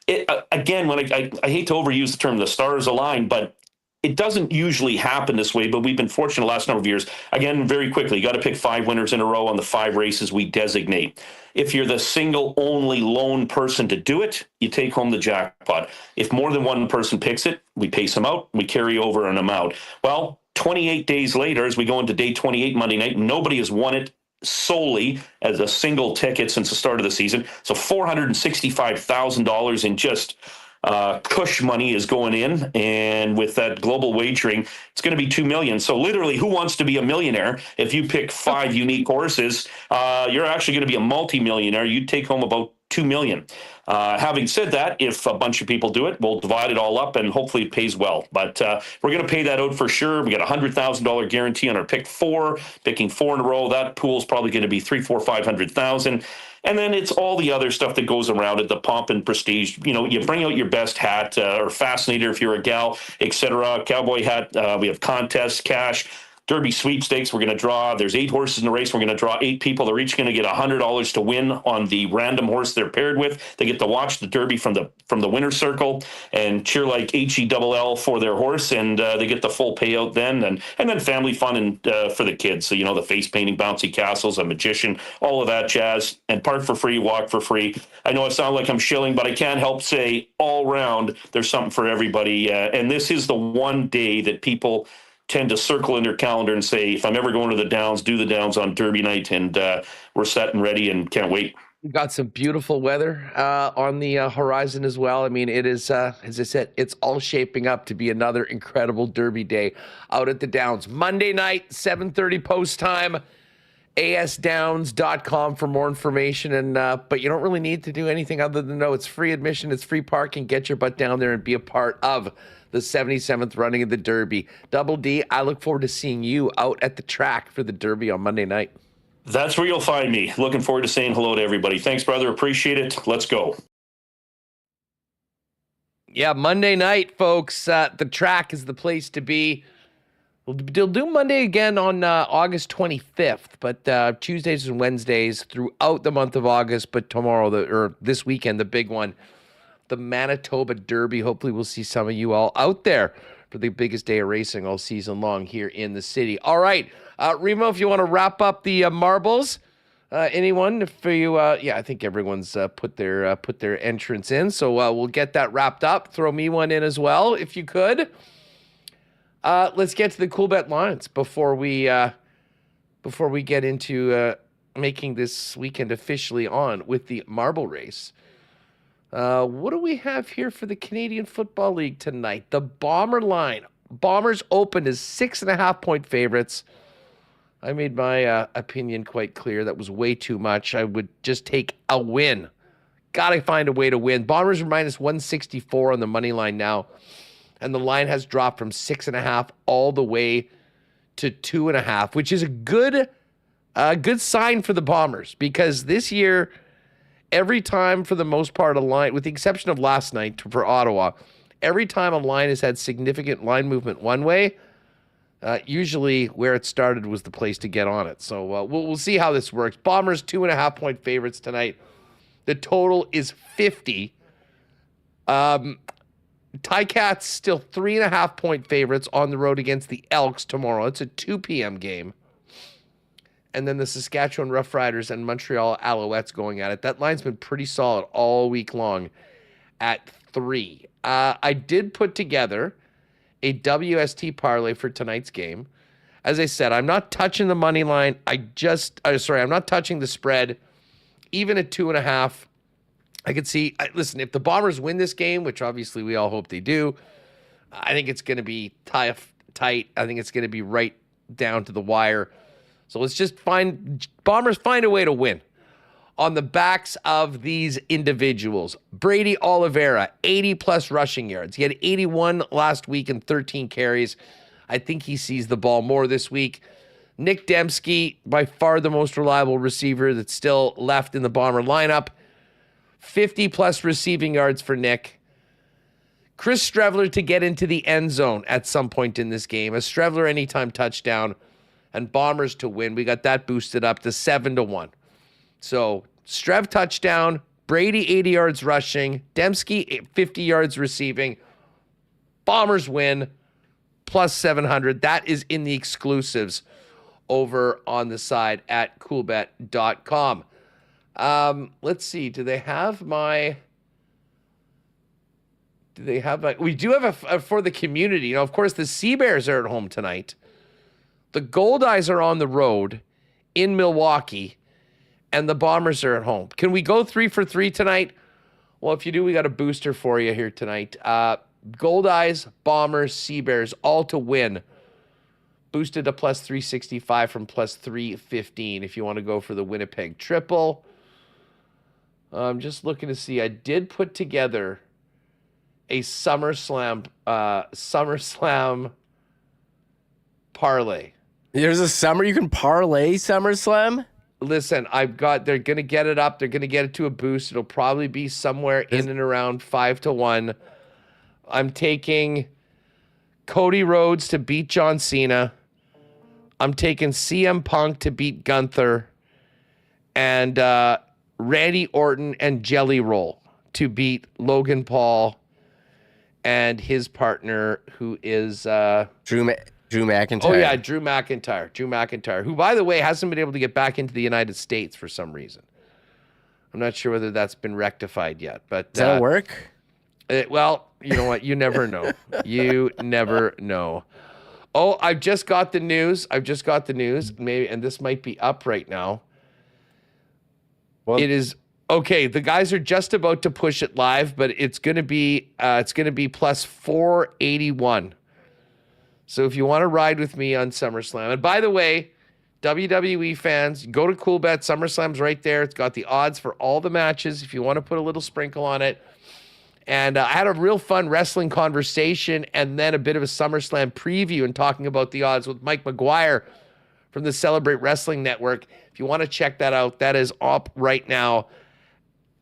Again, when I hate to overuse the term the stars align, but it doesn't usually happen this way, but we've been fortunate the last number of years. Again, very quickly, you got to pick 5 winners in a row on the 5 races we designate. If you're the single only lone person to do it, you take home the jackpot. If more than one person picks it, we pace them out, we carry over an amount. Well, 28 days later, as we go into day 28 Monday night, nobody has won it solely as a single ticket since the start of the season. So $465,000 in just cush money is going in, and with that global wagering, it's going to be $2 million. So literally, who wants to be a millionaire? If you pick 5 unique horses, you're actually going to be a multi-millionaire. You take home about $2 million. Having said that, if a bunch of people do it, we'll divide it all up and hopefully it pays well. But we're going to pay that out for sure. We got a $100,000 guarantee on our pick 4, picking 4 in a row. That pool is probably going to be $300,000, $400,000, $500,000. And then it's all the other stuff that goes around it, the pomp and prestige. You know, you bring out your best hat or fascinator if you're a gal, etc. Cowboy hat. We have contests, cash. Derby sweepstakes, we're going to draw. There's 8 horses in the race. We're going to draw 8 people. They're each going to get $100 to win on the random horse they're paired with. They get to watch the Derby from the winner's circle and cheer like HELL for their horse, and they get the full payout then. And then family fun and for the kids. So, you know, the face painting, bouncy castles, a magician, all of that jazz. And park for free, walk for free. I know I sound like I'm shilling, but I can't help say all round there's something for everybody. And this is the one day that people tend to circle in their calendar and say, if I'm ever going to the Downs, do the Downs on Derby night. And we're set and ready and can't wait. We've got some beautiful weather on the horizon as well. I mean, it is, as I said, it's all shaping up to be another incredible Derby day out at the Downs. Monday night, 7:30 post time, asdowns.com for more information. And but you don't really need to do anything other than know it's free admission, it's free parking. Get your butt down there and be a part of the 77th running of the Derby. Double D, I look forward to seeing you out at the track for the Derby on Monday night. That's where you'll find me. Looking forward to saying hello to everybody. Thanks, brother. Appreciate it. Let's go. Yeah, Monday night, folks. The track is the place to be. We'll do Monday again on August 25th, but Tuesdays and Wednesdays throughout the month of August. But tomorrow, or this weekend, the big one, the Manitoba Derby. Hopefully we'll see some of you all out there for the biggest day of racing all season long here in the city. All right, Remo, if you want to wrap up the marbles, anyone? For you, yeah, I think everyone's put their entrance in, so we'll get that wrapped up. Throw me one in as well, if you could. Let's get to the Cool Bet lines before we get into making this weekend officially on with the marble race. What do we have here for the Canadian Football League tonight? The Bomber line. Bombers opened as 6.5-point favorites. I made my opinion quite clear. That was way too much. I would just take a win. Got to find a way to win. Bombers are minus 164 on the money line now. And the line has dropped from 6.5 all the way to 2.5, which is a good sign for the Bombers, because this year, every time, for the most part, a line, with the exception of last night for Ottawa, every time a line has had significant line movement one way, usually where it started was the place to get on it. So we'll see how this works. Bombers 2.5-point favorites tonight. The total is 50. Ticats still 3.5-point favorites on the road against the Elks tomorrow. It's a 2 p.m. game. And then the Saskatchewan Roughriders and Montreal Alouettes going at it. That line's been pretty solid all week long at 3. I did put together a WST parlay for tonight's game. As I said, I'm not touching the money line. I'm not touching the spread. Even at 2.5, I could see, listen, if the Bombers win this game, which obviously we all hope they do, I think it's going to be tight. I think it's going to be right down to the wire. So let's just Bombers find a way to win on the backs of these individuals. Brady Oliveira, 80-plus rushing yards. He had 81 last week and 13 carries. I think he sees the ball more this week. Nick Dembski, by far the most reliable receiver that's still left in the Bomber lineup. 50-plus receiving yards for Nick. Chris Streveler to get into the end zone at some point in this game. A Streveler anytime touchdown. And Bombers to win. We got that boosted up to 7-1. So Strev touchdown, Brady 80 yards rushing, Dembski 50 yards receiving. Bombers win plus 700. That is in the exclusives over on the side at coolbet.com. Let's see. We do have a for the community. Of course, the Sea Bears are at home tonight. The Gold Eyes are on the road in Milwaukee, and the Bombers are at home. Can we go 3 for 3 tonight? Well, if you do, we got a booster for you here tonight. Gold Eyes, Bombers, Sea Bears, all to win. Boosted to plus 365 from plus 315 if you want to go for the Winnipeg triple. I'm just looking to see. I did put together a SummerSlam parlay. There's a you can parlay SummerSlam? Listen, they're going to get it up. They're going to get it to a boost. It'll probably be somewhere in and around 5-1. I'm taking Cody Rhodes to beat John Cena. I'm taking CM Punk to beat Gunther. And Randy Orton and Jelly Roll to beat Logan Paul and his partner, who is Drew McIntyre. Oh yeah, Drew McIntyre, who, by the way, hasn't been able to get back into the United States for some reason. I'm not sure whether that's been rectified yet, but does that work? Well, you know what? You never know. You never know. Oh, I've just got the news. Maybe, and this might be up right now. Well, it is okay. The guys are just about to push it live, but it's going to be plus 481. So if you want to ride with me on SummerSlam, and by the way, WWE fans, go to CoolBet. SummerSlam's right there. It's got the odds for all the matches if you want to put a little sprinkle on it. And I had a real fun wrestling conversation and then a bit of a SummerSlam preview and talking about the odds with Mike McGuire from the Celebrate Wrestling Network. If you want to check that out, that is up right now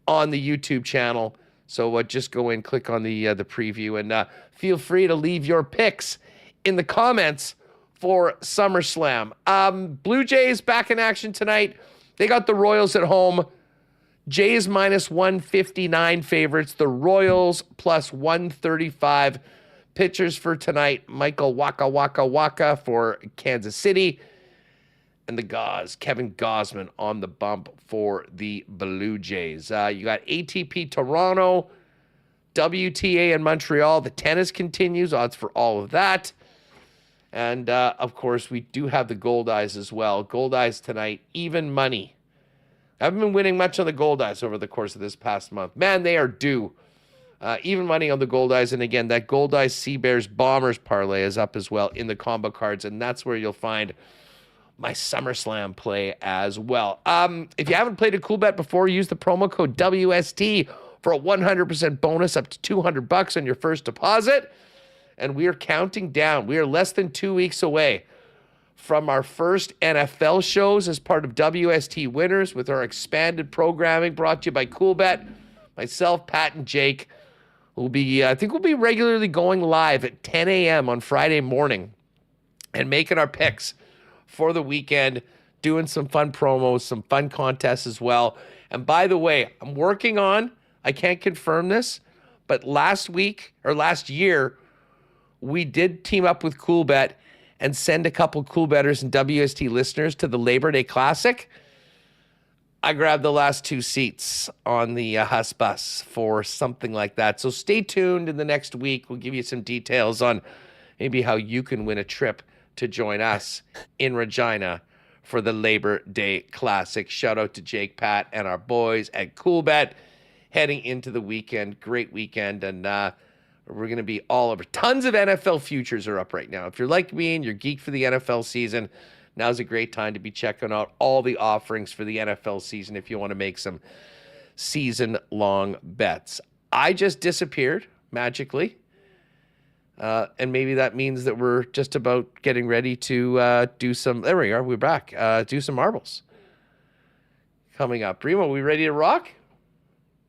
on the YouTube channel. So just go in, click on the preview, and feel free to leave your picks in the comments for SummerSlam. Blue Jays back in action tonight. They got the Royals at home. Jays minus 159 favorites. The Royals plus 135. Pitchers for tonight, Michael Waka for Kansas City. And the Kevin Gausman on the bump for the Blue Jays. You got ATP Toronto, WTA in Montreal. The tennis continues. Odds for all of that. And, of course, we do have the Gold Eyes as well. Gold Eyes tonight, even money. I haven't been winning much on the Gold Eyes over the course of this past month. Man, they are due. Even money on the Gold Eyes. And, again, that Gold Eyes Sea Bears Bombers parlay is up as well in the combo cards. And that's where you'll find my SummerSlam play as well. If you haven't played a cool bet before, use the promo code WST for a 100% bonus up to $200 on your first deposit. And we are counting down. We are less than 2 weeks away from our first NFL shows as part of WST Winners with our expanded programming brought to you by CoolBet. Myself, Pat, and Jake will be, I think we'll be regularly going live at 10 a.m. on Friday morning and making our picks for the weekend, doing some fun promos, some fun contests as well. And by the way, I'm working on, I can't confirm this, but last year, we did team up with CoolBet and send a couple CoolBetters and WST listeners to the Labor Day Classic. I grabbed the last 2 seats on the Huss bus for something like that. So stay tuned in the next week. We'll give you some details on maybe how you can win a trip to join us in Regina for the Labor Day Classic. Shout out to Jake, Pat, and our boys at CoolBet heading into the weekend. Great weekend, and we're going to be all over. Tons of NFL futures are up right now. If you're like me and you're geeked for the NFL season, now's a great time to be checking out all the offerings for the NFL season if you want to make some season-long bets. I just disappeared magically, and maybe that means that we're just about getting ready to do some... There we are. We're back. Do some marbles. Coming up. Remo, we ready to rock?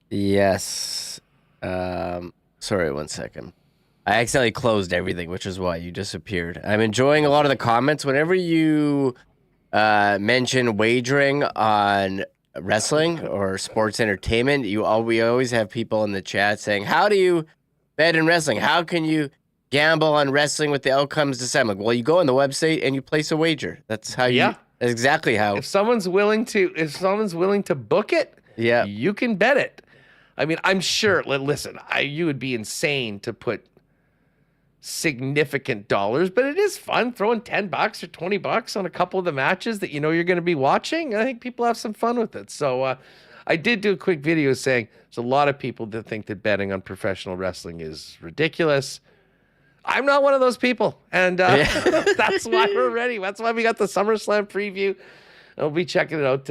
Yes. Sorry, 1 second. I accidentally closed everything, which is why you disappeared. I'm enjoying a lot of the comments. Whenever you mention wagering on wrestling or sports entertainment, we always have people in the chat saying, how do you bet in wrestling? How can you gamble on wrestling with the outcomes decided? Well, you go on the website and you place a wager. That's how you... Yeah. That's exactly how. If someone's willing to book it, yeah, you can bet it. I mean, I'm sure, listen, you would be insane to put significant dollars, but it is fun throwing $10 or $20 on a couple of the matches that you know you're going to be watching. I think people have some fun with it. So I did do a quick video saying there's a lot of people that think that betting on professional wrestling is ridiculous. I'm not one of those people, and that's why we're ready. That's why we got the SummerSlam preview. I'll be checking it out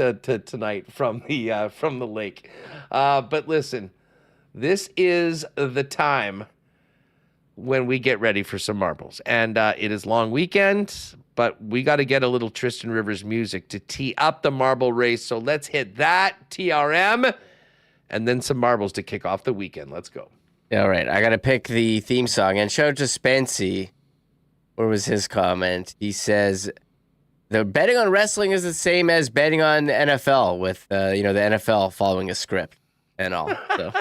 tonight from the lake. But listen, this is the time when we get ready for some marbles. And it is long weekend. but we got to get a little Tristan Rivers music to tee up the marble race. So let's hit that, TRM, and then some marbles to kick off the weekend. Let's go. All right, I got to pick the theme song. And shout out to Spency. Where was his comment? He says, the betting on wrestling is the same as betting on NFL with, the NFL following a script and all. So.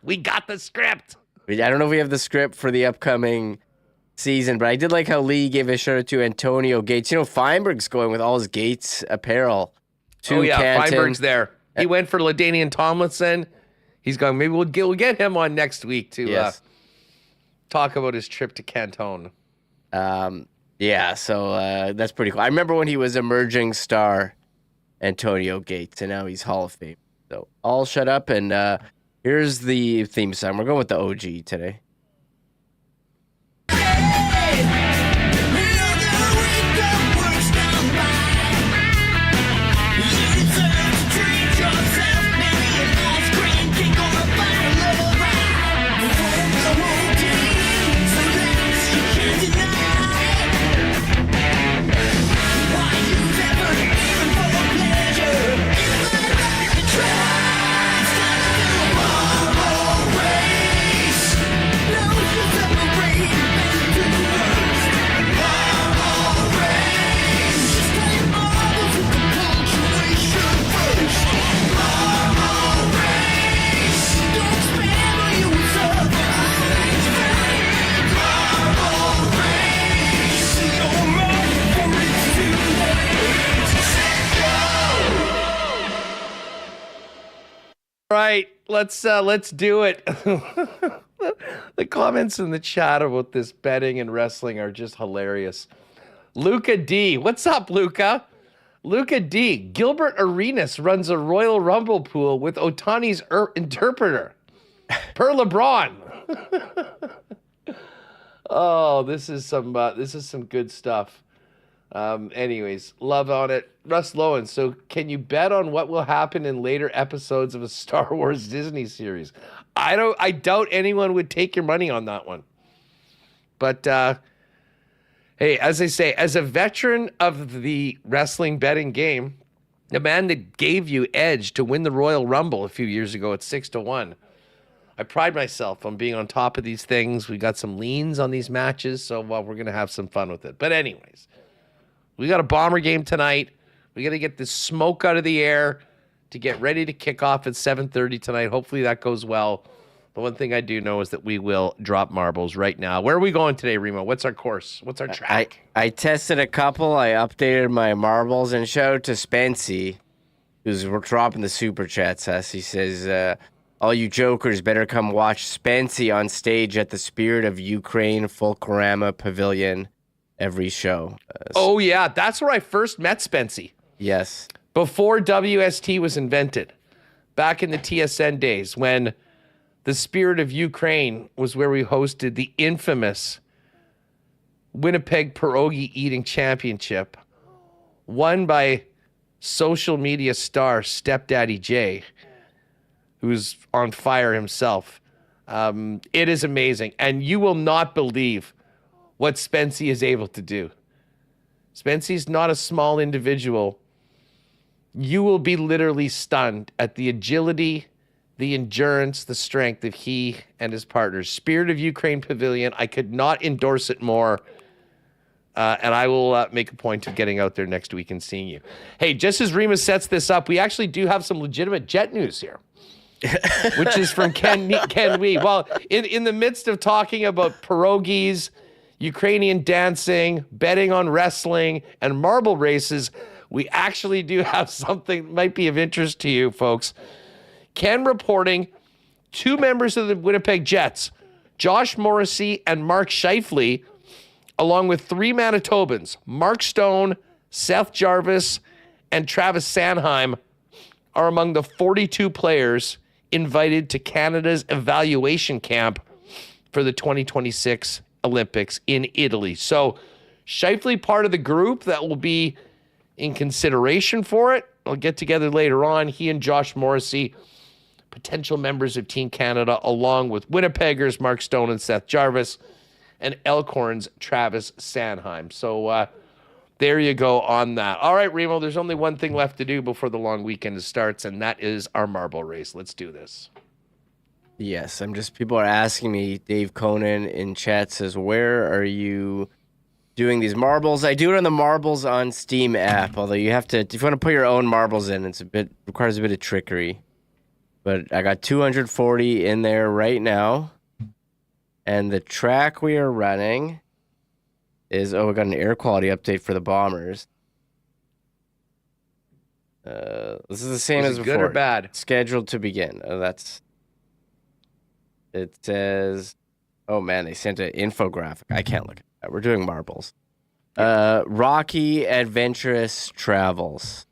We got the script. I don't know if we have the script for the upcoming season, but I did like how Lee gave a shout out to Antonio Gates. Feinberg's going with all his Gates apparel to Canton. Feinberg's there. He went for LaDainian Tomlinson. He's going, maybe we'll get him on next week to talk about his trip to Canton. So that's pretty cool. I remember when he was emerging star, Antonio Gates, and now he's Hall of Fame. So I'll shut up, and here's the theme song. We're going with the OG today. All right, let's do it. The comments in the chat about this betting and wrestling are just hilarious. Luca D, what's up, Luca? Luca D, Gilbert Arenas runs a Royal Rumble pool with Otani's interpreter. Per LeBron. Oh, this is some good stuff. Anyways, love on it. Russ Lowen, so can you bet on what will happen in later episodes of a Star Wars Disney series? I doubt anyone would take your money on that one. But hey, as I say, as a veteran of the wrestling betting game, the man that gave you edge to win the Royal Rumble a few years ago at 6-1, I pride myself on being on top of these things. We got some leans on these matches, so we're going to have some fun with it. But anyways, we got a Bomber game tonight. We got to get this smoke out of the air to get ready to kick off at 7:30 tonight. Hopefully that goes well. The one thing I do know is that we will drop marbles right now. Where are we going today, Remo? What's our course? What's our track? I tested a couple. I updated my marbles, and shout out to Spency, who's dropping the super chat. He says, all you jokers better come watch Spency on stage at the Spirit of Ukraine Folklorama Pavilion every show. Oh, yeah. That's where I first met Spency. Yes. Before WST was invented, back in the TSN days, when the Spirit of Ukraine was where we hosted the infamous Winnipeg Pierogi Eating Championship, won by social media star Stepdaddy J, who's on fire himself. It is amazing. And you will not believe what Spency is able to do. Spency's not a small individual. You will be literally stunned at the agility, the endurance, the strength of he and his partners. Spirit of Ukraine Pavilion. I could not endorse it more. And I will make a point of getting out there next week and seeing you. Hey, just as Remis sets this up, we actually do have some legitimate Jet news here. Which is from Ken Wee. Well, in the midst of talking about pierogies, Ukrainian dancing, betting on wrestling, and marble races, we actually do have something that might be of interest to you folks. Ken reporting 2 members of the Winnipeg Jets, Josh Morrissey and Mark Scheifele, along with 3 Manitobans, Mark Stone, Seth Jarvis, and Travis Sanheim, are among the 42 players invited to Canada's evaluation camp for the 2026 Olympics in Italy. So Scheifele part of the group that will be in consideration for it. I'll get together later on. He and Josh Morrissey, potential members of Team Canada, along with Winnipeggers Mark Stone and Seth Jarvis. and Elkhorn's Travis Sanheim. So there you go on that. All right, Remo, there's only one thing left to do before the long weekend starts, and that is our marble race. Let's do this. Yes, people are asking me. Dave Conan in chat says, where are you doing these marbles? I do it on the Marbles on Steam app, although you have to, if you want to put your own marbles in, requires a bit of trickery. But I got 240 in there right now. And the track we are running is, we got an air quality update for the Bombers. This is the same as before. Good or bad? Scheduled to begin. It says, oh man, they sent an infographic. I can't look at that. We're doing marbles. Rocky Adventurous Travels.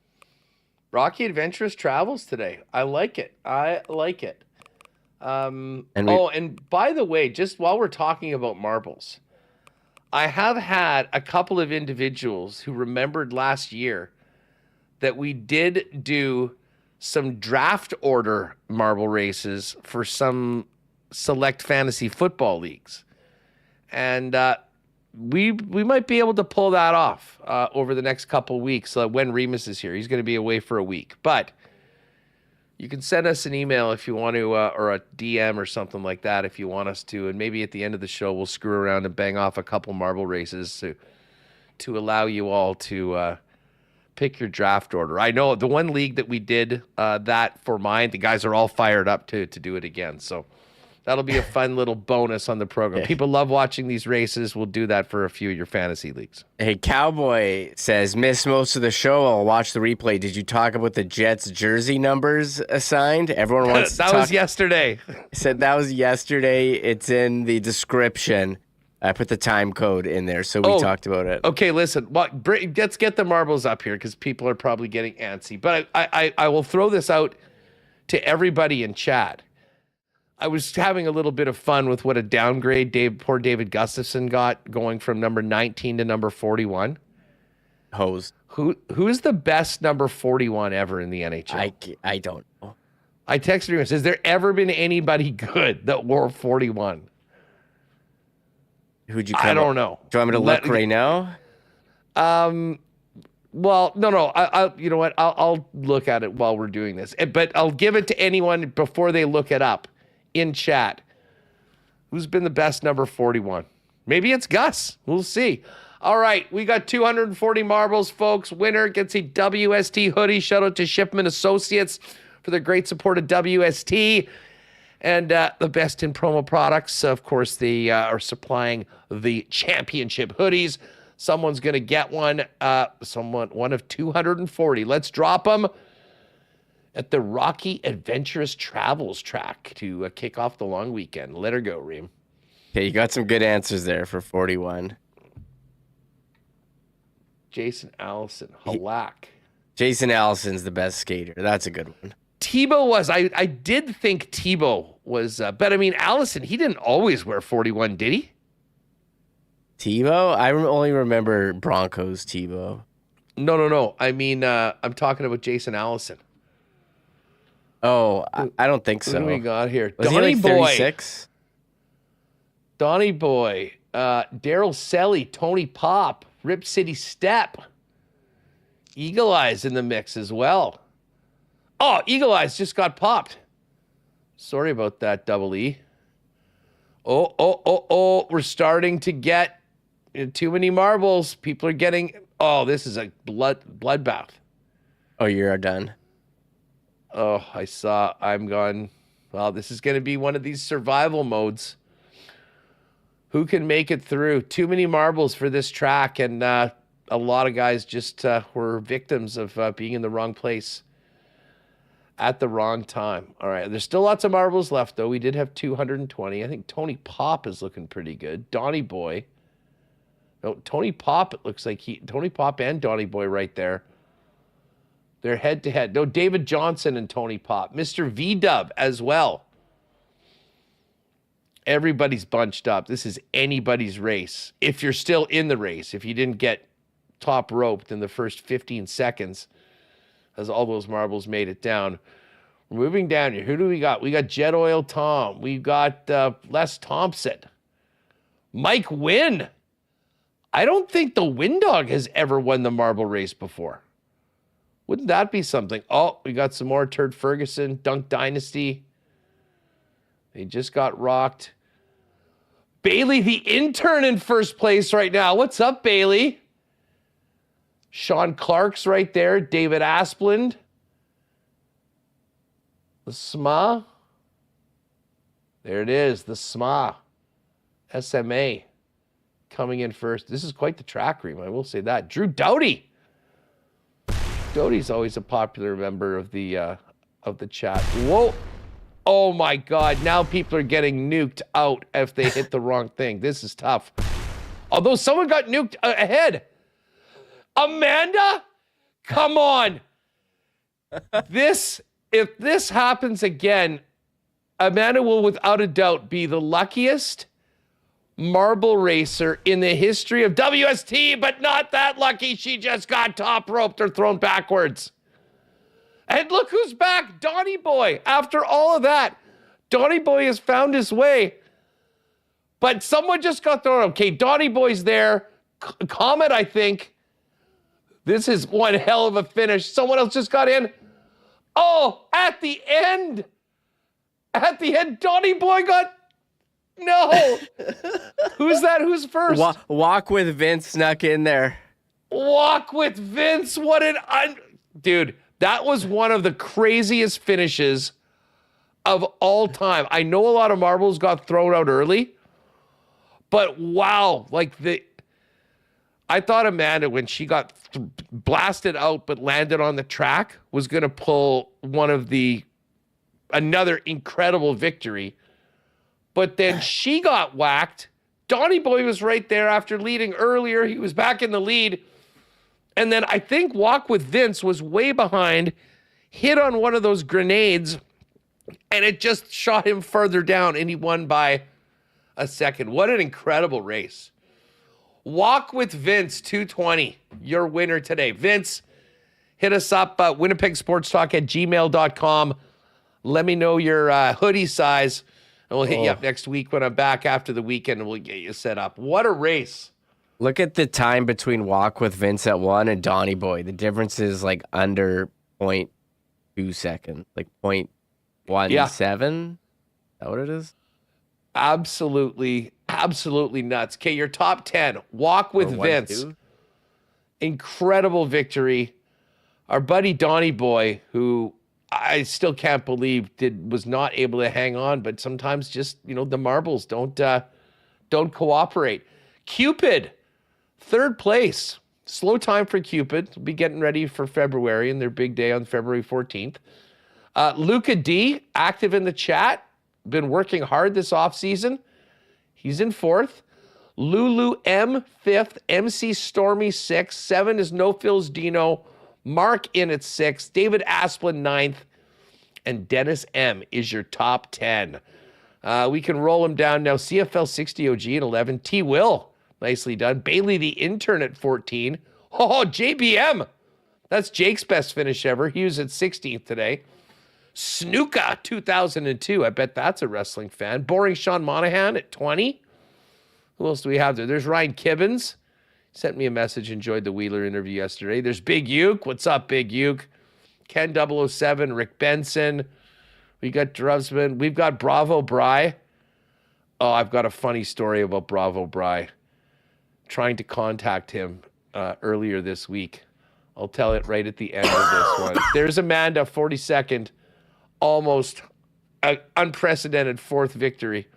Rocky Adventurous Travels today. I like it. And by the way, just while we're talking about marbles, I have had a couple of individuals who remembered last year that we did do some draft order marble races for some select fantasy football leagues. And we might be able to pull that off over the next couple weeks when Remis is here. He's going to be away for a week. But you can send us an email if you want to, or a DM or something like that if you want us to. And maybe at the end of the show, we'll screw around and bang off a couple marble races to allow you all to pick your draft order. I know the one league that we did that for mine, the guys are all fired up to do it again. So that'll be a fun little bonus on the program. Yeah. People love watching these races. We'll do that for a few of your fantasy leagues. Hey, Cowboy says, missed most of the show. I'll watch the replay. Did you talk about the Jets jersey numbers assigned? Everyone wants to That was yesterday. Said that was yesterday. It's in the description. I put the time code in there, so we talked about it. Okay, listen. Let's get the marbles up here because people are probably getting antsy. But I will throw this out to everybody in chat. I was having a little bit of fun with what a downgrade poor David Gustafson got, going from number 19 to number 41. Hosed. Who is the best number 41 ever in the NHL? I don't know. I texted him and says, there ever been anybody good that wore 41? Who'd you? I don't know. Do you want me to look right now? Well, no. I you know what? I'll look at it while we're doing this. But I'll give it to anyone before they look it up in chat. Who's been the best number 41? Maybe it's Gus. We'll see. All right, we got 240 marbles, folks. Winner gets a WST hoodie. Shout out to Shipman Associates for their great support of WST. And the best in promo products, of course, they are supplying the championship hoodies. Someone's going to get one. One of 240. Let's drop them at the Rocky Adventurous Travels track to kick off the long weekend. Let her go, Reem. Okay, you got some good answers there for 41. Jason Allison, Halak. Jason Allison's the best skater. That's a good one. Tebow was, I did think Tebow was, but I mean, Allison, he didn't always wear 41, did he? Tebow? I only remember Broncos Tebow. No. I mean, I'm talking about Jason Allison. Oh, I don't think so. What do we got here? Was Donnie he like Boy. 36? Donnie Boy. Daryl Selly, Tony Pop, Rip City Step. Eagle Eyes in the mix as well. Oh, Eagle Eyes just got popped. Sorry about that, Double E. Oh. We're starting to get too many marbles. People are getting... Oh, this is a bloodbath. Oh, you're done. Oh, I'm gone. Well, this is going to be one of these survival modes. Who can make it through? Too many marbles for this track, and a lot of guys just were victims of being in the wrong place at the wrong time. All right, there's still lots of marbles left, though. We did have 220. I think Tony Pop is looking pretty good. Donnie Boy. No, Tony Pop, it looks like Tony Pop and Donnie Boy right there. They're head-to-head. No, David Johnson and Tony Pop. Mr. V-Dub as well. Everybody's bunched up. This is anybody's race. If you're still in the race, if you didn't get top roped in the first 15 seconds, as all those marbles made it down. We're moving down here. Who do we got? We got Jet Oil Tom. We got Les Thompson. Mike Wynn. I don't think the Wynn Dog has ever won the marble race before. Wouldn't that be something? Oh, we got some more Turd Ferguson, Dunk Dynasty. They just got rocked. Bailey, the intern, in first place right now. What's up, Bailey? Sean Clark's right there. David Asplund. The SMA. There it is, the SMA. SMA coming in first. This is quite the track ream, I will say that. Drew Doughty. Doughty's always a popular member of the chat. Whoa. Oh my God. Now people are getting nuked out if they hit the wrong thing. This is tough. Although someone got nuked ahead. Amanda? Come on. If this happens again, Amanda will without a doubt be the luckiest marble racer in the history of WST, but not that lucky. She just got top roped or thrown backwards. And look who's back, Donnie Boy. After all of that, Donnie Boy has found his way. But someone just got thrown. Okay, Donnie Boy's there. Comet, I think. This is one hell of a finish. Someone else just got in. Oh, at the end. At the end, Donnie Boy got... No. Who's that? Who's first? Walk with Vince snuck in there. Walk with Vince. What an... Dude, that was one of the craziest finishes of all time. I know a lot of marbles got thrown out early, but wow. I thought Amanda, when she got blasted out but landed on the track, was going to pull another incredible victory. But then she got whacked. Donnie Boy was right there after leading earlier. He was back in the lead. And then I think Walk with Vince was way behind, hit on one of those grenades, and it just shot him further down, and he won by a second. What an incredible race. Walk with Vince 220, your winner today. Vince, hit us up, winnipegsportstalk@gmail.com. Let me know your hoodie size, and we'll hit you up next week when I'm back after the weekend, and we'll get you set up. What a race. Look at the time between Walk with Vince at 1 and Donnie Boy. The difference is like under 0.2 seconds, like 0.17. Yeah. Is that what it is? Absolutely nuts. Okay, your top 10. Walk with Vince. 2. Incredible victory. Our buddy Donnie Boy, who I still can't believe was not able to hang on, but sometimes just, the marbles don't cooperate. Cupid, 3rd place. Slow time for Cupid. We'll be getting ready for February and their big day on February 14th. Luca D, active in the chat. Been working hard this offseason. He's in 4th. Lulu M, 5th. MC Stormy, 6th. 7 is No Phil's Dino. Mark in at 6th. David Asplund, 9th. And Dennis M is your top 10. We can roll them down now. CFL 60 OG at 11. T. Will, nicely done. Bailey the intern at 14. Oh, JBM. That's Jake's best finish ever. He was at 16th today. Snuka 2002. I bet that's a wrestling fan. Boring Sean Monahan at 20. Who else do we have there? There's Ryan Kibbins. Sent me a message. Enjoyed the Wheeler interview yesterday. There's Big Uke. What's up, Big Uke? Ken 007. Rick Benson. We got Drusman. We've got Bravo Bry. Oh, I've got a funny story about Bravo Bry. Trying to contact him earlier this week. I'll tell it right at the end of this one. There's Amanda, 42nd. Almost an unprecedented 4th victory.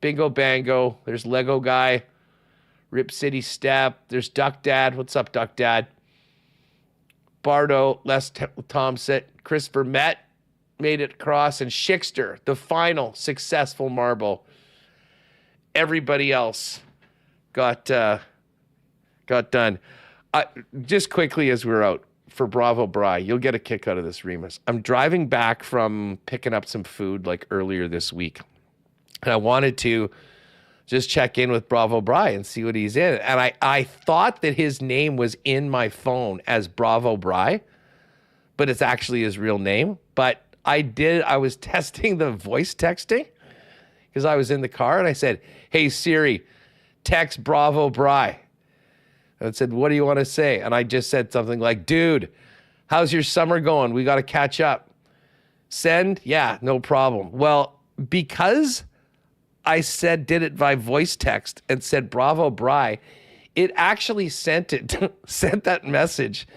Bingo Bango. There's Lego Guy. Rip City Step. There's Duck Dad. What's up, Duck Dad? Bardo, Les Thompson, Chris Vermette made it across, and Schickster, the final successful marble. Everybody else got done. Just quickly as we're out, for Bravo Bry, you'll get a kick out of this, Remis. I'm driving back from picking up some food earlier this week, and I wanted to just check in with Bravo Bry and see what he's in. And I thought that his name was in my phone as Bravo Bry, but it's actually his real name. But I was testing the voice texting because I was in the car, and I said, "Hey Siri, text Bravo Bry. And said, what do you want to say? And I just said something like, dude, how's your summer going? We got to catch up. Send? Yeah, no problem. Well, because I did it by voice text and said Bravo Bry, it actually sent that message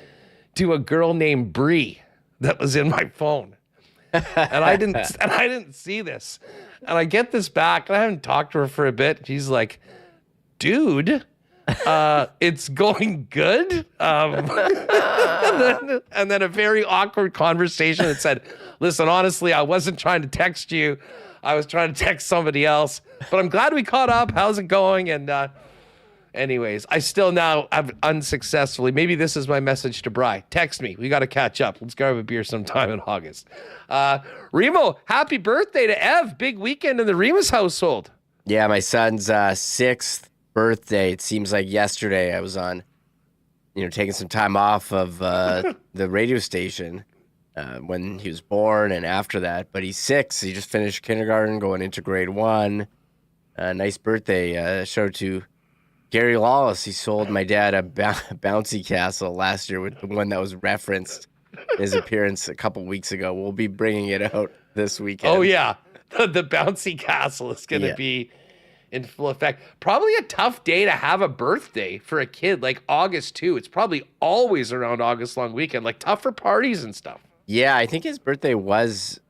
to a girl named Bree that was in my phone. And I didn't see this. And I get this back, and I haven't talked to her for a bit. She's like, dude, it's going good. And then a very awkward conversation that said, listen, honestly, I wasn't trying to text you. I was trying to text somebody else. But I'm glad we caught up. How's it going? And anyways, I still now have unsuccessfully, maybe this is my message to Bri. Text me. We got to catch up. Let's grab a beer sometime in August. Remo, happy birthday to Ev. Big weekend in the Remis household. Yeah, my son's 6th birthday. It seems like yesterday I was on, taking some time off of the radio station when he was born and after that. But he's 6. He just finished kindergarten, going into grade 1. Nice birthday. Shout out to Gary Lawless. He sold my dad a bouncy castle last year with the one that was referenced in his appearance a couple weeks ago. We'll be bringing it out this weekend. Oh, yeah. The bouncy castle is going to be in full effect. Probably a tough day to have a birthday for a kid, like August 2. It's probably always around August long weekend, like tough for parties and stuff. Yeah, I think his birthday was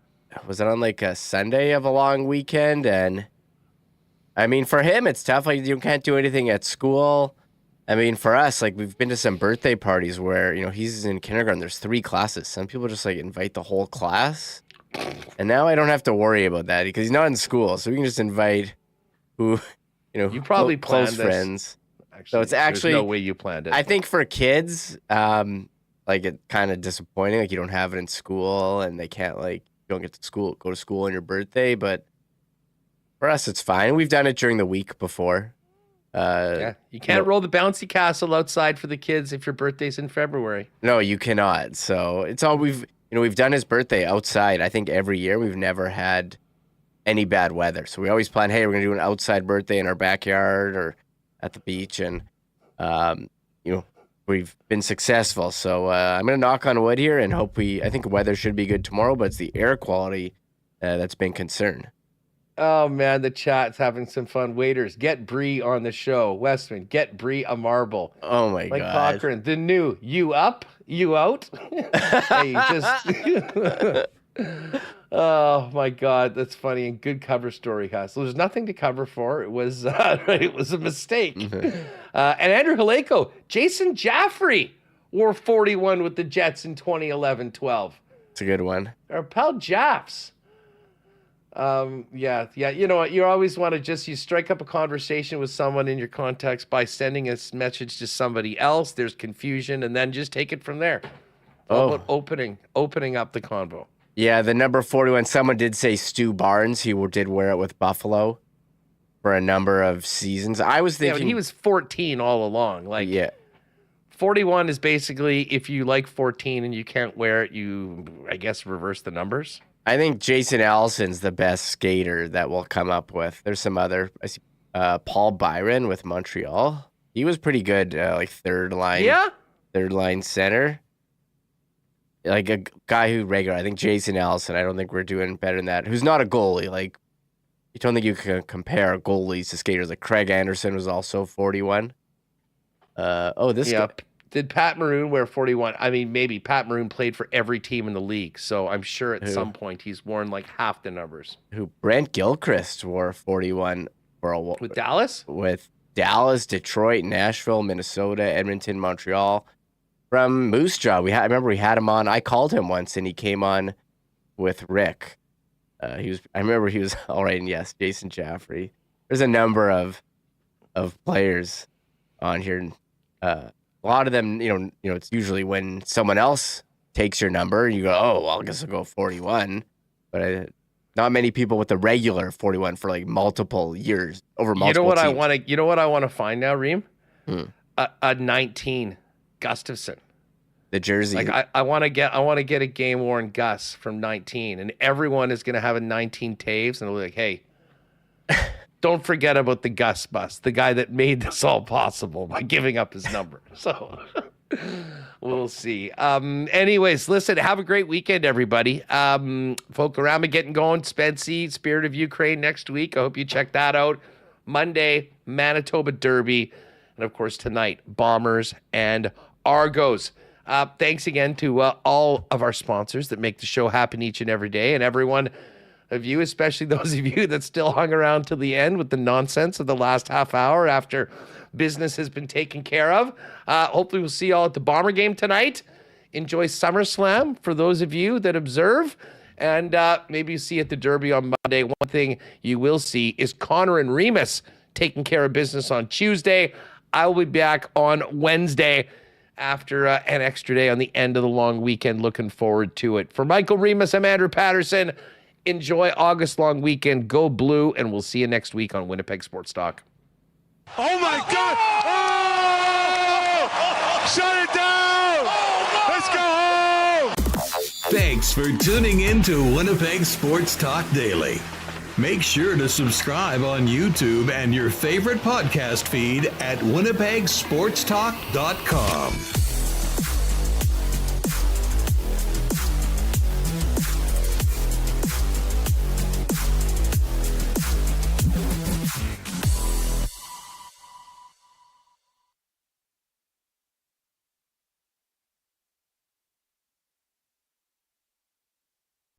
it on like a Sunday of a long weekend? And I mean, for him, it's tough. Like, you can't do anything at school. I mean, for us, like, we've been to some birthday parties where, he's in kindergarten. There's 3 classes. Some people just, like, invite the whole class. And now I don't have to worry about that because he's not in school. So we can just invite who, you probably close planned friends. Actually, so it's actually there's no way you planned it. I think for kids, like, it's kind of disappointing. Like, you don't have it in school and they can't, like, you don't get to go to school on your birthday. But for us, it's fine. We've done it during the week before. Yeah, you can't roll the bouncy castle outside for the kids if your birthday's in February. No, you cannot. So it's all we've done his birthday outside. I think every year we've never had any bad weather. So we always plan, hey, we're going to do an outside birthday in our backyard or at the beach. And, we've been successful. So I'm going to knock on wood here and I think the weather should be good tomorrow, but it's the air quality that's been concerned. Oh, man, the chat's having some fun. Waiters, get Bree on the show. Westman, get Bree a marble. Oh, my Mike God. Cochran, the new, you up, you out? Hey, just... Oh, my God, that's funny. And good cover story, Hassel. There's nothing to cover for. It was a mistake. And Andrew Haleko, Jason Jaffrey wore 41 with the Jets in 2011-12. It's a good one. Our pal Jaffs. Yeah. You know what? You always want to you strike up a conversation with someone in your context by sending a message to somebody else. There's confusion, and then just take it from there. All about opening up the convo. Yeah, the number 41. Someone did say Stu Barnes. He did wear it with Buffalo for a number of seasons. I was thinking, yeah, but he was 14 all along. Like, yeah. 41 is basically if you like 14 and you can't wear it, you, I guess, reverse the numbers. I think Jason Allison's the best skater that we'll come up with. There's some other. I see Paul Byron with Montreal. He was pretty good, like third line center. Like a guy who regular. I think Jason Allison. I don't think we're doing better than that. Who's not a goalie. Like, you don't think you can compare goalies to skaters. Like Craig Anderson was also 41. This guy. Did Pat Maroon wear 41? I mean, maybe. Pat Maroon played for every team in the league, so I'm sure at some point he's worn like half the numbers. Brent Gilchrist wore 41 for a while. With Dallas? With Dallas, Detroit, Nashville, Minnesota, Edmonton, Montreal. From Moose Jaw, I remember we had him on. I called him once, and he came on with Rick. I remember he was all right, and yes, Jason Jaffrey. There's a number of players on here. A lot of them, it's usually when someone else takes your number, you go, oh, well, I guess I'll go 41. But not many people with the regular 41 for like multiple years over multiple teams. You know what I want to find now, Reem? A 19 Gustafson. The jersey. Like I want to get a game worn Gus from 19, and everyone is going to have a 19 Taves, and they'll be like, hey, don't forget about the Gus bus, the guy that made this all possible by giving up his number. So we'll see. Anyways, listen, have a great weekend, everybody. Folklorama getting going. Spency, Spirit of Ukraine next week. I hope you check that out. Monday, Manitoba Derby. And of course, tonight, Bombers and Argos. Thanks again to all of our sponsors that make the show happen each and every day. And everyone of you, especially those of you that still hung around till the end with the nonsense of the last half hour after business has been taken care of. Hopefully we'll see you all at the Bomber game tonight. Enjoy SummerSlam for those of you that observe. And maybe you see at the Derby on Monday. One thing you will see is Connor and Remis taking care of business on Tuesday. I will be back on Wednesday after an extra day on the end of the long weekend. Looking forward to it. For Michael Remis, I'm Andrew Paterson. Enjoy August long weekend. Go Blue, and we'll see you next week on Winnipeg Sports Talk. Oh my God! Oh! Shut it down! Let's go home! Thanks for tuning in to Winnipeg Sports Talk Daily. Make sure to subscribe on YouTube and your favorite podcast feed at winnipegsportstalk.com.